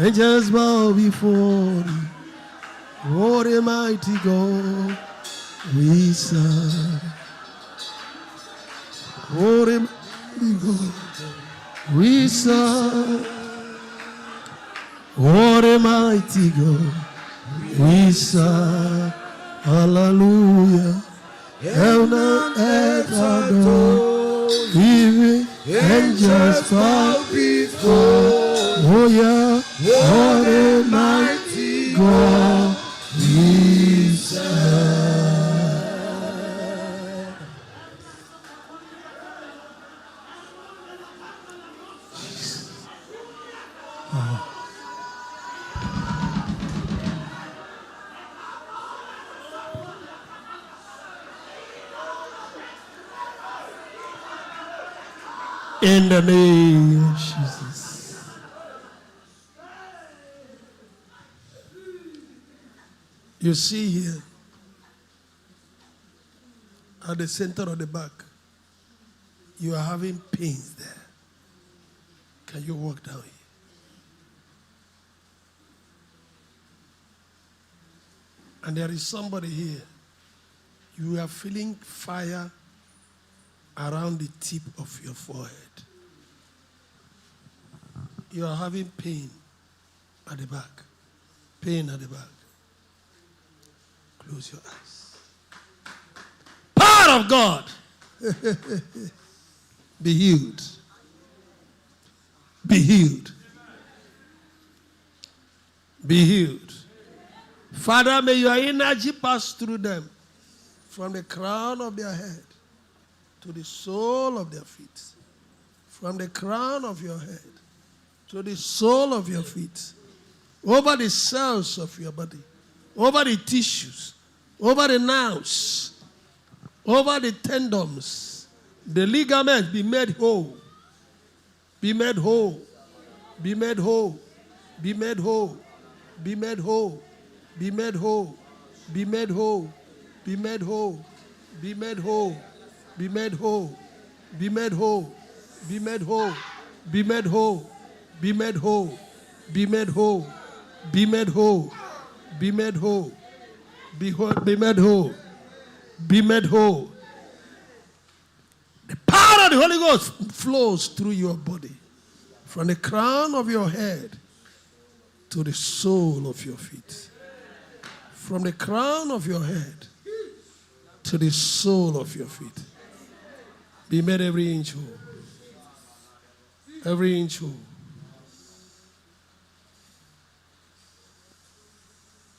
Angels bow before thee. What a mighty God we serve. What a mighty God we serve. What a mighty God we serve. Hallelujah. Heaven and earth adore. Even angels bow before. Oh yeah, What a mighty God we serve. in the name of Jesus. You see here, at the center of the back, you are having pains there. Can you walk down here? And there is somebody here. You are feeling fire around the tip of your forehead. You are having pain at the back. Pain at the back. Close your eyes. Power of God. Be healed. Be healed. Be healed. Father, may your energy pass through them from the crown of their head to the sole of their feet. From the crown of your head to the sole of your feet. Over the cells of your body. Over the tissues. Over the nerves. Over the tendons. The ligaments be made whole. Be made whole. Be made whole. Be made whole. Be made whole. Be made whole. Be made whole. Be made whole. Be made whole. Be made whole. Be made whole. Be made whole. Be made whole. Be made whole. Be made whole. Be made whole. Be made whole. Be made whole. Be made whole. The power of the Holy Ghost flows through your body. From the crown of your head to the sole of your feet. From the crown of your head to the sole of your feet. Be made every inch whole. Every inch whole.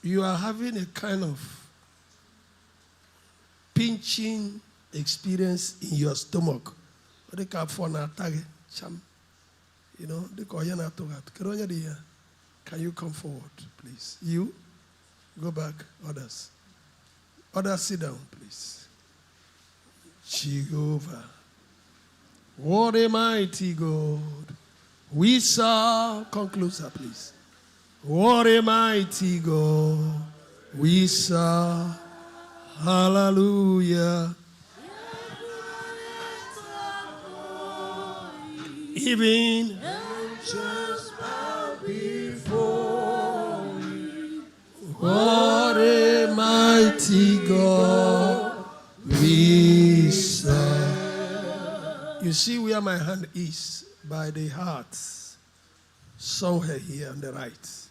You are having a kind of pinching experience in your stomach. What they call for an attack. You know, they call you not to have. Can you come forward, please? You, go back. Others. Others, sit down, please. Jehovah. What a mighty God we serve. Come closer, please. What a mighty God we serve. Hallelujah. Even Angels bow before you. what a mighty God we serve. You see where my hand is? By the heart. Somewhere here on the right.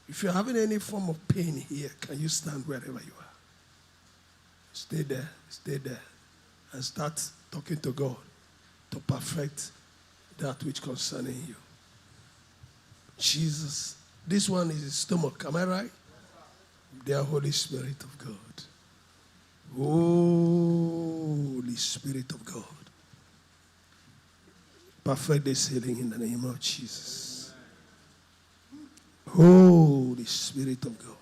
If you're having any form of pain here, can you stand wherever you are? Stay there, and start talking to God to perfect that which concerning you. Jesus, this one is his stomach, am I right? The Holy Spirit of God. Holy Spirit of God. Perfect this healing in the name of Jesus. Holy Spirit of God.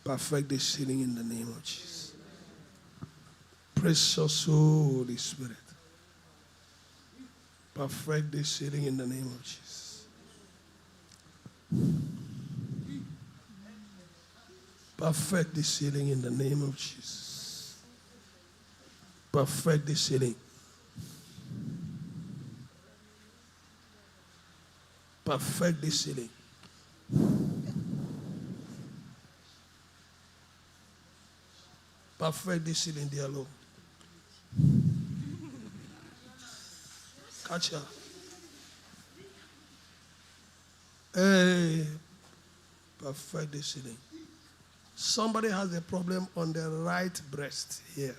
Perfect this healing in the name of Jesus. Precious Holy Spirit. Perfect this healing in the name of Jesus. Perfect this healing in the name of Jesus. Perfect this healing. Perfect this healing. Perfect this healing, dear Lord. Catch her. Hey, perfect this healing. Somebody has a problem on the right breast here.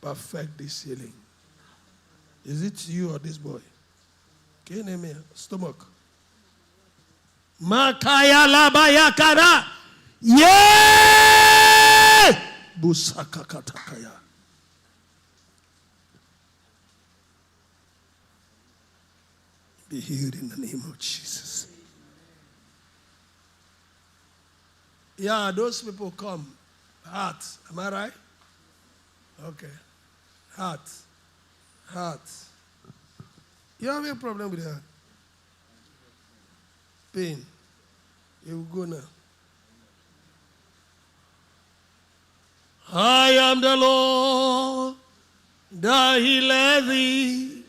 Perfect this healing. Is it you or this boy? Can you name me? Stomach. Makaya labaya kara. Yeah! Busaka katakaya. Be healed in the name of Jesus. Yeah, those people come. Heart. Am I right? Okay. Heart. You have a problem with that? Pain. You will go now. I am the Lord that healeth thee.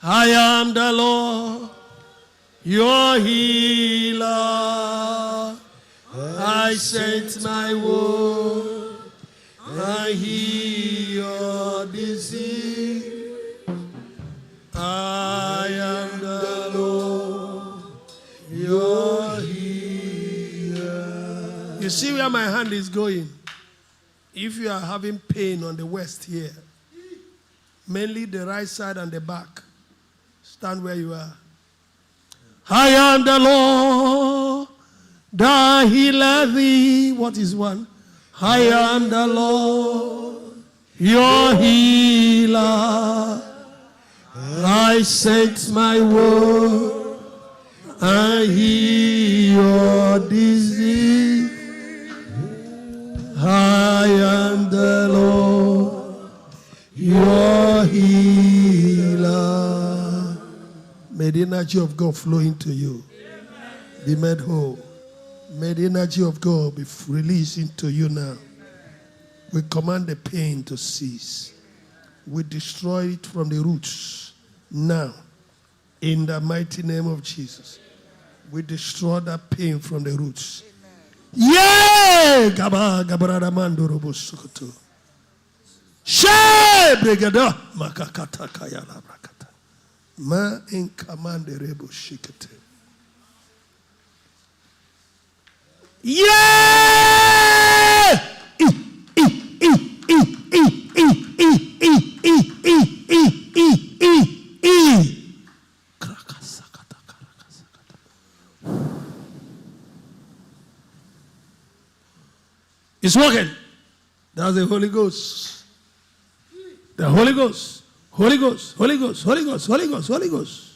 I am the Lord, your healer. I sent my word, I heal your disease. I am the Lord, your healer. You see where my hand is going? If you are having pain on the west here, mainly the right side and the back, stand where you are. I am the Lord that healeth thee. What is one? I am the Lord, your healer. I sent my word, I heal your disease. I am the Lord, your healer. May the energy of God flow into you. Be made whole. May the energy of God be released into you now. We command the pain to cease. We destroy it from the roots now. In the mighty name of Jesus. We destroy that pain from the roots. Yeah! Gaba gabarada mando robo sukuto. She brigada makakata kaya la brakata. Ma in command rebo shikete. Yeah! It's working. That's the Holy Ghost. The Holy Ghost. Holy Ghost. Holy Ghost. Holy Ghost. Holy Ghost. Holy Ghost.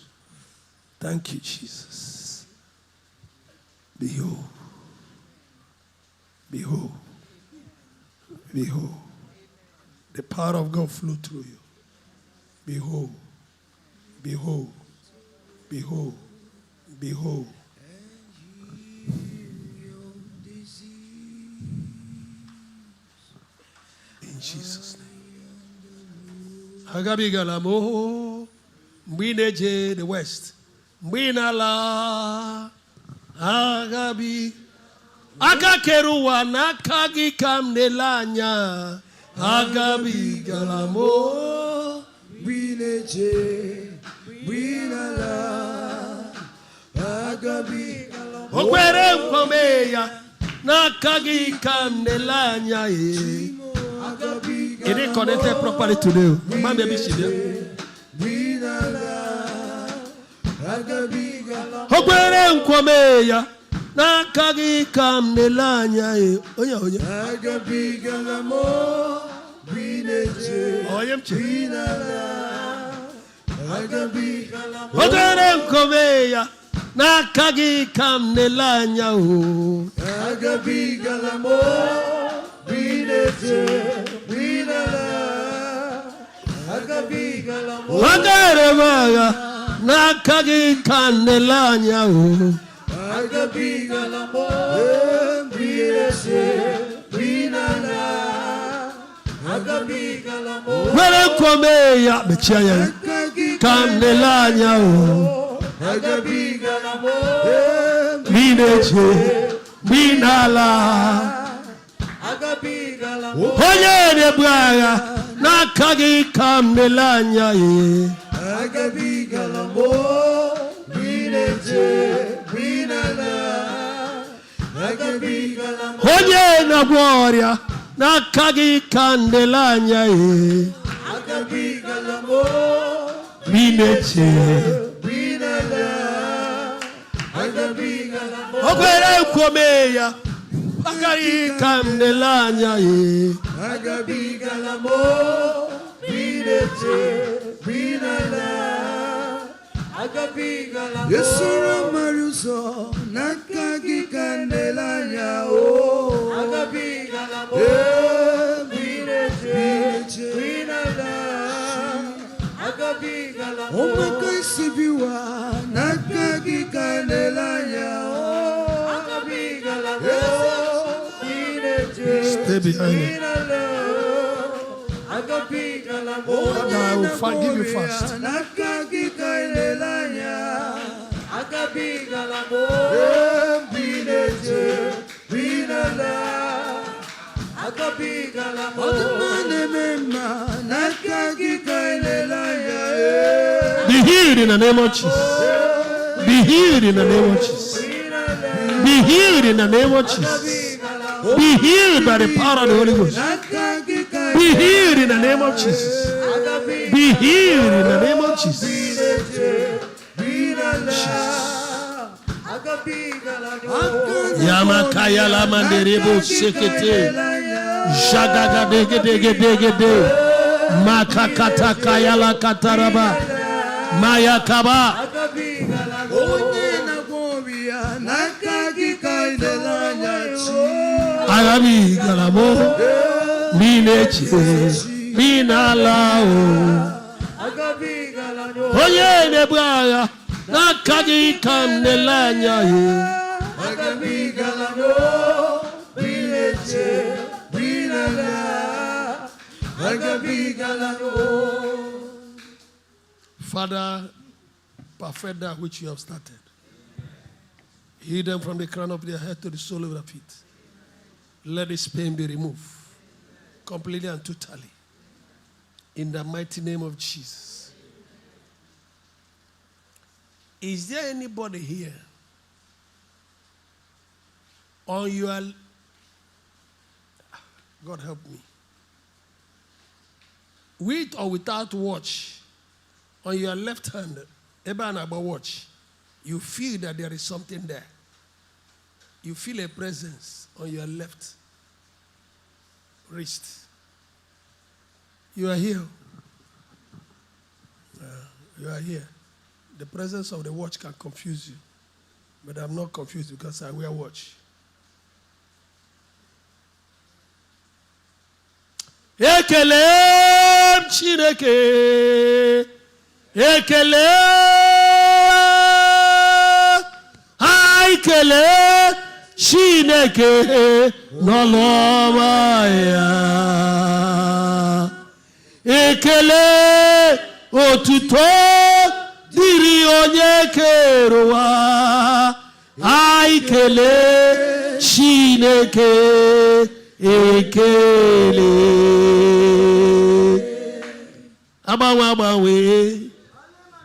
Thank you, Jesus. Behold. Behold. Behold. The power of God flew through you. Behold. Behold. Behold. Behold. In Jesus' name. Hagabi galamo. Mbineje the west. Mbinala. Hagabi. Akakeruwa nakagi kamnelanya. Hagabi galamo. Mbineje. Mbinala. Hagabi galamo. Okwere mkomeya. Nakagi kamnelanya. It is connected properly today. Man, baby, she did. Okwere mkomeya. Nakagi kamnelanya. Oya, oya. Hagabi galamo. Mbineje. Oya, mche. Hagabi galamo. Okwere mkomeya. Nakagi kamnelanya. Hagabi galamo. Mbineje. Wagaremaga nakagi kanelanya Agabi galamo mbiese binana Agabi galamo wele komeya bechiaya kanelanya Agabi galamo bineje binala Agabi galamo oye ne bwaga nakagi kamnelanya Agabi galamo bineje binana Agabi galamo oye na gloria nakagi kanelanya Agabi galamo Bineche. Okwere komeya. Agari kandelanya ye. Agabigalamo. Bineche. Binala. Agabigalamo. Yesura Maruso. Nakagi kandelanya o. Agabigalamo. Bineche. Binala. Agabigalamo. Omakai sibiwa. Nakagi kandelanya o. Agabigalamo. Stay behind it. Agabigalamo. I will forgive you first. Agabigalamo. Bineche. Binala. Agabigalamo. Be healed in the name of Jesus. Be healed in the name of Jesus. Be healed in the name of Jesus. Be healed by the power of the Holy Ghost. Be healed in the name of Jesus. Be healed in the name of Jesus. Yamakaya la manderebo sekete. Jagaga dege dege dege de. Makakata kaya la kataraba. Mayakaba. Agabi galamo. Bineche. Binalao. Oye nebaya. Nakagi kandelanya ye. Agabigalamo. Bineche. Binala. Agabigalamo. Father, perfect that which you have started. Heal them from the crown of their head to the sole of their feet. Let this pain be removed completely and totally. In the mighty name of Jesus. Is there anybody here on your, God help me, with or without watch, on your left hand, about watch, you feel that there is something there. You feel a presence on your left wrist. You are here. You are here. The presence of the watch can confuse you. But I'm not confused because I wear watch. Ekelem Chineke. Ekele Chineke n'ọlụọma ya. Ekele otuto dịrị onye kere ụwa. Ekele Chineke ekele. Agbanwe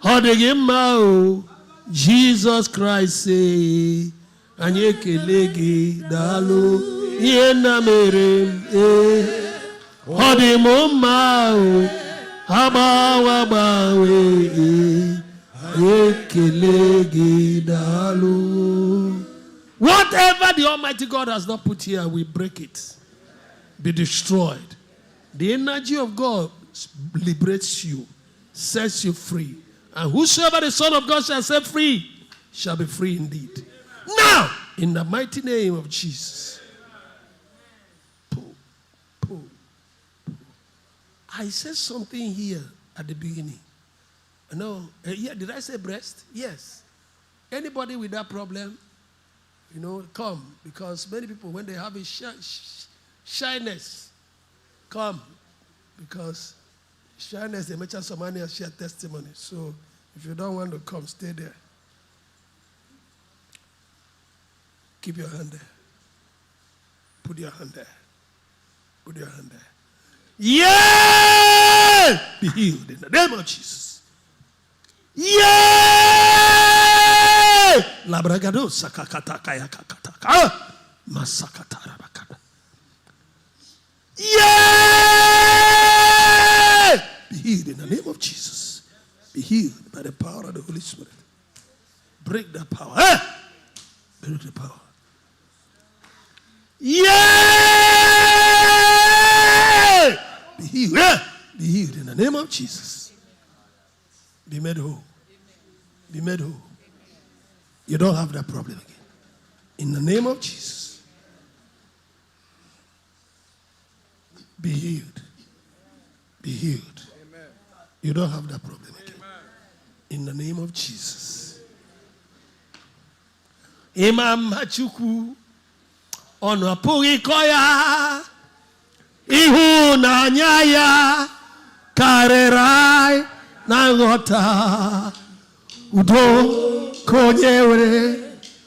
ọ dịghị mma o. Jesus Christ say, anyị ekele gị daalụ ihe nna mere m. Ọ dị m mma o. Agbanwe anyị ekele gị daalụ. Whatever the Almighty God has not put here, we break it. Be destroyed. The energy of God liberates you, sets you free. And whosoever the Son of God shall set free shall be free indeed. Now, in the mighty name of Jesus. I said something here at the beginning. No, yeah, did I say breast? Yes. Anybody with that problem, come. Because many people, when they have a shyness, come. Because shyness, they mention some money and share testimony. So if you don't want to come, stay there. Keep your hand there. Put your hand there. Put your hand there. Yeah! Be healed in the name of Jesus. Yeah! Labragado sakakata kaya kakata. Masakata rabakata. Yeah! Be healed in the name of Jesus. Be healed by the power of the Holy Spirit. Break the power. Hey! Break the power. Yeah! Be healed. Yeah! Be healed in the name of Jesus. Be made whole. Be made whole. You don't have that problem again. In the name of Jesus. Be healed. Be healed. Amen. You don't have that problem again. Amen. In the name of Jesus. Imam Chukwu ono purikoya ihu na nyaya karerai na ngota udo konyewe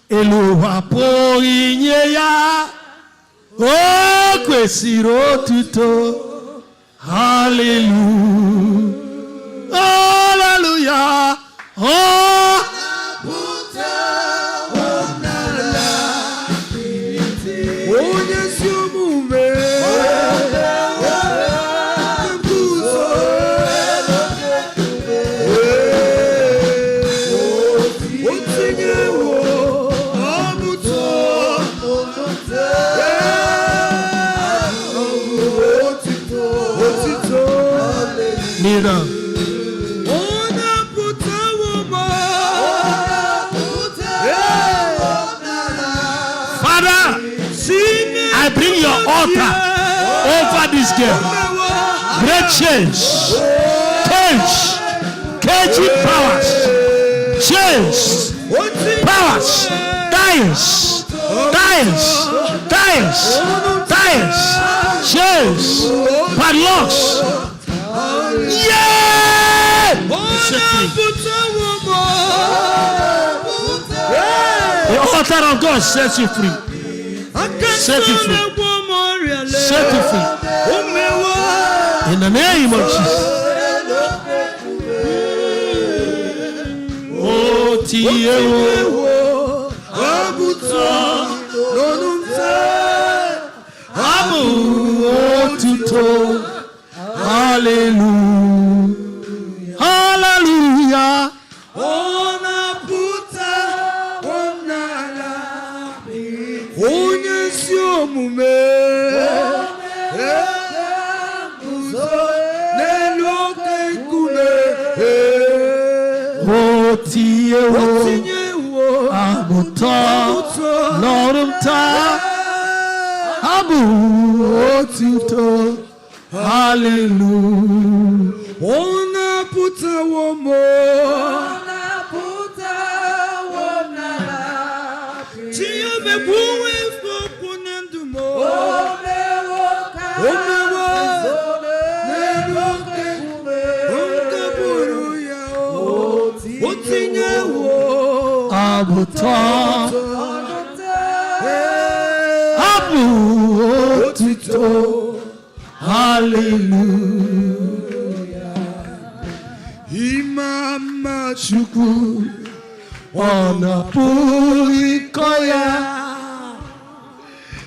eluwa poinye ya o kwesiro tuto hallelujah hallelujah oh Father, I bring your altar over this girl. Great change, caging powers, chains, powers, tires, chains, padlocks. Yeah! The altar of God sets you free. Set you free. Set you free. In the name of Jesus. Oh, Tio. Abu, oh, Tito. Hallelujah. Hallelujah. Hallelujah. Ona puta womo. Tia me buwe fopunandu mo. Omewo. Neloke kume. Onka buruya o. Otinye wo. Abuta. Abu otito. Hallelujah. Imama Chukwu ona purikoya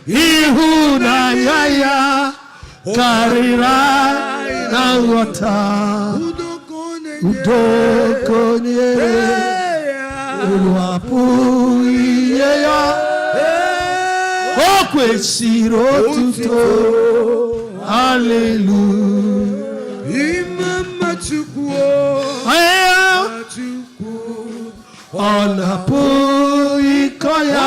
ihu na yaya karira na ngota udokonye uwapuye ya okwesiro tuto. Hallelujah. Imama Chukwu ona purikoya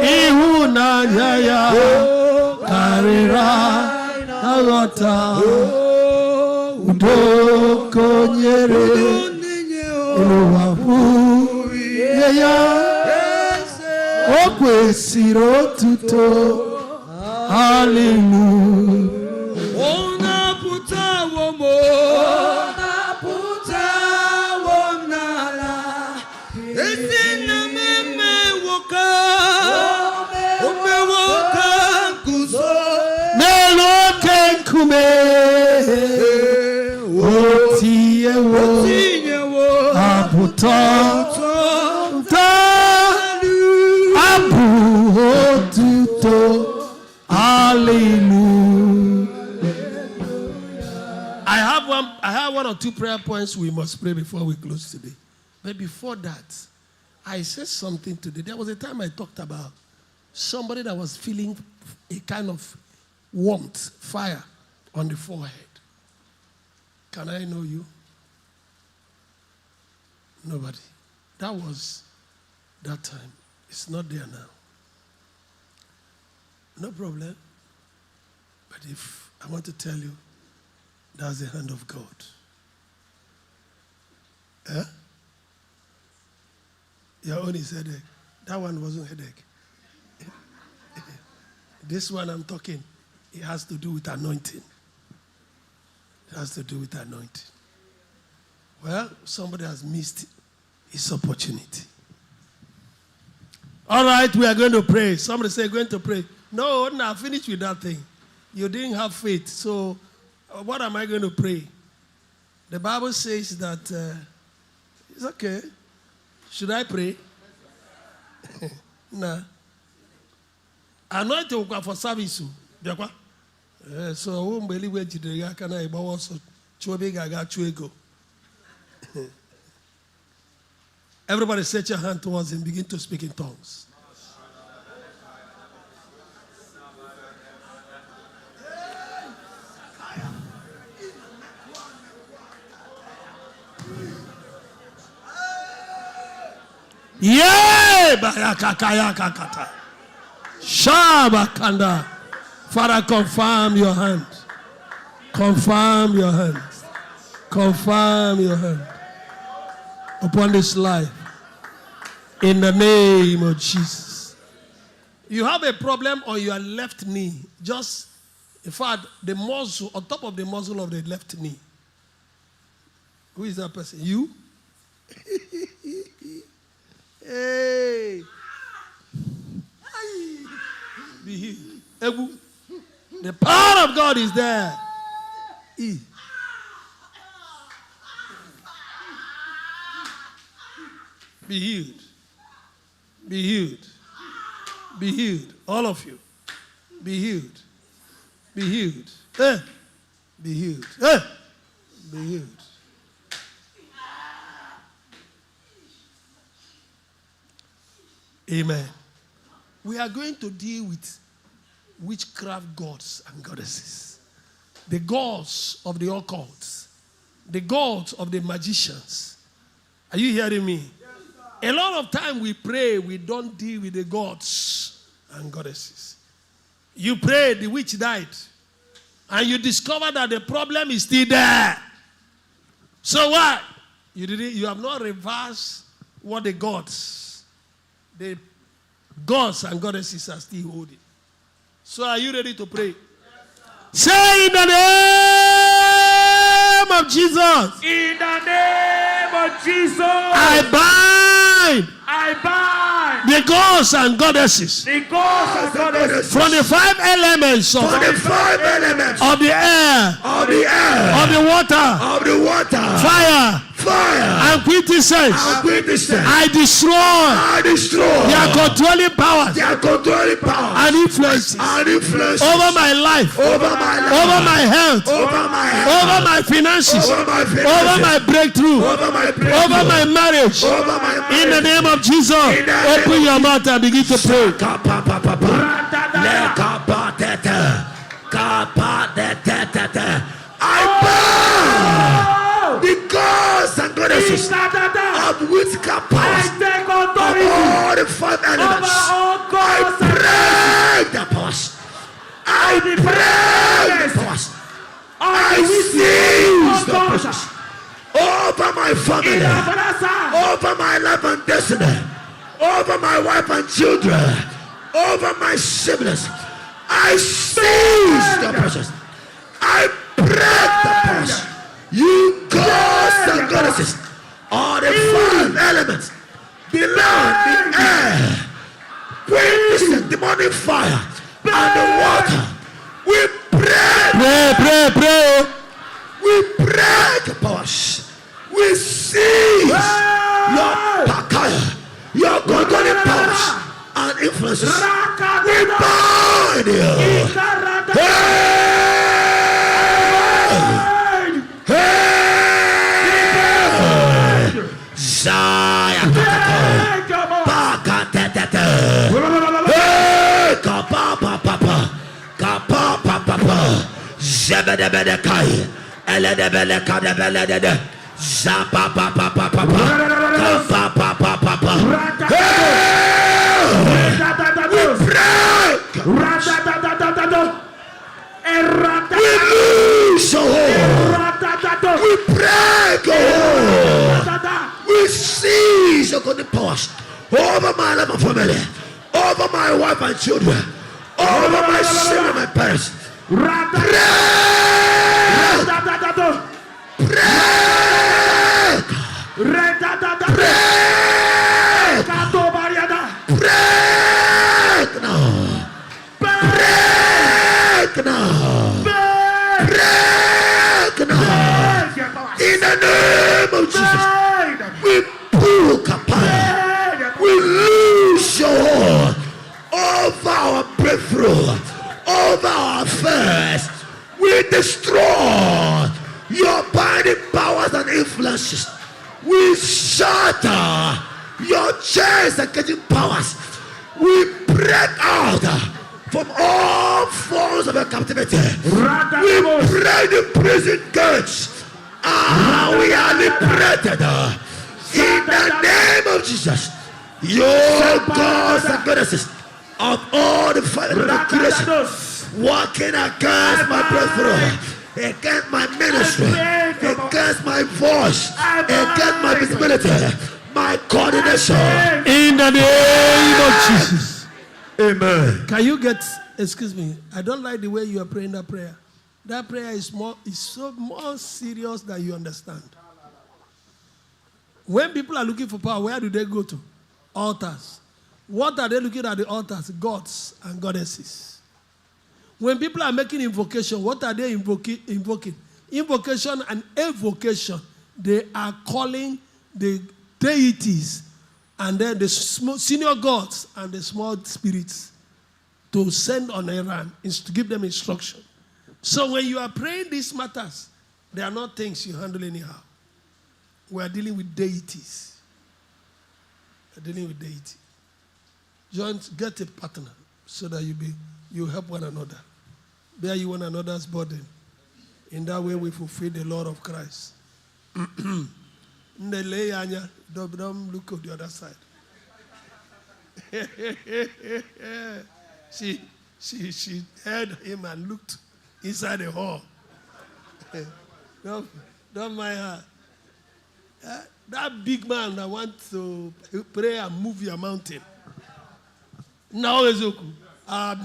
ihu na nyaya karira agota udokonyere uwapu yeya okwesiro tuto. Hallelujah. Ona puta womo. Ona puta wonala. Esina meme woka. Ome woka kuzo. Nelo kenkume. Otiye wo. Aputa. Abu otuto. Hallelujah. I I have 1 or 2 prayer points we must pray before we close today. But before that, I said something today. There was a time I talked about somebody that was feeling a kind of warmth, fire on the forehead. Can I know you? Nobody. That was that time. It's not there now. No problem. But if I want to tell you, that's the hand of God. Eh? Your own is headache. That one wasn't headache. This one I'm talking, it has to do with anointing. It has to do with anointing. Well, somebody has missed his opportunity. All right, we are going to pray. Somebody say, going to pray. No, finish with that thing. You didn't have faith. So, what am I going to pray? The Bible says that it's okay. Should I pray? Nah. Anointing for service. So, won't believe where you can I also go. Everybody set your hand towards him, begin to speak in tongues. Yeah, bayakakayakakata. Shabakanda. Father, confirm your hand. Confirm your hand. Confirm your hand upon this life. In the name of Jesus. You have a problem on your left knee. Just, in fact, the muscle, on top of the muscle of the left knee. Who is that person? You? Hey. Be healed. The power of God is there. Be healed. Be healed. Be healed. All of you. Be healed. Be healed. Be healed. Be healed. Amen. We are going to deal with witchcraft gods and goddesses. The gods of the occult. The gods of the magicians. Are you hearing me? A lot of time we pray, we don't deal with the gods and goddesses. You pray, the witch died. And you discover that the problem is still there. So what? You have not reversed what the gods and goddesses are still holding. So are you ready to pray? Say in the name of Jesus. In the name of Jesus. I bind the gods and goddesses. The gods and goddesses. From the 5 elements of the air. Of the water. Fire. And quintessence. I destroy their controlling powers and influences over my life, over my health, over my finances, over my breakthrough, over my marriage. In the name of Jesus, open your mouth and begin to pray. The gods and goddesses of witchcraft powers of all the 5 elements. I break the powers. I break the powers. I seize the powers over my family, over my life and destiny, over my wife and children, over my siblings. I seize the powers. I break the powers. You gods and goddesses are the 5 elements below the air, wind, the demonic fire, and the water. We pray. We break the powers. We seize your pakaya, your controlling powers and influences. We bind you. Hey! Zebedebedekai, Eledebelekadebelede, Zapa papa papa papa papa. We break. We lose your hold. We break your hold. We seize your good powers over my life and family, over my wife and children, over my son and my parents. Break. Break now. Break now. Break now. In the name of Jesus, we pull kapaya. We lose your hold over our breakthrough, over our affairs. We destroy your binding powers and influences. We shatter your chains and getting powers. We break out from all forms of captivity. We break the prison gates. We are liberated in the name of Jesus. Your gods and goddesses of all the creation working against my breakthrough, against my ministry, against my voice, against my visibility, my coordination. In the name of Jesus. Amen. Can you get, excuse me, I don't like the way you are praying that prayer. That prayer is so more serious than you understand. When people are looking for power, where do they go to? Altars. What are they looking at the altars? Gods and goddesses. When people are making invocation, what are they invoking? Invocation and evocation. They are calling the deities and then the senior gods and the small spirits to send on errand, to give them instruction. So when you are praying these matters, they are not things you handle anyhow. We are dealing with deities. We are dealing with deity. Just get a partner so that you help one another. Bear you one another's burden. In that way we fulfill the law of Christ. Don't look at the other side. She heard him and looked inside the hall. Don't mind her. That big man that wants to pray and move your mountain. Now, Ezoku, what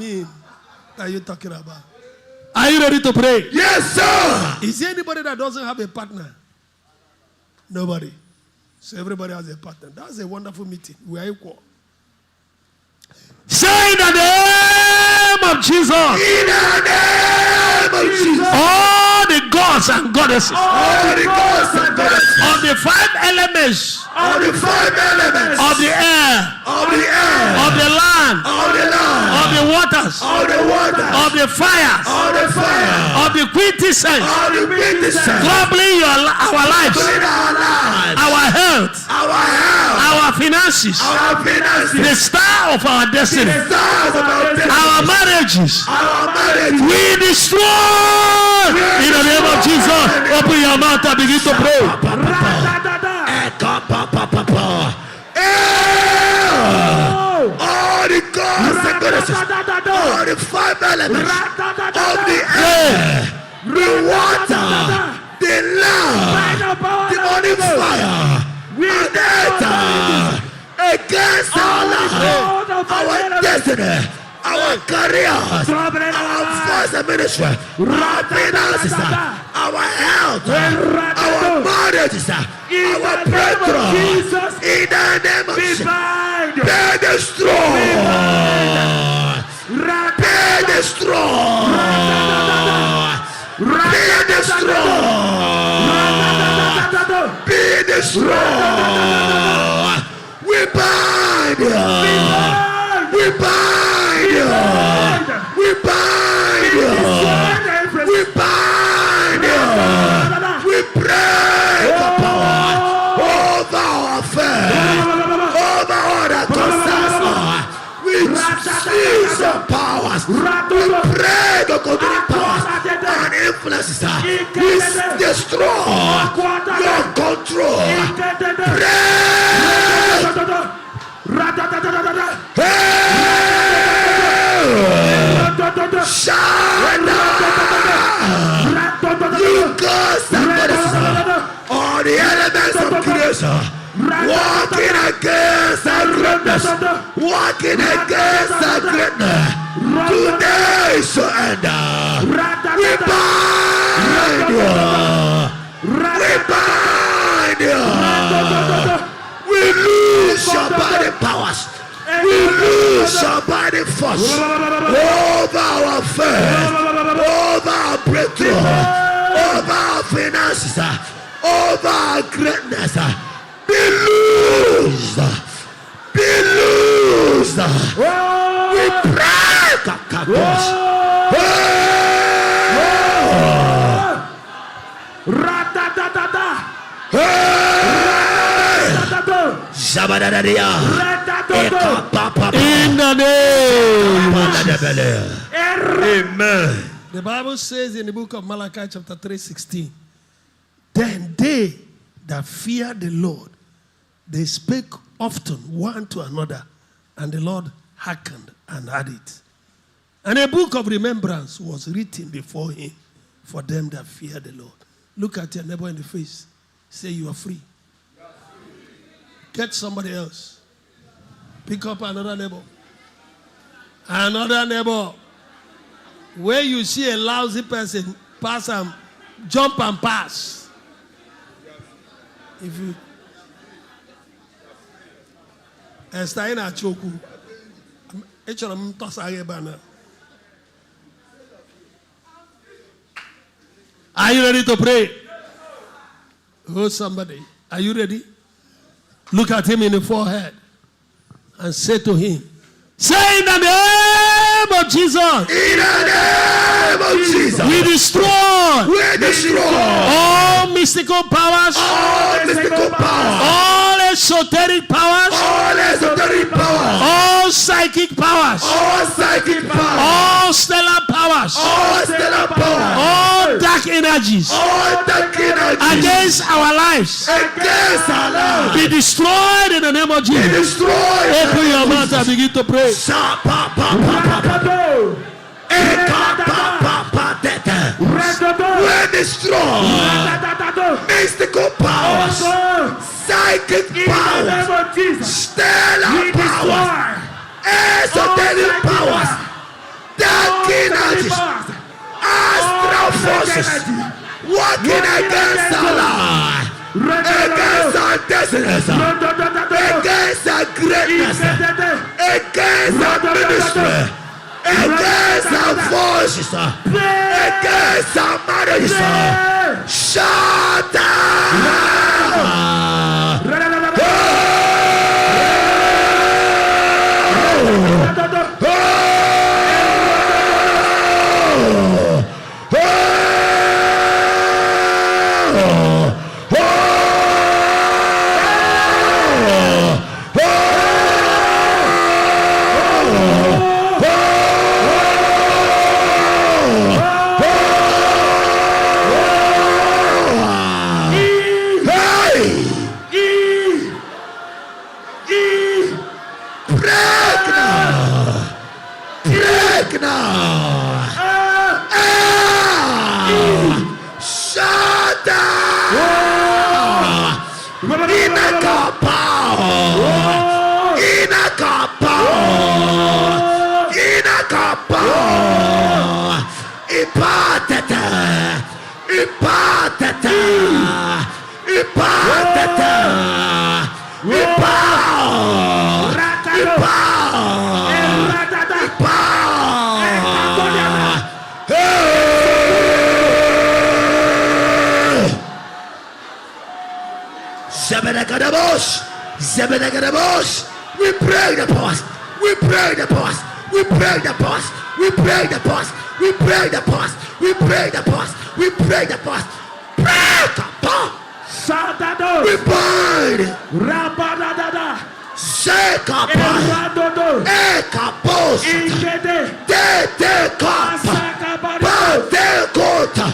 are you talking about? Are you ready to pray? Yes, sir. Is there anybody that doesn't have a partner? Nobody. So everybody has a partner. That's a wonderful meeting. We are equal. Say in the name of Jesus. In the name of Jesus. All the gods and goddesses. All the gods and goddesses. Of the five elements. Of the five elements. Of the air. Of the air. Of the land. Of the land. Of the waters. Of the waters. Of the fires. Of the fire. Of the quintessence. Of the quintessence. Troubling our lives. Our lives. Our health. Our health. Our finances. Our finances. The star of our destiny. The stars of our destiny. Our marriages. Our marriage. We destroy. In the name of Jesus. Open your mouth and begin to pray. All the gods and goddesses, all the five elements of the air, the water, the land, the only fire, and earth, against our life, our destiny, our careers, our voice and ministry, our finances, our health, our marriages, our breakthrough, in the name of Jesus, be destroyed, be destroyed, be destroyed, be destroyed. We bind you, we bind you, we bind you, we bind you, we break the power over our affairs, over all that concerns us. We seize the powers, we break the controlling powers, and influences. We destroy your control. You cause all the elements of creation walking against our greatness, walking against our greatness. Today surrender. We bind you. We bind you. We lose your body powers. We lose your body force over our faith, over our breakthrough, over our finances, over our greatness. Be loosed. Be loosed. We break our captors. In the name. Amen. The Bible says in the book of Malachi chapter 3:16, then they that fear the Lord, they spake often one to another, and the Lord hearkened and heard it. And a book of remembrance was written before him for them that fear the Lord. Look at your neighbor in the face. Say, you are free. Get somebody else. Pick up another neighbor. Another neighbor. Where you see a lousy person, pass and jump and pass. If you are you ready to pray? Oh, somebody. Are you ready? Look at him in the forehead and say to him, say in the name of Jesus. In the name of Jesus. We destroy all mystical powers. All mystical powers. All esoteric powers. All esoteric powers. All psychic powers. All psychic powers. All stellar powers. All stellar powers. All dark energies. All dark energies. Against our lives. Against our lives. Be destroyed in the name of Jesus. Be destroyed. Open your mouth and begin to pray. We destroy mystical powers, psychic powers, stellar powers, esoteric powers, dark energies, astral forces, working against our life, against our destinies, against our greatness, against our ministry, against our voices, against our marriages. Shut we break the past. We break the past. We break the past. We break the past. We break the past. We break the past. We break the past. Break the past. We bind. Shake up. Ekapos. Te kapa. Te kota.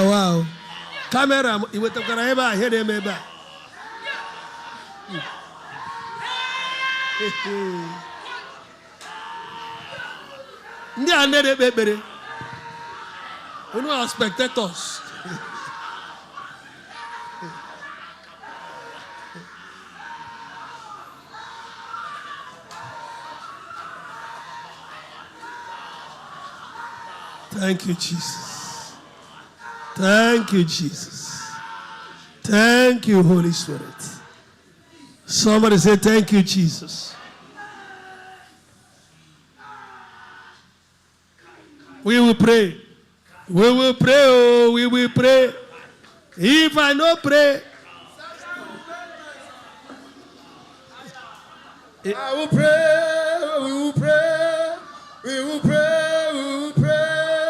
Wow. Camera, you were talking about here, maybe. We know our spectators. Thank you, Jesus. Thank you, Jesus. Thank you, Holy Spirit. Somebody say, thank you, Jesus. We will pray. We will pray. Oh, we will pray. If I no pray, I will pray. We will pray. We will pray. We will pray.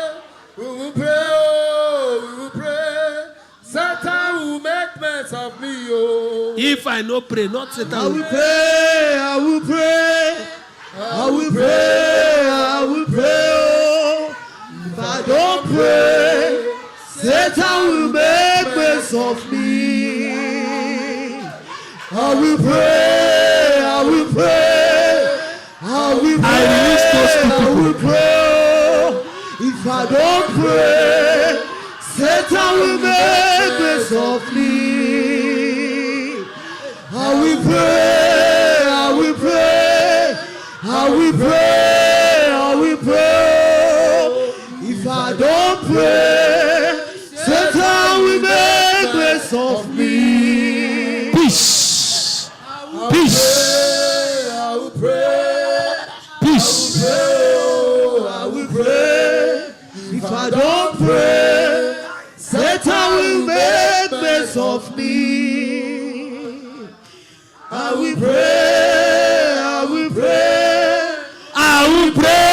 We will pray. Oh, we will pray. Satan will make mess of me. Oh, if I no pray, not Satan. I will pray. I will pray. I will pray. I will pray. Oh, if I don't pray, Satan will make mess of me. I will pray. I will pray. I will pray. I will pray. If I don't pray, Satan will make mess of me. I will pray. I will pray. I will pray. I will pray. If I don't pray, Satan will make mess of me. Peace. Peace. I will pray. Peace. I will pray. If I don't pray, Satan will make mess of me. I will pray. I will pray. I will pray.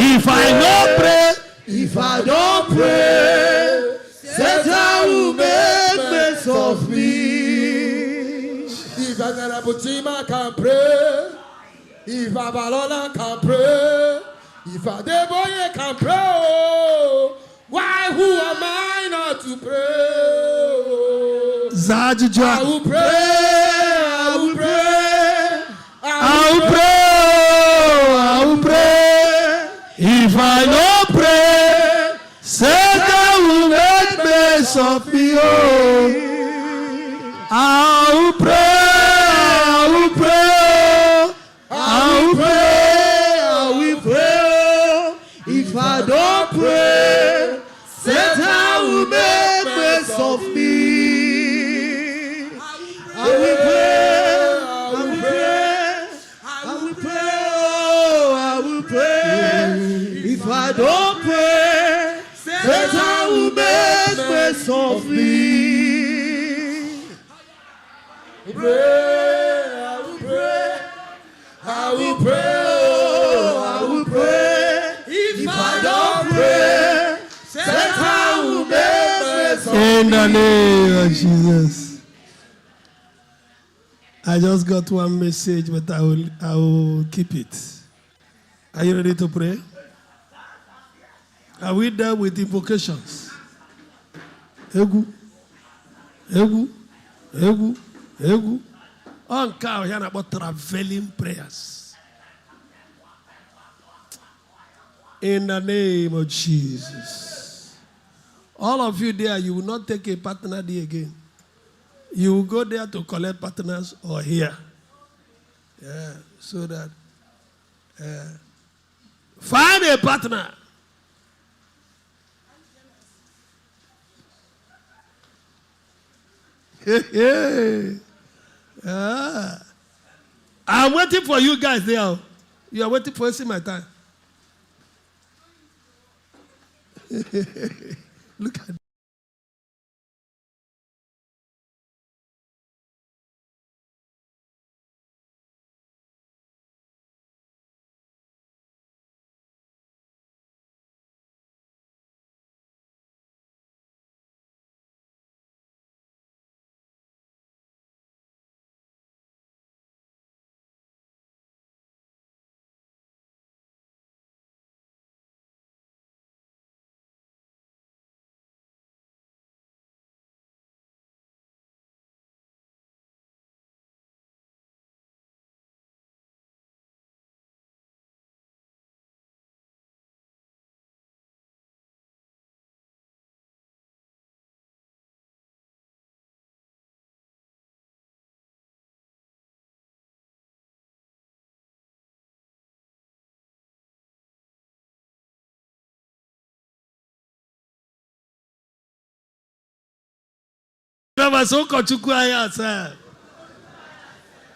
If I no pray, if I don't pray, Satan will make mess of me. If Ven.chima can pray, if Abalola can pray, if Adeboye can pray, oh, why who am I not to pray? I will pray, I will pray, I will pray, I will pray. if I no pray, Satan will make mess of me. Oh, I will pray. I will pray. I will pray, I will pray. If I don't pray, Satan will make mess of me. I will pray, I will pray, I will pray, oh, I will pray. If I don't pray, Satan will make mess of me. I will pray, I will pray, oh, I will pray. If I don't pray, Satan will make mess of me. In the name of Jesus. I just got one message, but I will keep it. Are you ready to pray? Are we done with invocations? Egu, egu, egu, egu. On cow here about traveling prayers. In the name of Jesus. All of you there, you will not take a partner there again. You will go there to collect partners or here. Yeah, so that find a partner. I'm waiting for you guys there. You are waiting for wasting my time. Look at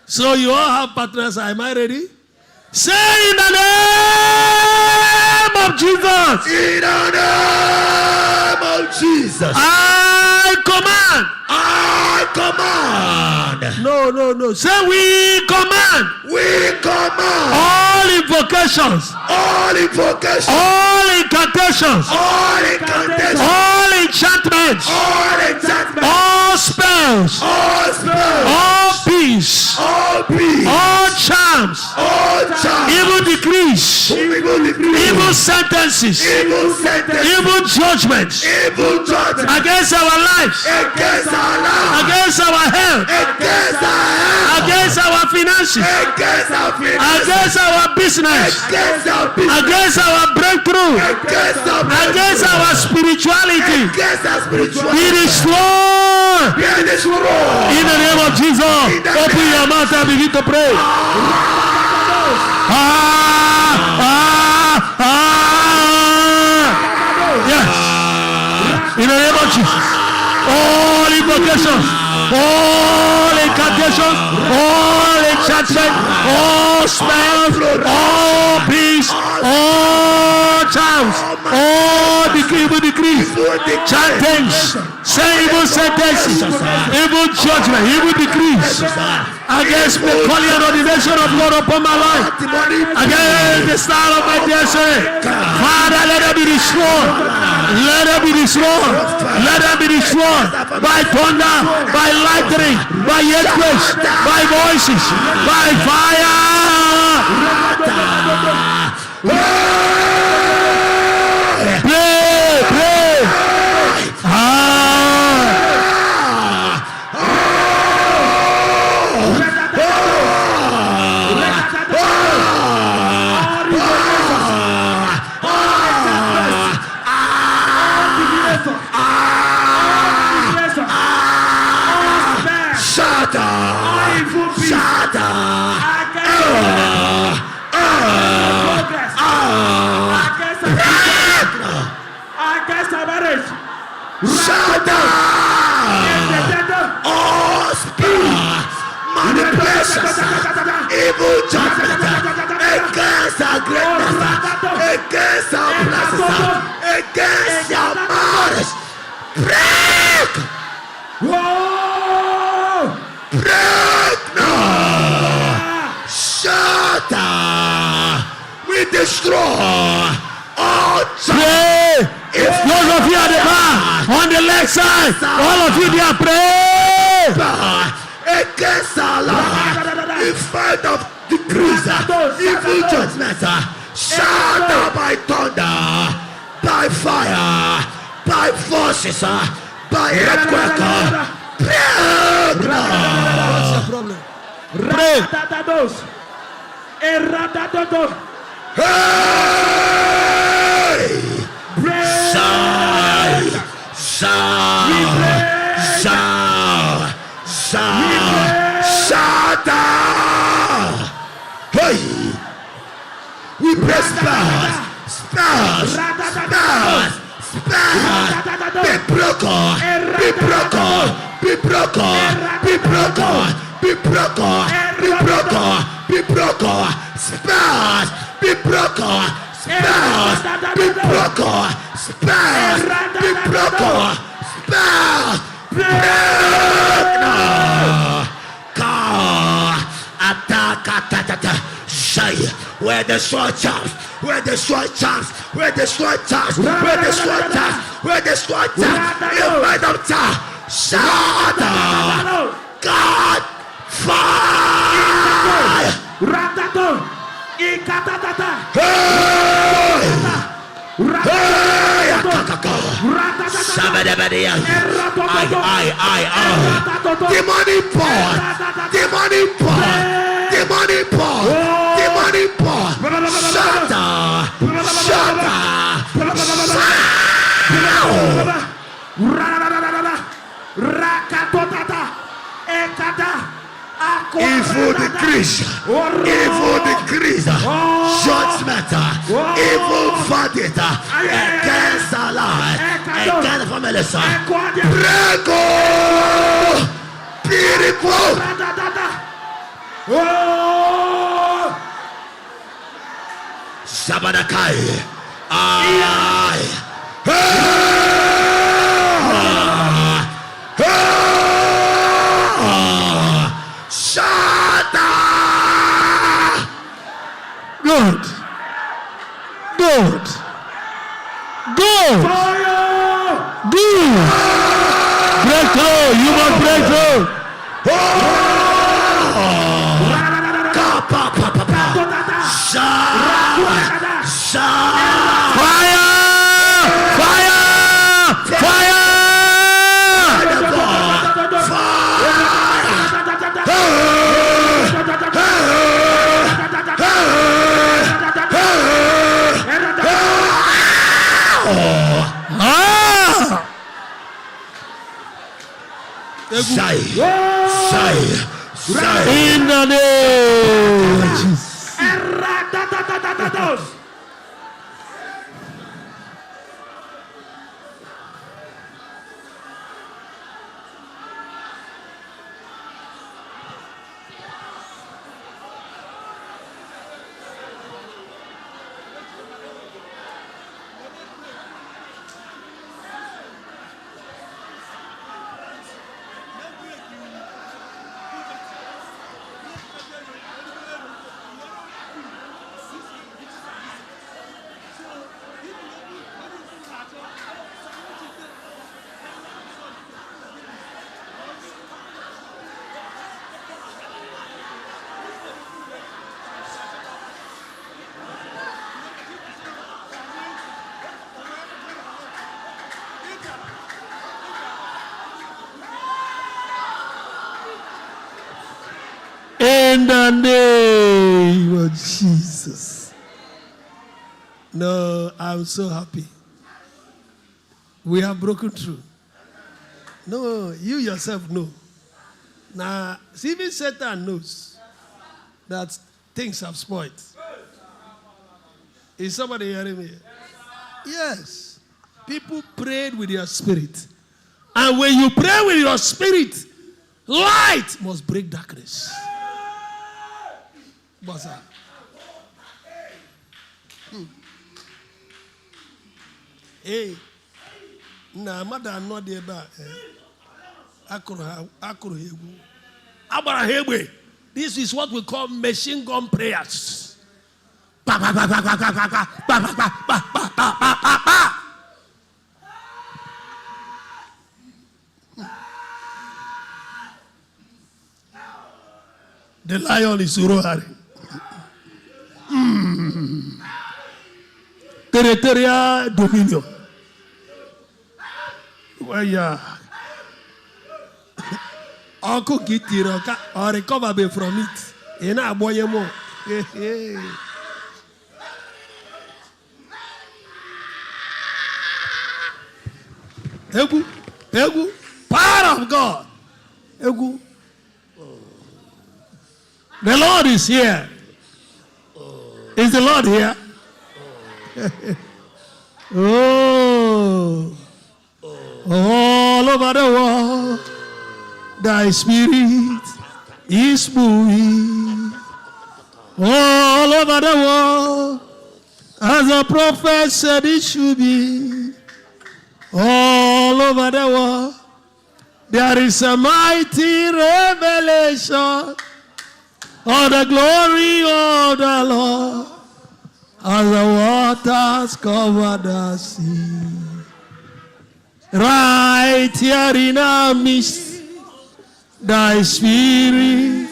so you all have partners. Am I ready? Say in the name of Jesus. In the name of Jesus. I command. I command. No. Say we command. We command. All invocations. All invocations. All incantations. All incantations. All enchantments. All enchantments. All spells. All spells. All peace. All peace. All charms. All charms. Evil decrees. Evil decrees. Evil sentences. Evil sentences. Evil judgments. Evil judgments. Against our lives. Against our lives. Against our health. Against our health. Against our finances. Against our finances. Against our business. Against our business. Against our breakthrough. Against our breakthrough. Against our spirituality. Against our spirituality. Be destroyed. Be destroyed. In the name of Jesus. Open your mouth and begin to pray. Yes. In the name of Jesus. All invocations, all incantations, all enchantment, all spells, all peace, all charms, all evil decrees, chantings, say evil sentences, evil judgment, evil decrees against the calling and ordination of God upon my life, against the star of my destiny. Father, let them be destroyed. Let them be destroyed. Let them be destroyed by thunder, by lightning, by earthquakes, by voices, by fire. Pray. Shut up! All spirit, manipulations, evil judgment against our greatness, against our blessings, against our marriage. Break! Break now! Shut up! We destroy all judgment. If those of you at the back, on the left side, all of you there, pray. Against our life, in spite of decrees, evil judgments, shout out by thunder, by fire, by forces, by earthquake. Pray. Hey! Hey! We pray spells. Be broken. Be broken. Be broken. Be broken. Be broken. Be broken. Be broken. Spells. Be broken. Spells. Be broken. Spells. Be broken. Spells. God. Attack. Say where the sword chops. Where the sword chops. Where the sword chops. Where the sword chops. Where the sword chops. You made them top. Shout God fire. Somebody else. Demonic power. Demonic power. Demonic power. Demonic power. Shut up. Shut up. Evil decrease. Evil decrease. Judgment. Evil verdict against our life. Against the family. Prego. Beautiful. Sabadakai. Good. Good. Good. Good. Breakthrough. You must break through. Fire! Fire! Fire! In the name of Jesus. In the name of Jesus. No, I'm so happy. We have broken through. No, you yourself know. Now, even Satan knows that things have spoiled. Is somebody hearing me? Yes. People prayed with your spirit. And when you pray with your spirit, light must break darkness. Basa. Hey, na mother not there ba. This is what we call machine gun prayers. The lion is roaring. Territorial dominion. Well, yeah. Uncle get or recover from it. You know, boy, more. Egu. Egu. Power of God. Egu. The Lord is here. Is the Lord here? Oh. All over the world, thy spirit is moving. All over the world, as a prophet said it should be. All over the world, there is a mighty revelation of the glory of the Lord, as the waters cover the sea. Right here in our midst, thy spirit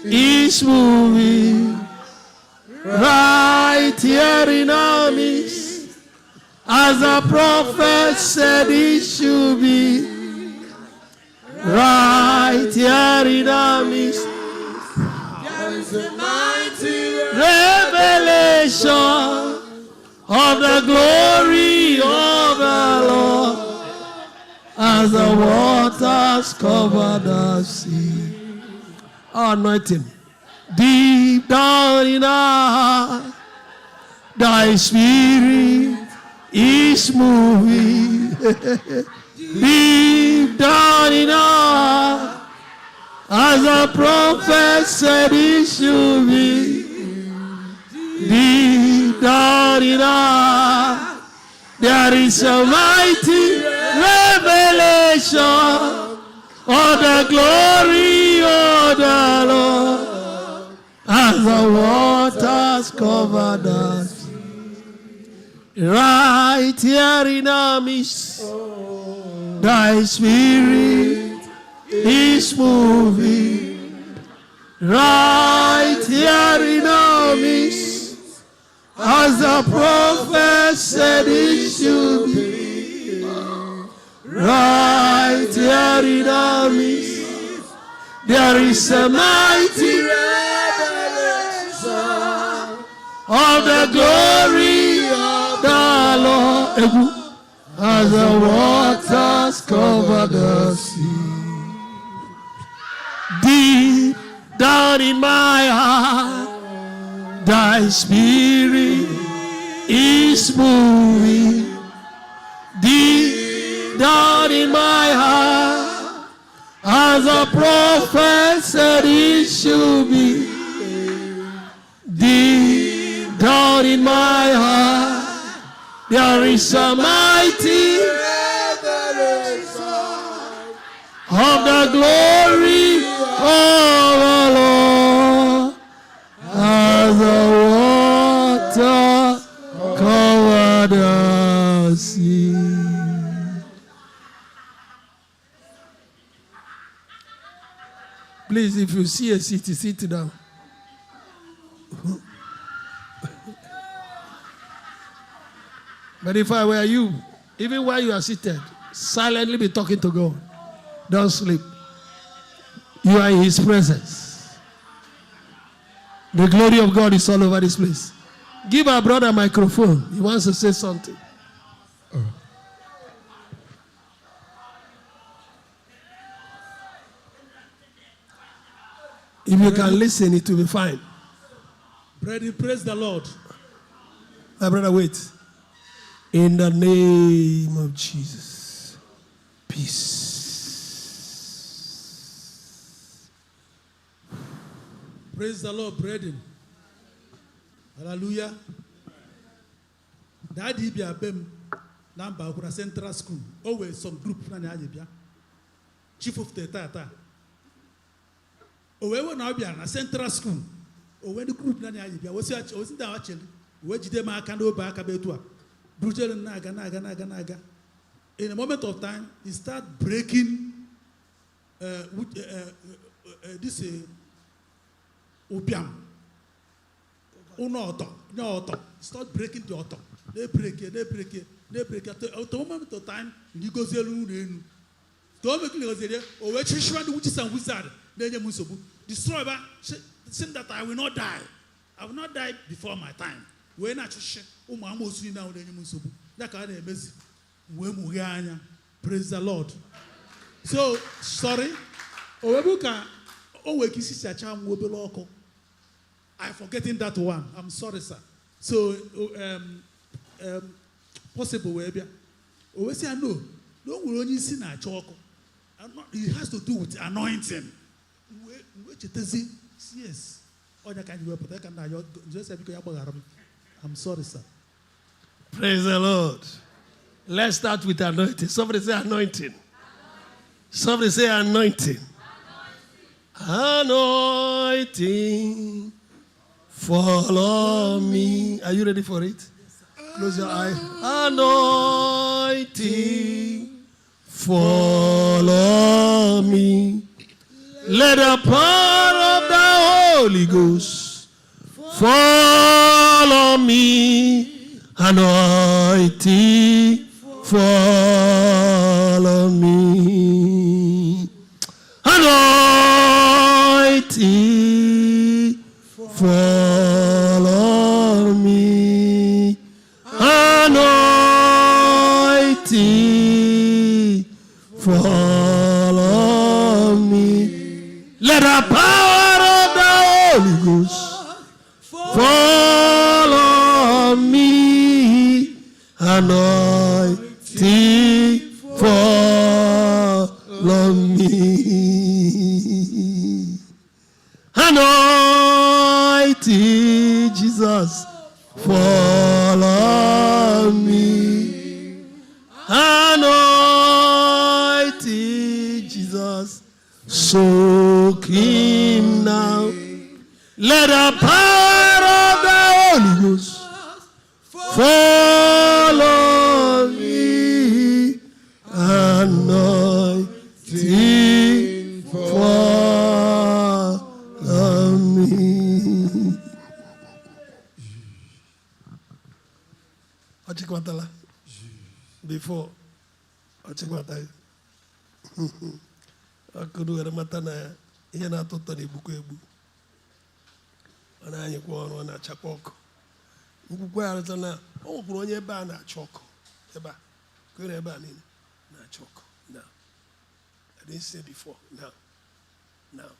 is moving. Right here in our midst, as the prophet said it should be. Right here in our midst, there is a mighty revelation of the glory of the Lord, as the waters cover the sea. Anoint him. Deep down in our heart, thy spirit is moving. Deep down in our heart, as the prophet said it should be. Deep down in our heart, there is a mighty revelation of the glory of the Lord, as the waters cover the sea. Right here in our midst, thy spirit is moving. Right here in our midst, as the prophet said it should be. Right here in our midst, there is a mighty revelation of the glory of the Lord, as the waters cover the sea. Deep down in my heart, thy spirit is moving. Deep down in my heart, as a prophet said it should be. Deep down in my heart, there is a mighty revelation of the glory of the Lord, as the water cover the sea. Please, if you see a seat, sit down. But if I were you, even while you are seated, silently be talking to God. Don't sleep. You are in His presence. The glory of God is all over this place. Give our brother a microphone. He wants to say something. If you can listen, it will be fine. Brother, praise the Lord. My brother, wait. In the name of Jesus, peace. Praise the Lord, brethren. Hallelujah. Daddy be a bem number for a central school. Always some group chief of the tata. Owe now be a central school. Owe the group na ya was in the actually. Wedge them I can do back a betua. Brutal naga. In a moment of time, he start breaking this opium. No, start breaking the auto. They break it. At the moment of time, you go there. Don't make it or which is one which is a wizard. Then you must destroy that. Saying that I will not die. I will not die before my time. When I just now, then you must that kind of message. When we are Praise the Lord. So, sorry. I'm forgetting that one. I'm sorry, sir. So, possible way. Always say no. Don't we only see na choko. It has to do with anointing. Which it is yes. I'm sorry, sir. Praise the Lord. Let's start with anointing. Somebody say anointing. Somebody say anointing. Anointing. Follow me. Are you ready for it? Close your eye. Anointing. Follow me. Let the power of the Holy Ghost follow me. Anointing, follow me. Anointing, follow me. Anointing, follow me. Let the power of the Holy Ghost follow me. Anointing, follow me. Anointing, Jesus, follow me. Anointing, Jesus, soak him now. Let the power of the Holy Ghost follow me. Anointing, follow me. Achikwatala. Before Achikwatala. Akudu eramatana yana totani buku ebu. Ana anyị kwa ọrụ na-achakwa ọkụ. Nkwukwe ya rụta na ọ nwụkwuru onye ebe a na-achọ ọkụ. Ebe a. Kwere ebe a niile na-achọ ọkụ. Now. I didn't say before. Now.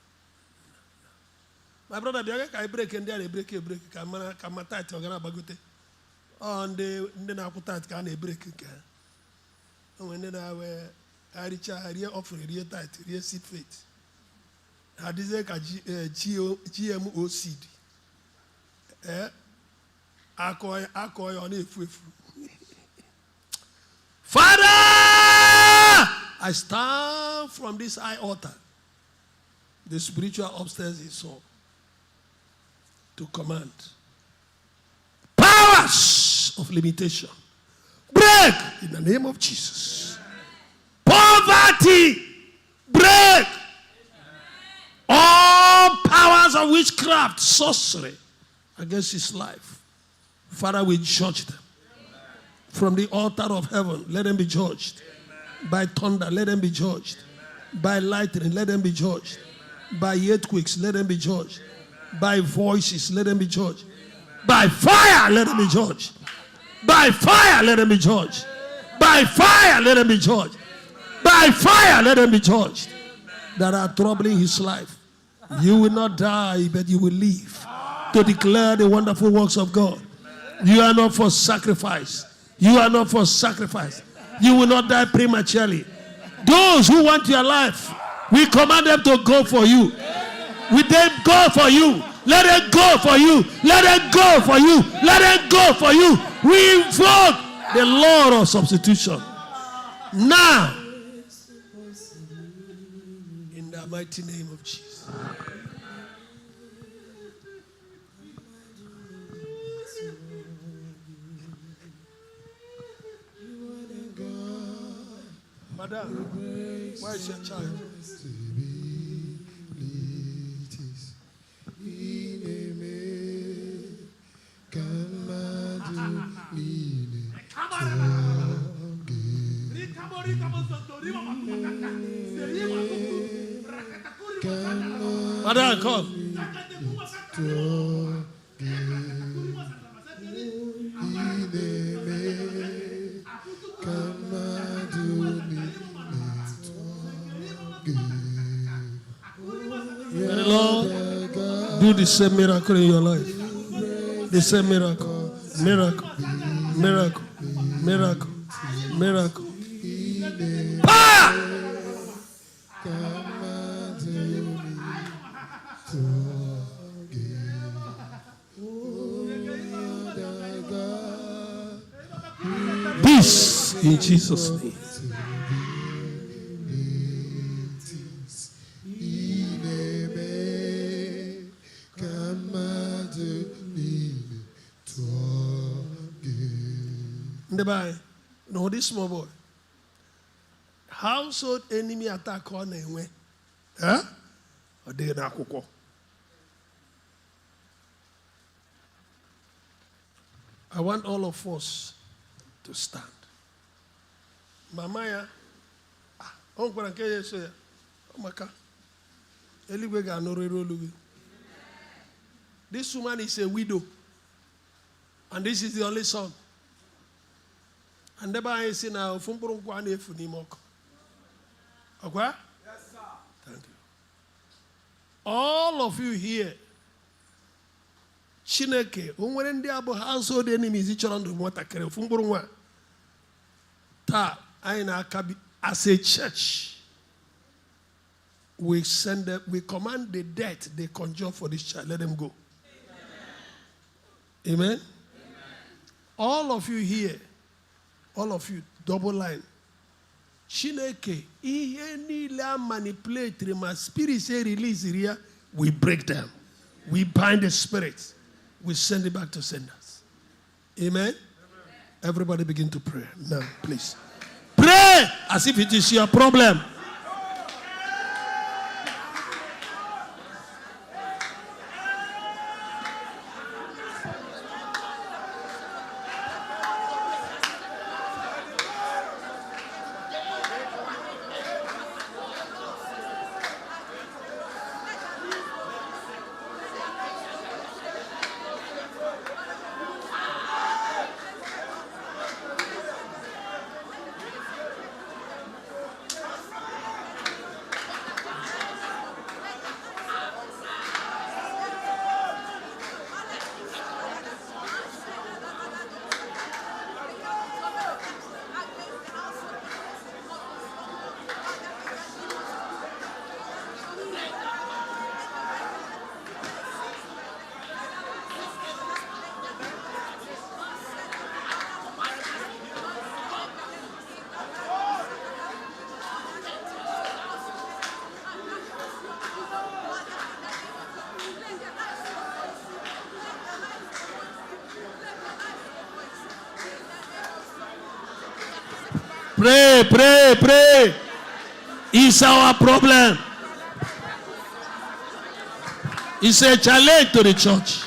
My brother, bịa ka anyị break ndị a na-ebreki ka ma tight ọ gara agbagote. Ọ ndị na-akwụ tight ka a na-ebreki nke ha. O nwere ndị na-awe arịcha rie offering rie tight rie seed faith. Ha dịzie ka GMO seed. Father, I stand from this high altar, the spiritual upstairs is so, to command powers of limitation break in the name of Jesus. Poverty break. All powers of witchcraft, sorcery against his life. Father, we judge them. From the altar of heaven, let them be judged. By thunder, let them be judged. By lightning, let them be judged. By earthquakes, let them be judged. By voices, let them be judged. By fire, let them be judged. By fire, let them be judged. By fire, let them be judged. By fire, let them be judged. That are troubling his life. You will not die, but you will live to declare the wonderful works of God. You are not for sacrifice. You are not for sacrifice. You will not die prematurely. Those who want your life, we command them to go for you. We then go for you. Let it go for you. Let it go for you. Let it go for you. We invoke the Lord of substitution. Now, in the mighty name of Jesus. Madam, where is your child? Madam, come. May the Lord do the same miracle in your life. The same miracle. Miracle. Miracle. Miracle. Miracle. Power! Peace in Jesus' name. No, this small boy. Household enemy attack on a way. Huh? Or they na kuko. I want all of us to stand. Mamaya, on kwa nke yeso ya. Omaka. Eligwe ga no rero lugi. This woman is a widow. And this is the only son. And the Bible is now fumburu kwa na efu n'ime ọkụ. Okay? Yes, sir. Thank you. All of you here, Chineke, onwere ndị abụ household enemies chọrọ ndụ nwatakịrị fumburu nwa. Ta anyị na-aka as a church, we command the death they conjure for this child. Let them go. Amen. Amen. All of you here, all of you, double line. Chineke, ihe niile manipulate my spirit say release here, we break them. We bind the spirit. We send it back to senders. Amen? Amen. Everybody begin to pray now, please. Pray as if it is your problem. Pray, pray, pray. It's our problem. It's a challenge to the church.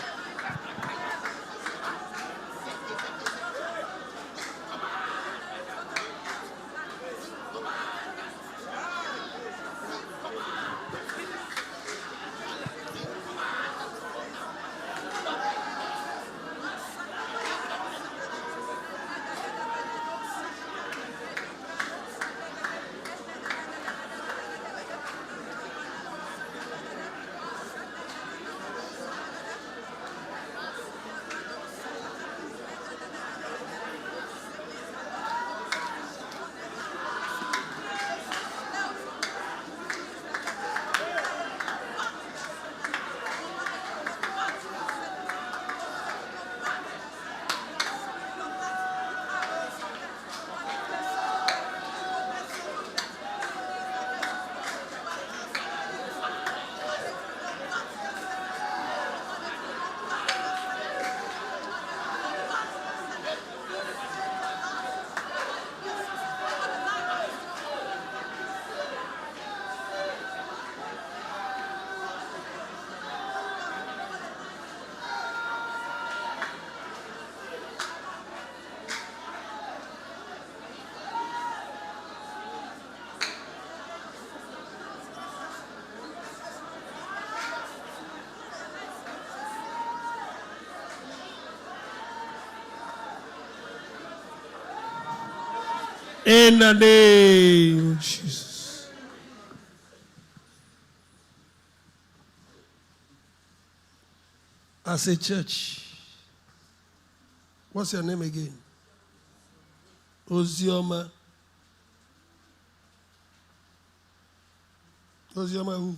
In the name of Jesus. as a church. What's your name again? Ozioma. Ozioma who?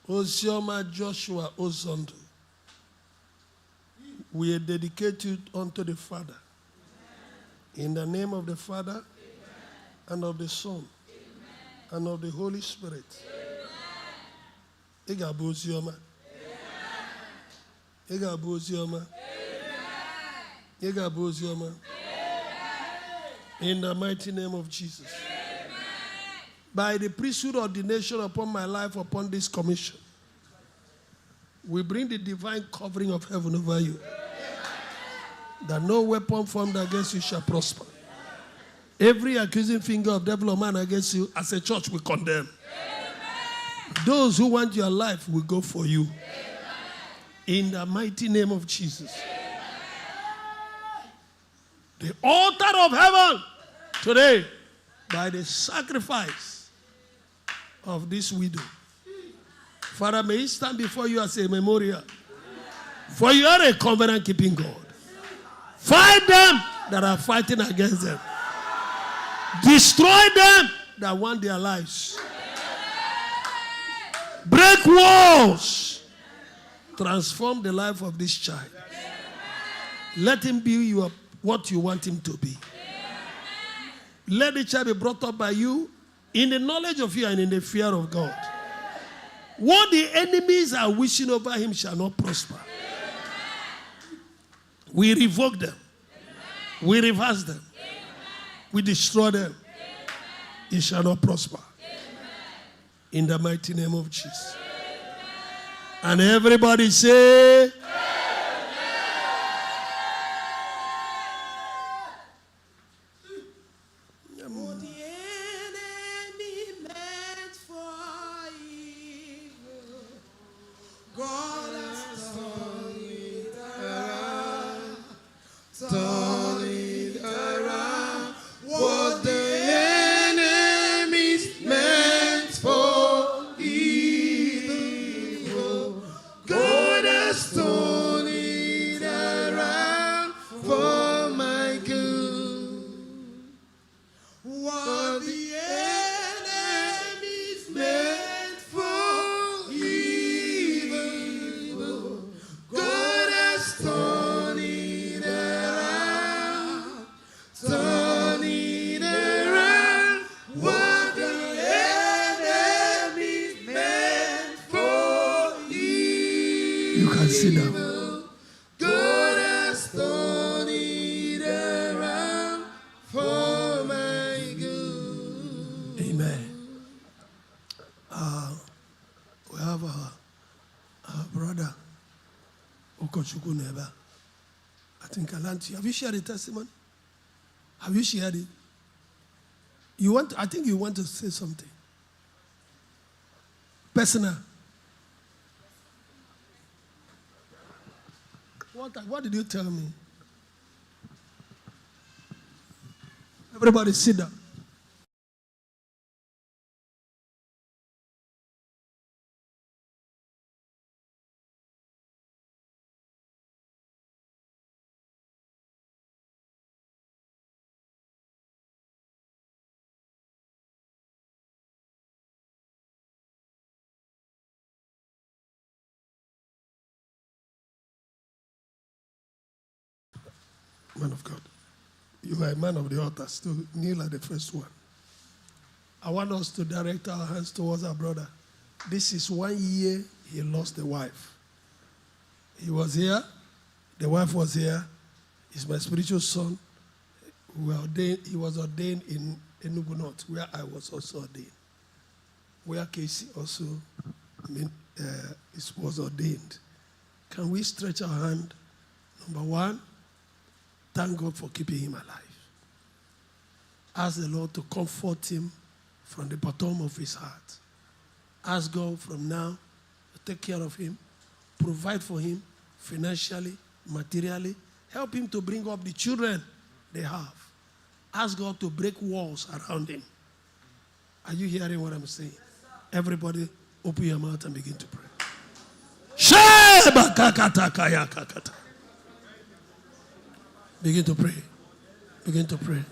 Ozioma Joshua Ozondo. We are dedicated unto the Father. In the name of the Father, and of the Son, and of the Holy Spirit. Igabu Ozioma. Igabu Ozioma. Igabu Ozioma. In the mighty name of Jesus. By the priesthood ordination upon my life, upon this commission, we bring the divine covering of heaven over you. That no weapon formed against you shall prosper. Every accusing finger of devil or man against you, as a church, we condemn. Those who want your life will go for you. In the mighty name of Jesus. The altar of heaven today, by the sacrifice of this widow. Father, may he stand before you as a memorial. For you are a covenant-keeping God. Fight them that are fighting against them. Destroy them that want their lives. Break walls. Transform the life of this child. Let him be what you want him to be. Let the child be brought up by you in the knowledge of you and in the fear of God. What the enemies are wishing over him shall not prosper. We revoke them. We reverse them. We destroy them. It shall not prosper. In the mighty name of Jesus. And everybody say, you can sit down. Amen. We have our brother Ugochukwu neighbor. I think I learned you. Have you shared the testimony? Have you shared it? I think you want to say something. Personal. What did you tell me? Everybody sit down. Man of God, you are a man of the altar, still kneel at the first one. I want us to direct our hands towards our brother. This is 1 year he lost the wife. He was here, the wife was here. He's my spiritual son. He was ordained in Enugu North, where I was also ordained. Where Casey also was ordained. Can we stretch our hand? Number one, thank God for keeping him alive. Ask the Lord to comfort him from the bottom of his heart. Ask God from now to take care of him, provide for him financially, materially, help him to bring up the children they have. Ask God to break walls around him. Are you hearing what I'm saying? Everybody, open your mouth and begin to pray. Begin to pray. Begin to pray.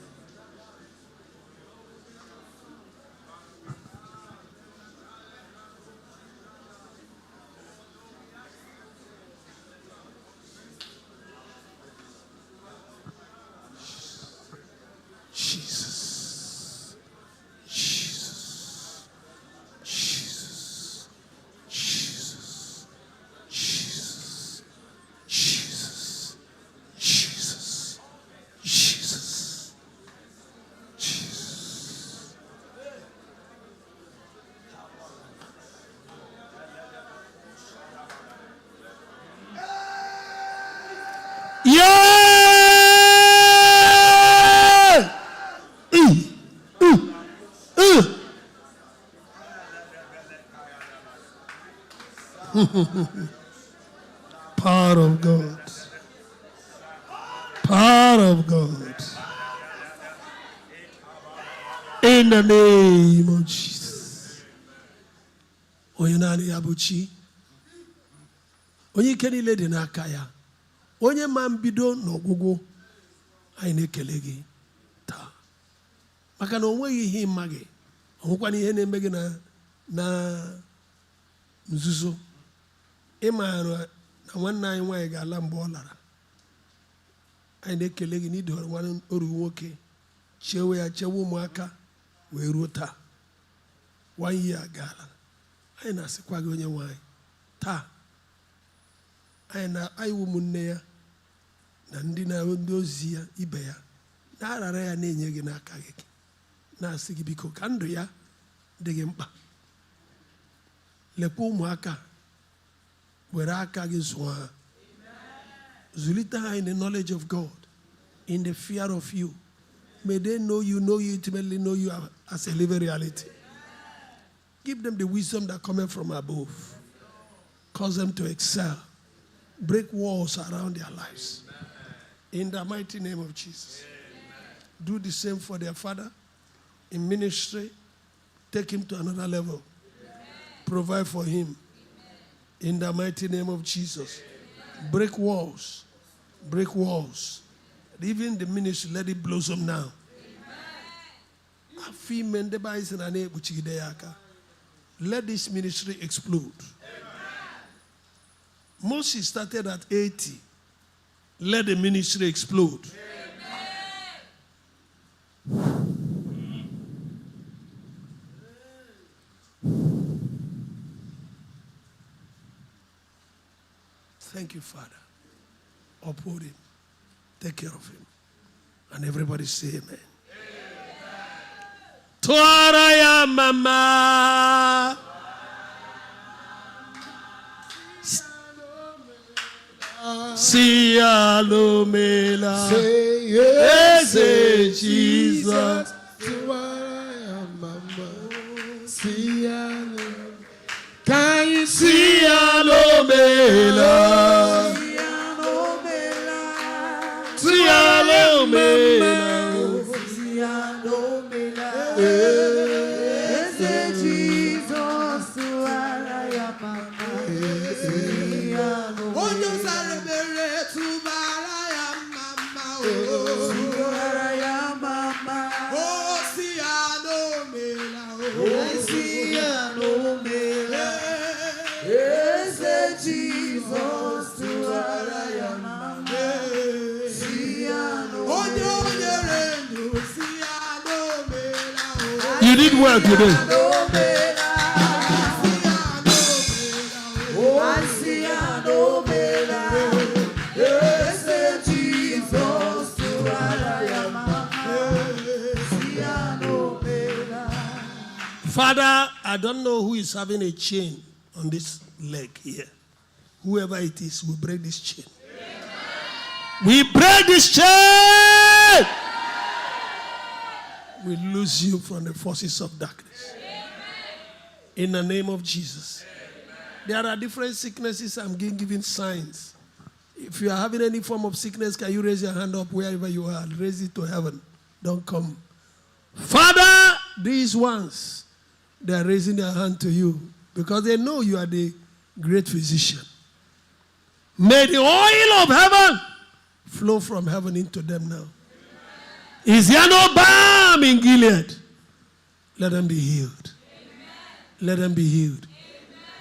Jesus. Jesus. Jesus. Jesus. Jesus. Jesus. Jesus. Jesus. Jesus. Yeah! Power of God. Power of God. In the name of Jesus. Onye nani abuchi. Onye keni ledi na akaya. Onye mambido n'ọgwụgwụ. Anyị na-ekele gị taa. Maka na onweghị ihe ịma gị. Onwekwana ihe na-eme gị na nzuzo. Ịmaara na nwanne anyị nwaanyị ga-ala mgbe ọ lara. Anyị na-ekele gị n'idu nwanne oru nwoke. Chewe ya chewe ụmụaka wee ruo taa. 1 year agaala. Anyị na-asịkwa gị onye nwaanyị taa. Anyị ụmụnne ya na ndị ozi ya ibe ya na-arara ya na-enye gị n'aka gị na-asị gị biko ka ndụ ya dị gị mkpa. Lekwa ụmụaka were aka gị zụọ ha. Zulite ha in the knowledge of God, in the fear of you. May they know you intimately, know you as a living reality. Give them the wisdom that cometh from above. Cause them to excel. Break walls around their lives. In the mighty name of Jesus. Do the same for their father in ministry. Take him to another level. Provide for him. In the mighty name of Jesus. Break walls. Break walls. Even the ministry, let it blossom now. Let this ministry explode. Moses started at 80. Let the ministry explode. Thank you, Father. Uphold him. Take care of him. And everybody say amen. Tuaraya mama. Sialomela. Say yes, Say Jesus. Tuaraya mama. Sialomela. Can you see Alomela? You did well today. Father, I don't know who is having a chain on this leg here. Whoever it is, we break this chain. We break this chain. We lose you from the forces of darkness. In the name of Jesus. There are different sicknesses. I'm giving signs. If you are having any form of sickness, can you raise your hand up wherever you are? Raise it to heaven. Don't come. Father, these ones, they are raising their hand to you because they know you are the great physician. May the oil of heaven flow from heaven into them now. Is there no balm in Gilead? Let them be healed. Let them be healed.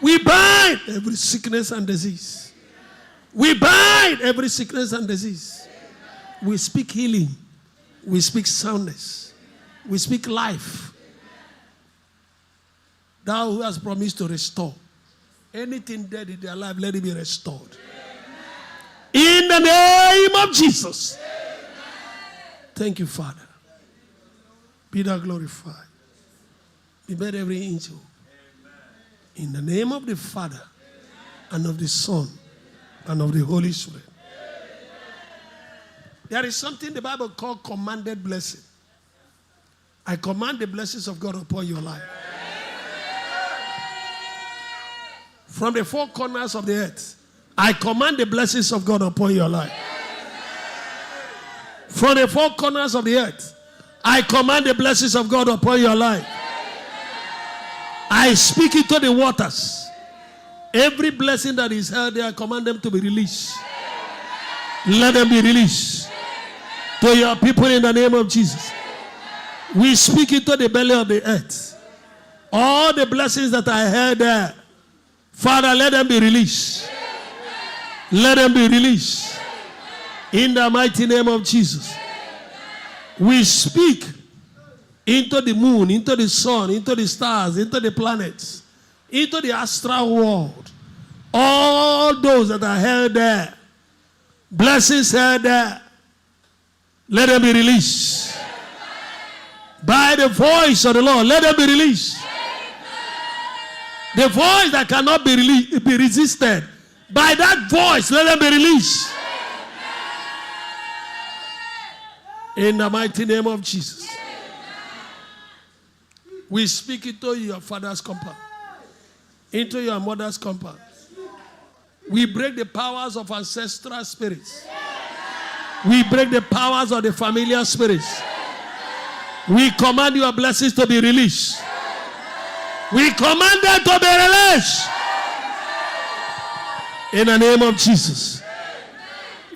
We bind every sickness and disease. We bind every sickness and disease. We speak healing. We speak soundness. We speak life. Thou who has promised to restore anything dead in their life, let it be restored. In the name of Jesus. Thank you, Father. Be thou glorified. Be made every angel. In the name of the Father, and of the Son, and of the Holy Spirit. There is something the Bible calls commanded blessing. I command the blessings of God upon your life. From the four corners of the earth, I command the blessings of God upon your life. From the four corners of the earth, I command the blessings of God upon your life. I speak into the waters. Every blessing that is held there, I command them to be released. Let them be released to your people in the name of Jesus. We speak into the belly of the earth. All the blessings that I heard there, Father, let them be released. Let them be released. In the mighty name of Jesus. We speak into the moon, into the sun, into the stars, into the planets, into the astral world. All those that are held there, blessings held there, let them be released. By the voice of the Lord, let them be released. The voice that cannot be resisted, by that voice, let them be released. In the mighty name of Jesus. We speak into your father's compound, into your mother's compound. We break the powers of ancestral spirits. We break the powers of the familiar spirits. We command your blessings to be released. We command them to be released. In the name of Jesus.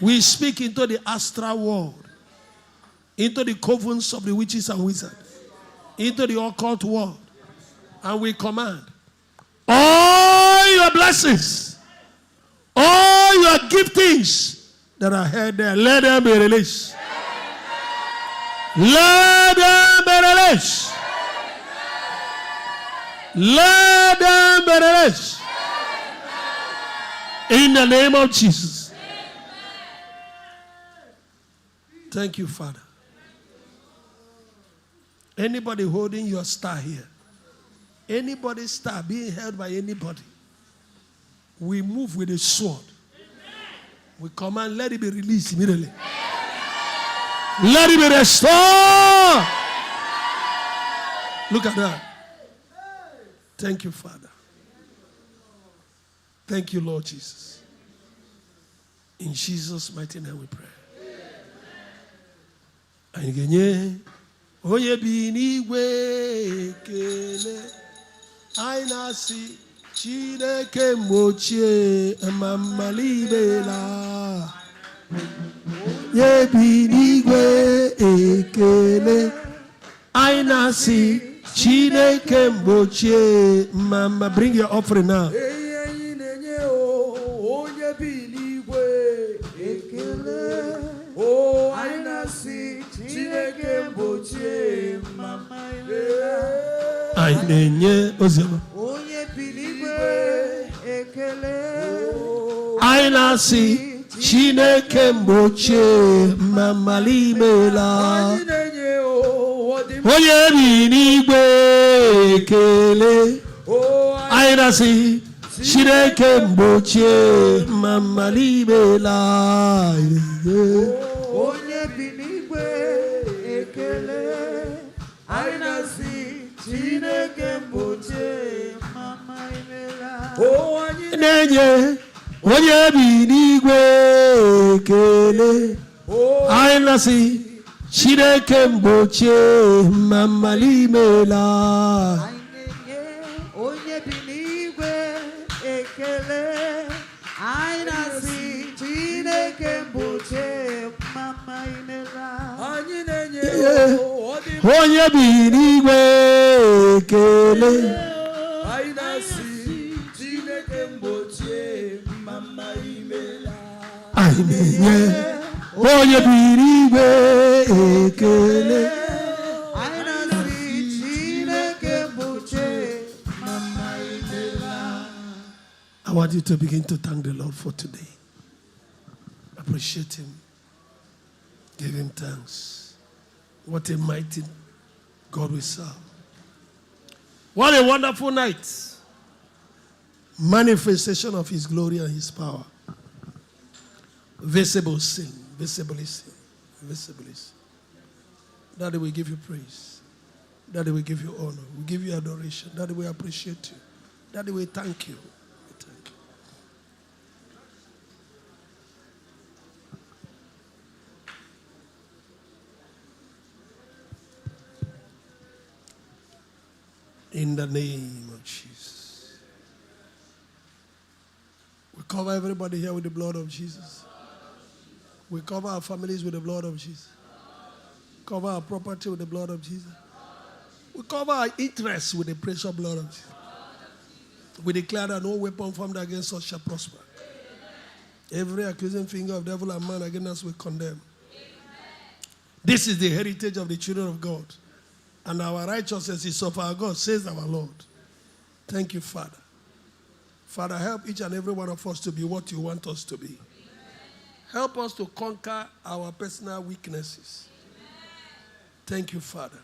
We speak into the astral world, into the covens of the witches and wizards, into the occult world, and we command all your blessings, all your giftings that are held there, let them be released. Let them be released. Let them be released. In the name of Jesus. Thank you, Father. Anybody holding your star here, anybody's star being held by anybody, we move with a sword. We command, let it be released immediately. Let it be restored. Look at that. Thank you, Father. Thank you, Lord Jesus. In Jesus' mighty name we pray. Amen. Onye bi n'igwe ekele anyị na-asị Chineke mgbochie amammalibela. Onye bi n'igwe ekele anyị na-asị Chineke mgbochie mama. Bring your offering now. Onye bi n'igwe ekele o anyị na-asị Chineke mgbochie mama. Anyị na-enye oziọma. Onye bi n'igwe ekele anyị na-asị Chineke mgbochie mama limela. Onye bi n'igwe ekele anyị na-asị Chineke mgbochie mama limela. Onye bi n'igwe ekele anyị na-asị Chineke mgbochie mama limela. Na-enye onye bi n'igwe ekele anyị na-asị Chineke mgbochie mama limela. Onye bi n'igwe ekele anyị na-asị Onye bi n'igwe ekele. Anyị na-enye onye bi n'igwe ekele. I want you to begin to thank the Lord for today. Appreciate Him. Give Him thanks. What a mighty God we serve. What a wonderful night. Manifestation of His glory and His power. Visible sin. Visibly sin. Visibly sin. Daddy, we give you praise. Daddy, we give you honor. We give you adoration. Daddy, we appreciate you. Daddy, we thank you. We thank you. In the name of Jesus. We cover everybody here with the blood of Jesus. We cover our families with the blood of Jesus. Cover our property with the blood of Jesus. We cover our interests with the precious blood of Jesus. We declare that no weapon formed against us shall prosper. Every accusing finger of devil and man against us we condemn. This is the heritage of the children of God. And our righteousness is of our God, says our Lord. Thank you, Father. Father, help each and every one of us to be what you want us to be. Help us to conquer our personal weaknesses. Thank you, Father.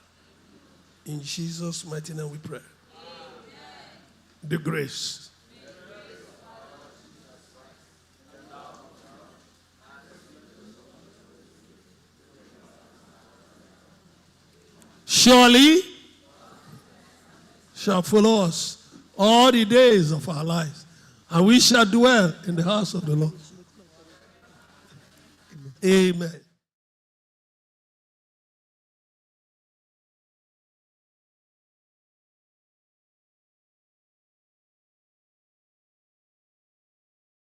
In Jesus' mighty name we pray. The grace. Surely shall follow us all the days of our lives, and we shall dwell in the house of the Lord. Amen.